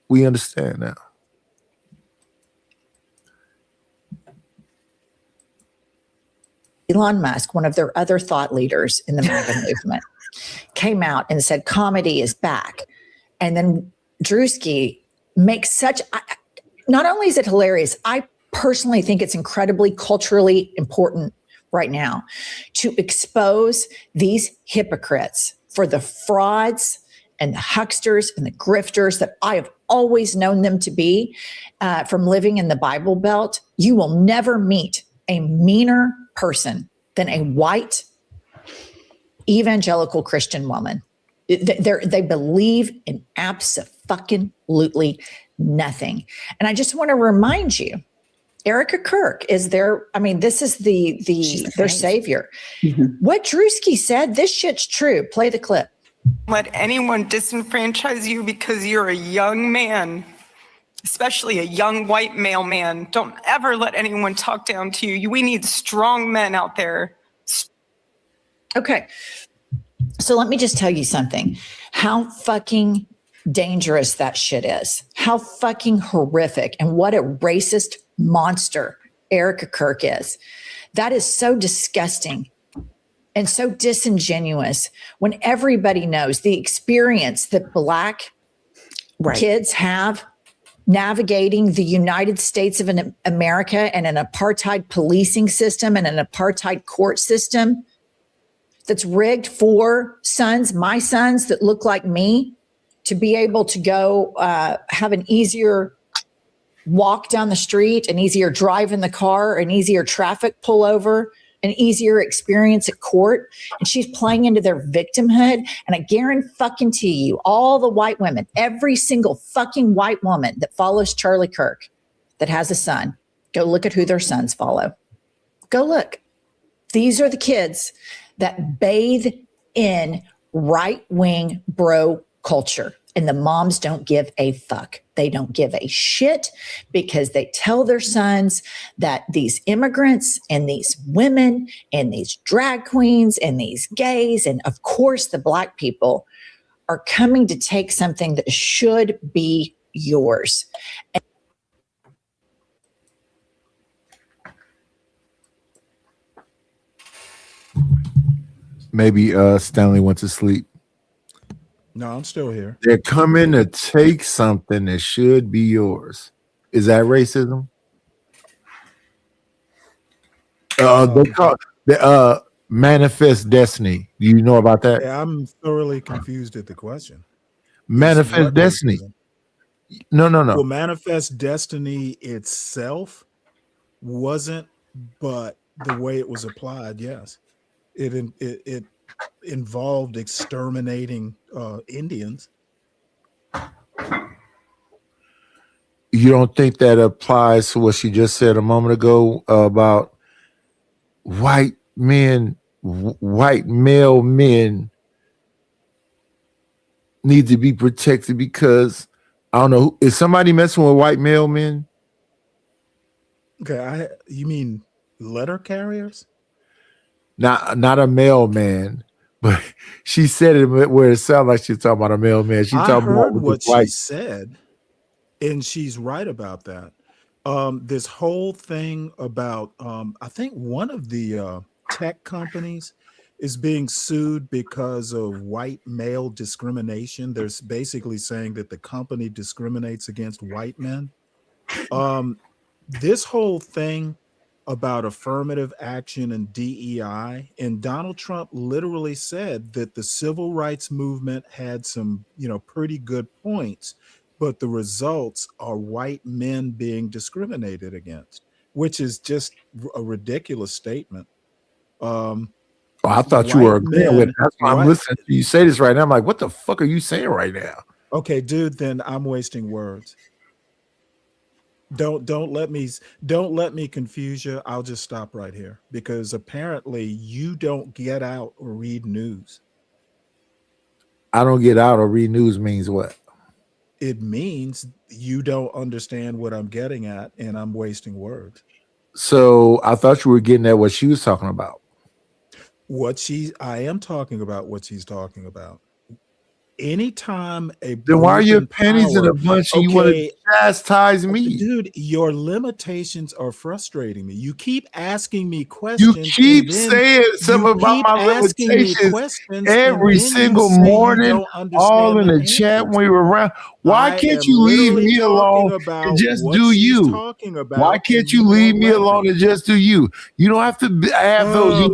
we understand now. Elon Musk, one of their other thought leaders in the MAGA movement, came out and said comedy is back. And then Drewski makes not only is it hilarious, I personally think it's incredibly culturally important right now to expose these hypocrites for the frauds and the hucksters and the grifters that I have always known them to be from living in the Bible Belt. You will never meet a meaner person than a white evangelical Christian woman. They believe in abso-fucking-lutely nothing. And I just want to remind you, Erica Kirk is this is their savior. What Drewski said, this shit's true. Play the clip. let anyone disenfranchise you because you're a young man, especially a young white male man. Don't ever let anyone talk down to you. We need strong men out there. Okay. So let me just tell you something. How fucking dangerous that shit is. How fucking horrific and what a racist monster Erica Kirk is. That is so disgusting and so disingenuous when everybody knows the experience that Black kids have navigating the United States of America and an apartheid policing system and an apartheid court system that's rigged for sons, my sons that look like me, to be able to go have an easier walk down the street, an easier drive in the car, an easier traffic pullover, an easier experience at court. And she's playing into their victimhood. And I guarantee you, all the white women, every single fucking white woman that follows Charlie Kirk that has a son, go look at who their sons follow. Go look. These are the kids that bathe in right-wing bro culture. And the moms don't give a fuck. They don't give a shit because they tell their sons that these immigrants and these women and these drag queens and these gays and of course the Black people are coming to take something that should be yours. Maybe Stanley went to sleep. No, I'm still here. They're coming to take something that should be yours. Is that racism? They call the manifest destiny. Do you know about that? Yeah, I'm thoroughly confused at the question. Manifest destiny. No. Well, manifest destiny itself wasn't, but the way it was applied, yes, it involved exterminating Indians. You don't think that applies to what she just said a moment ago about white men, white male men need to be protected because I don't know, is somebody messing with white male men? Okay, you mean letter carriers? Not a mailman, but she said it where it sounded like she's talking about a mailman. She I talking heard about what she white. said, and she's right about that. This whole thing about I think one of the tech companies is being sued because of white male discrimination. They're basically saying that the company discriminates against white men. This whole thing about affirmative action and DEI, and Donald Trump literally said that the civil rights movement had some, pretty good points, but the results are white men being discriminated against, which is just a ridiculous statement. I thought you were agreeing with it. That's why I'm listening to you say this right now. I'm like, what the fuck are you saying right now? Okay, dude, then I'm wasting words. Don't let me confuse you. I'll just stop right here because apparently you don't get out or read news. I don't get out or read news means what? It means you don't understand what I'm getting at and I'm wasting words. So I thought you were getting at what she was talking about. I am talking about what she's talking about. Anytime then why are your pennies in a bunch and you want to chastise me? Dude, your limitations are frustrating me. You keep asking me questions. You keep saying something about my limitations every single morning, all in the chat when we were around. Why can't you leave me alone and just do you? Why can't you leave me alone and just do you? You don't have to have those,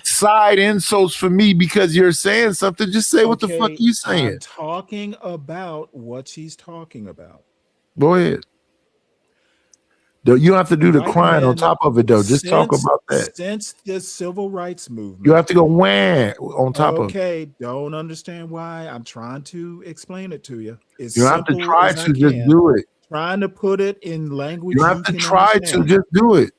side insults for me because you're saying something. Just say what the fuck you saying. I'm talking about what she's talking about. Go ahead. You don't have to do the crying on top of it, though. Just talk about that. Since the civil rights movement, you have to go wham on top of it. Okay, don't understand why. I'm trying to explain it to you. You don't have to try to just do it. Trying to put it in language. You don't have to try to just do it.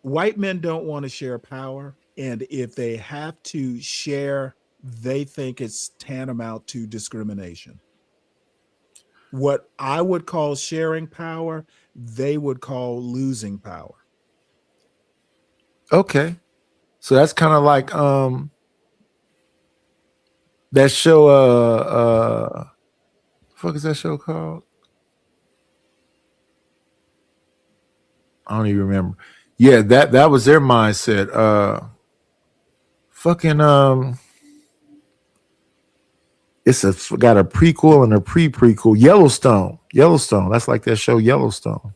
White men don't want to share power, and if they have to share they think it's tantamount to discrimination. What I would call sharing power, they would call losing power. Okay. So that's kind of like that show fuck is that show called? I don't even remember. Yeah, that was their mindset. It's got a prequel and a pre-prequel. Yellowstone. That's like that show Yellowstone.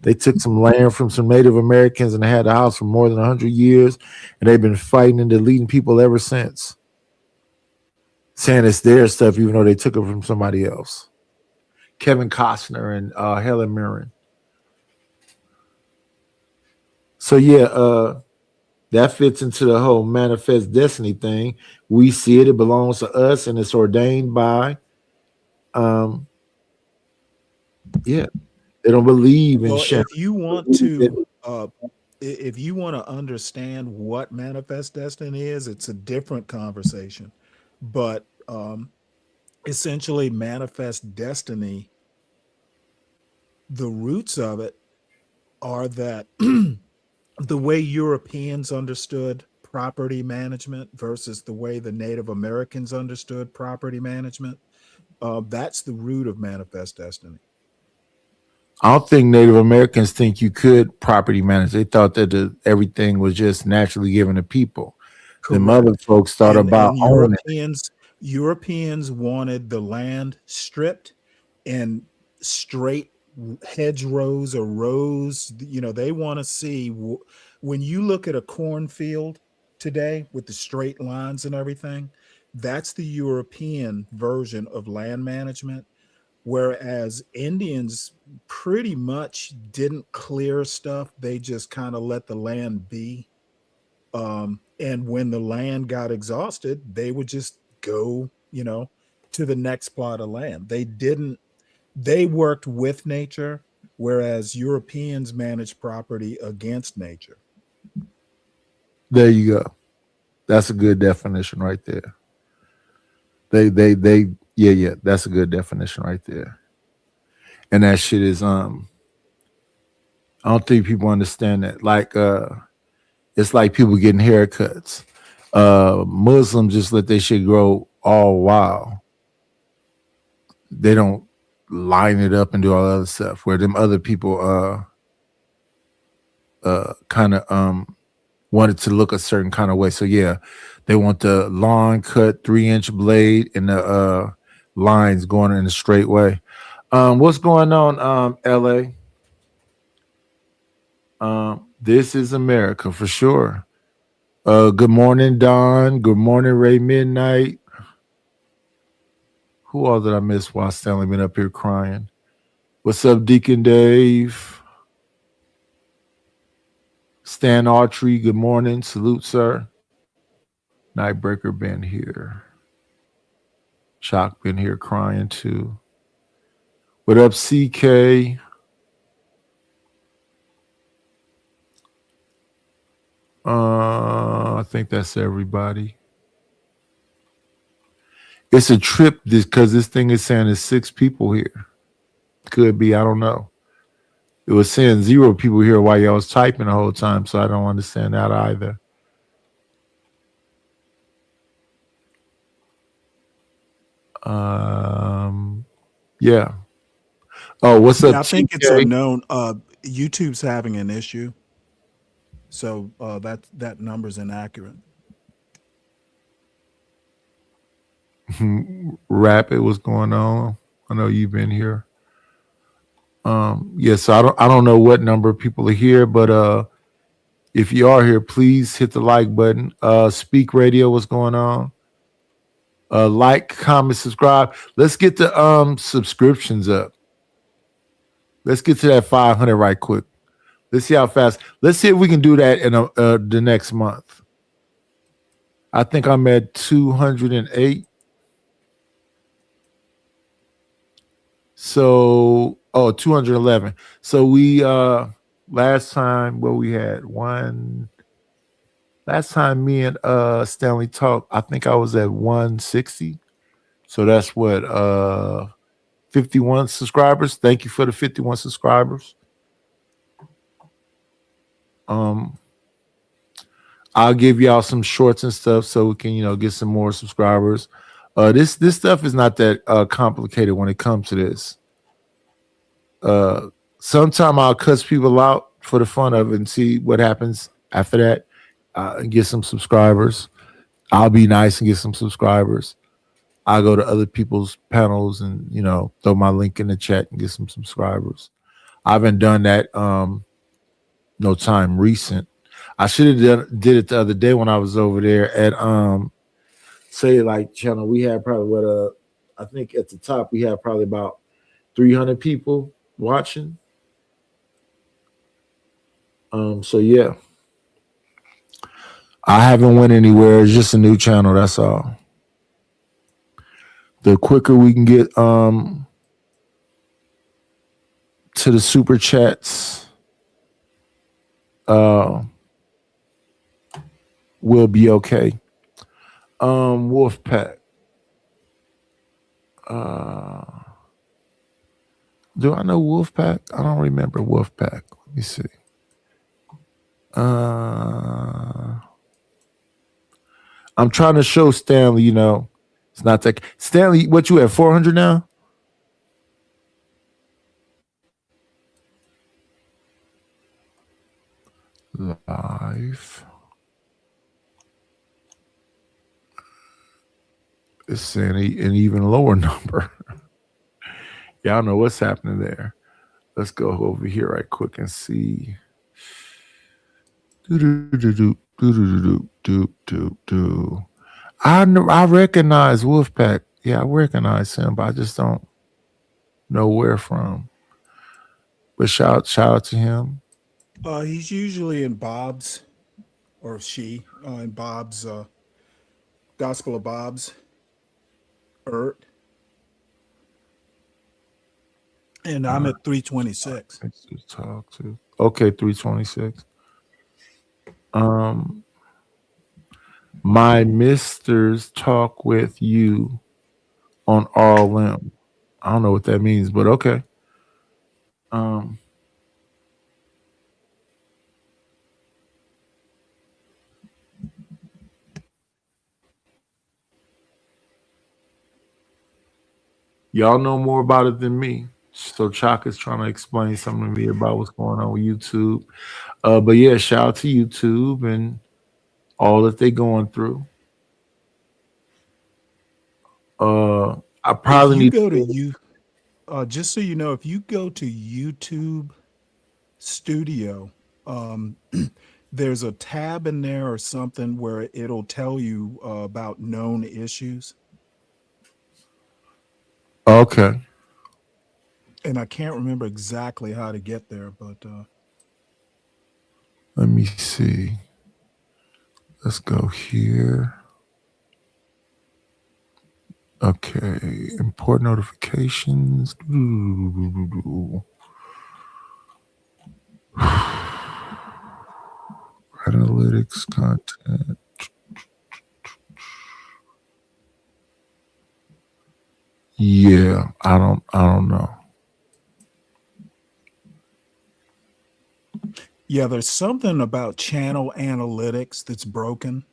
They took some land from some Native Americans and they had the house for more than 100 years, and they've been fighting and deleting people ever since, saying it's their stuff even though they took it from somebody else. Kevin Costner and Helen Mirren. So yeah, that fits into the whole manifest destiny thing. We see it; it belongs to us, and it's ordained by. Yeah, they don't believe in. Well, if you want to understand what manifest destiny is, it's a different conversation. But essentially, manifest destiny, the roots of it are that. The way Europeans understood property management versus the way the Native Americans understood property management, that's the root of manifest destiny. I don't think Native Americans think you could property manage. They thought that everything was just naturally given to people. The other folks thought about owning it. Europeans wanted the land stripped and straight hedgerows or rows. They want to see, when you look at a cornfield today with the straight lines and everything, that's the European version of land management. Whereas Indians pretty much didn't clear stuff. They just kind of let the land be. And when the land got exhausted, they would just go, to the next plot of land. They worked with nature, whereas Europeans managed property against nature. There you go. That's a good definition right there. Yeah, that's a good definition right there. And that shit is I don't think people understand that. Like it's like people getting haircuts. Muslims just let their shit grow all wild. They don't line it up and do all the other stuff, where them other people kind of wanted to look a certain kind of way. So yeah, they want the lawn cut 3-inch blade and the lines going in a straight way. What's going on, LA? This is America for sure. Good morning, Don. Good morning, Ray Midnight. Who all did I miss while Stanley been up here crying? What's up, Deacon Dave? Stan Autry, good morning. Salute, sir. Nightbreaker been here. Chalk been here crying too. What up, CK? I think that's everybody. It's a trip because this thing is saying there's 6 people here. Could be, I don't know. It was saying 0 people here while y'all was typing the whole time, so I don't understand that either. Yeah. Oh, what's up? I think it's unknown. YouTube's having an issue, so that number's inaccurate. Rapid, what's going on? I know you've been here. Yeah, so I don't know what number of people are here, but if you are here, please hit the like button. Speak Radio, what's going on? Like, comment, subscribe. Let's get the subscriptions up. Let's get to that 500 right quick. Let's see how fast. Let's see if we can do that in the next month. I think I'm at 208. So, 211. So we last time what we had Last time me and Stanley talked, I think I was at 160. So that's what 51 subscribers. Thank you for the 51 subscribers. I'll give y'all some shorts and stuff so we can, get some more subscribers. This stuff is not that complicated when it comes to this. Sometime I'll cuss people out for the fun of it and see what happens after that. And get some subscribers. I'll be nice and get some subscribers. I'll go to other people's panels and throw my link in the chat and get some subscribers. I haven't done that no time recent. I should have did it the other day when I was over there at Say Like channel. We had probably I think at the top we had probably about 300 people watching. So yeah. I haven't went anywhere. It's just a new channel, that's all. The quicker we can get to the super chats, we'll be okay. Wolfpack. Do I know Wolfpack? I don't remember Wolfpack. Let me see. I'm trying to show Stanley, it's not that. Stanley, what you at, 400 now? Live. It's saying an even lower number. Y'all know what's happening there. Let's go over here right quick and see. I recognize Wolfpack. Yeah, I recognize him, but I just don't know where from. But shout out to him. He's usually in Bob's, or she, in Bob's Gospel of Bob's Ert. And I'm at 326. Talk to. Okay, 326. My misters talk with you on RLM. I don't know what that means, but okay. Y'all know more about it than me. So Chalk is trying to explain something to me about what's going on with YouTube. But yeah, shout out to YouTube and all that they're going through. I probably need to go to you. Just so you know, if you go to YouTube Studio, there's a tab in there or something where it'll tell you about known issues. Okay. And I can't remember exactly how to get there, but let me see. Let's go here. Okay, import notifications. Analytics content. Yeah, I don't know. Yeah, there's something about channel analytics that's broken.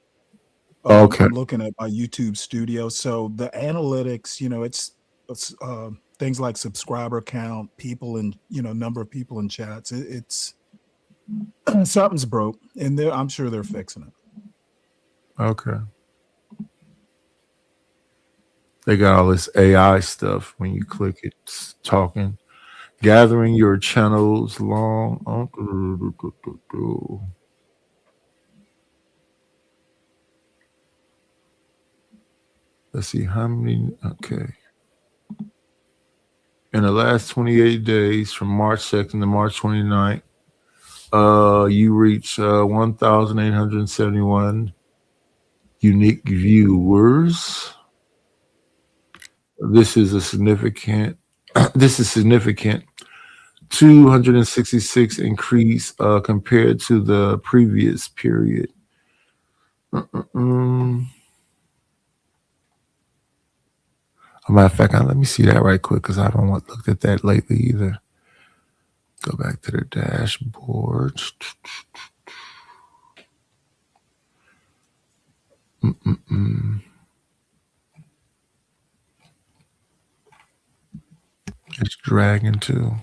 Okay. I'm looking at my YouTube Studio. So the analytics, it's things like subscriber count, people and number of people in chats. It's something's broke, and I'm sure they're fixing it. Okay. They got all this AI stuff when you click it, it's talking. Gathering your channels long. Let's see how many. Okay. In the last 28 days, from March 2nd to March 29th, you reach 1,871 unique viewers. This is significant. 266 increase compared to the previous period. A matter of fact, let me see that right quick because I don't looked at that lately either. Go back to the dashboard. It's dragging too.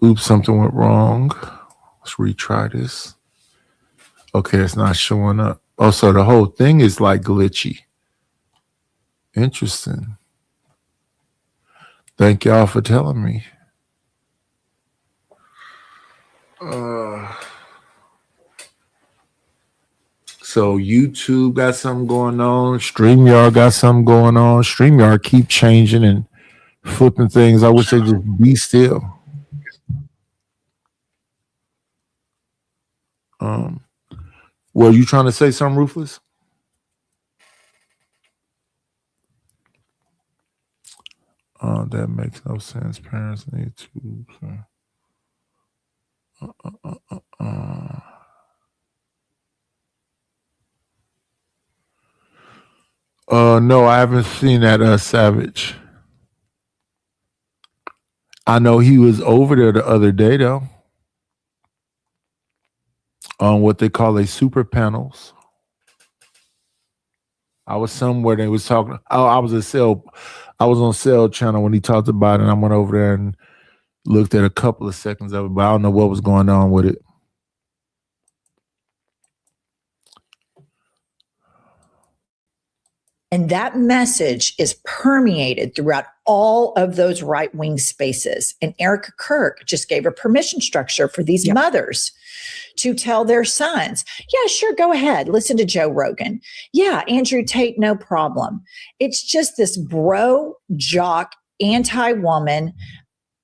Oops, something went wrong. Let's retry this. Okay, it's not showing up. Oh, so the whole thing is like glitchy. Interesting. Thank y'all for telling me. So YouTube got something going on. StreamYard got something going on. StreamYard keep changing and flipping things. I wish they just be still. Were you trying to say something, Ruthless? That makes no sense. Parents need to. No, I haven't seen that Savage. I know he was over there the other day though. On what they call a super panels. I was somewhere they was talking. I was on Cell Channel when he talked about it, and I went over there and looked at a couple of seconds of it, but I don't know what was going on with it. And that message is permeated throughout all of those right-wing spaces. And Erica Kirk just gave a permission structure for these mothers to tell their sons, yeah, sure, go ahead. Listen to Joe Rogan. Yeah, Andrew Tate, no problem. It's just this bro, jock, anti-woman,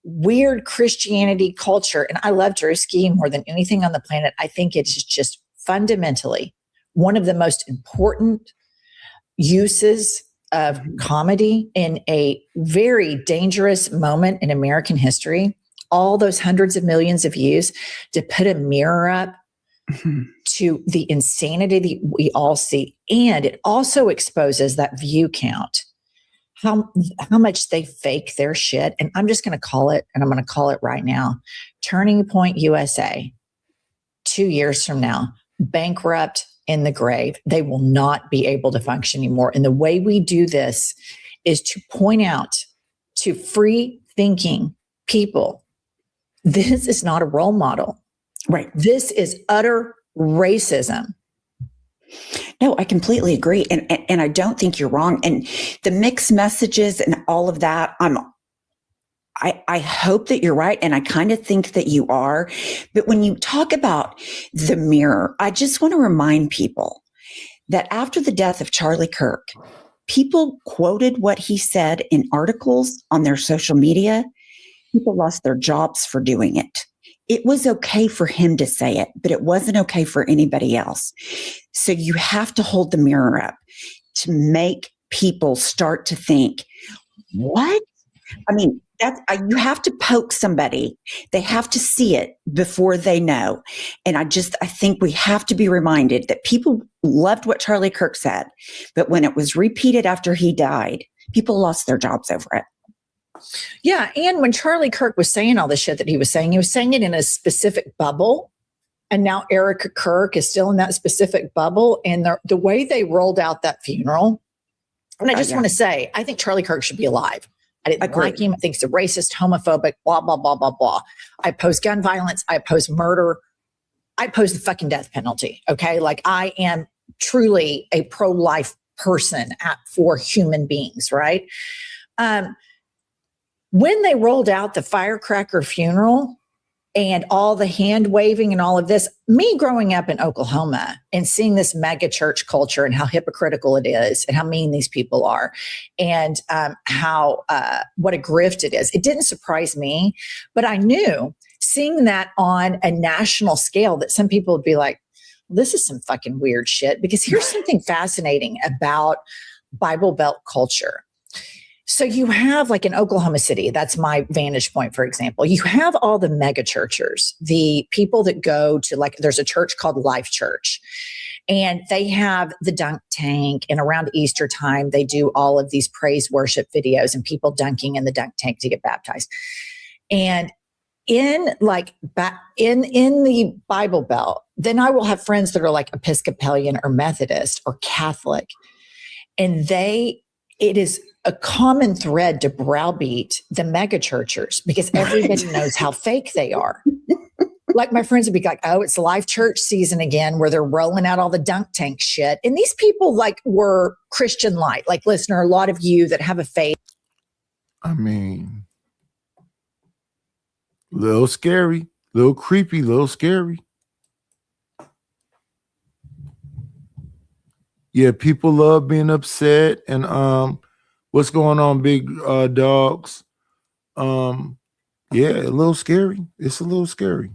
weird Christianity culture. And I love Drewski more than anything on the planet. I think it's just fundamentally one of the most important uses of comedy in a very dangerous moment in American history. All those hundreds of millions of views to put a mirror up to the insanity that we all see. And it also exposes that view count, how much they fake their shit. And I'm just going to call it, and I'm going to call it right now, Turning Point USA, 2 years from now, bankrupt, in the grave. They will not be able to function anymore. And the way we do this is to point out to free thinking people, this is not a role model. Right. This is utter racism. No, I completely agree. And I don't think you're wrong. And the mixed messages and all of that, I hope that you're right. And I kind of think that you are. But when you talk about the mirror, I just want to remind people that after the death of Charlie Kirk, people quoted what he said in articles on their social media. People lost their jobs for doing it. It was okay for him to say it, but it wasn't okay for anybody else. So you have to hold the mirror up to make people start to think, what? I mean, you have to poke somebody. They have to see it before they know. And I think we have to be reminded that people loved what Charlie Kirk said, but when it was repeated after he died, people lost their jobs over it. Yeah. And when Charlie Kirk was saying all the shit that he was saying it in a specific bubble. And now Erica Kirk is still in that specific bubble. And the way they rolled out that funeral, and I just want to say, I think Charlie Kirk should be alive. I didn't like him. I think he's a racist, homophobic, blah, blah, blah, blah, blah. I oppose gun violence. I oppose murder. I oppose the fucking death penalty. Okay. Like I am truly a pro-life person for human beings. Right. When they rolled out the firecracker funeral and all the hand waving and all of this, me growing up in Oklahoma and seeing this mega church culture and how hypocritical it is and how mean these people are and what a grift it is. It didn't surprise me, but I knew seeing that on a national scale that some people would be like, this is some fucking weird shit. Because here's something fascinating about Bible Belt culture. So you have, like in Oklahoma City, that's my vantage point, for example, you have all the mega churchers, the people that go to, like, there's a church called Life Church, and they have the dunk tank, and around Easter time, they do all of these praise worship videos and people dunking in the dunk tank to get baptized. And in the Bible Belt, then I will have friends that are like Episcopalian or Methodist or Catholic, and it is a common thread to browbeat the mega churchers because everybody knows how fake they are. Like my friends would be like, oh, it's Life Church season again, where they're rolling out all the dunk tank shit. And these people like were Christian light, like listener, a lot of you that have a faith. I mean, little scary, little creepy, little scary. Yeah, people love being upset. And what's going on, big dogs? Yeah, a little scary. It's a little scary.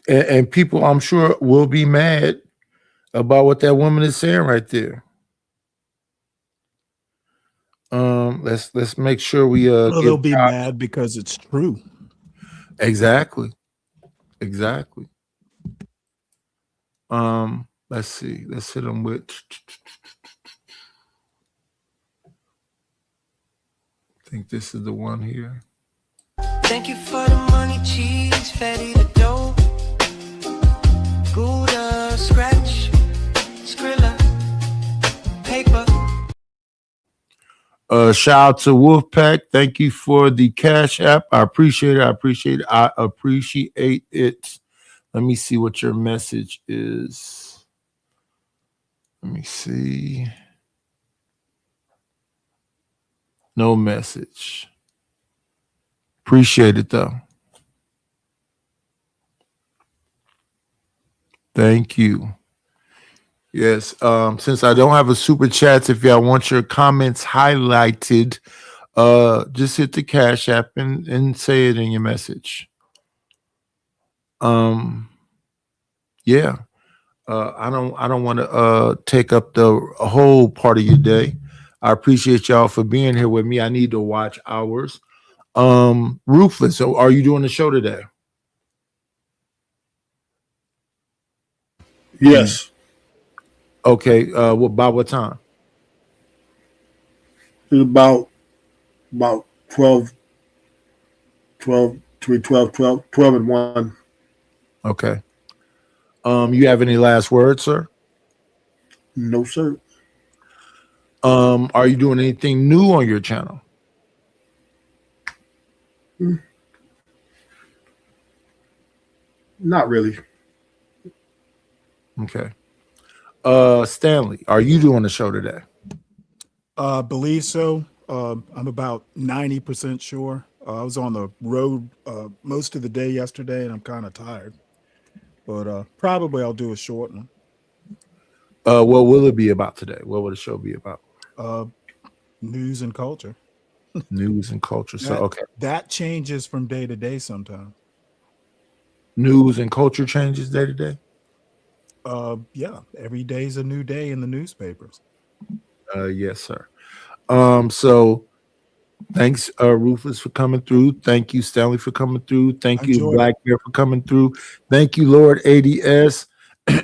And people, I'm sure, will be mad about what that woman is saying right there. Let's make sure we they'll be mad because it's true. Exactly. Let's see. Let's hit them with. I think this is the one here. Thank you for the money, cheese, fatty the dough. Gouda, scratch, Skrilla, paper. Shout out to Wolfpack. Thank you for the Cash App. I appreciate it. I appreciate it. Let me see what your message is. Let me see. No message. Appreciate it though. Thank you. Yes. Since I don't have a super chats, if y'all want your comments highlighted, just hit the Cash App and say it in your message. Yeah. I don't want to take up the whole part of your day. I appreciate y'all for being here with me. I need to watch hours. Ruthless. So are you doing the show today? Yes. Okay. By what time? It's about 12 and 1. Okay. You have any last words, sir? No, sir. Are you doing anything new on your channel? Not really. Okay. Stanley, are you doing the show today? Believe so. I'm about 90% sure. I was on the road most of the day yesterday, and I'm kind of tired. But probably I'll do a short one. What will it be about today? What will the show be about? News and culture. News and culture. So, okay. That changes from day to day sometimes. News and culture changes day to day? Yeah. Every day is a new day in the newspapers. Yes, sir. So thanks, Ruthless, for coming through. Thank you, Stanley, for coming through. Thank you, Black Bear, for coming through. Thank you, Lord ADS.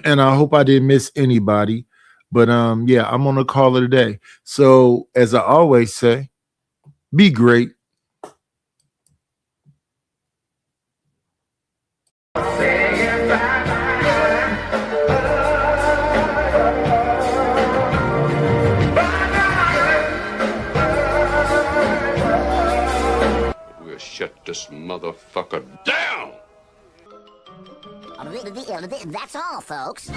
And I hope I didn't miss anybody. But yeah, I'm gonna call it a day. So as I always say, be great. We'll shut this motherfucker down. That's all, folks.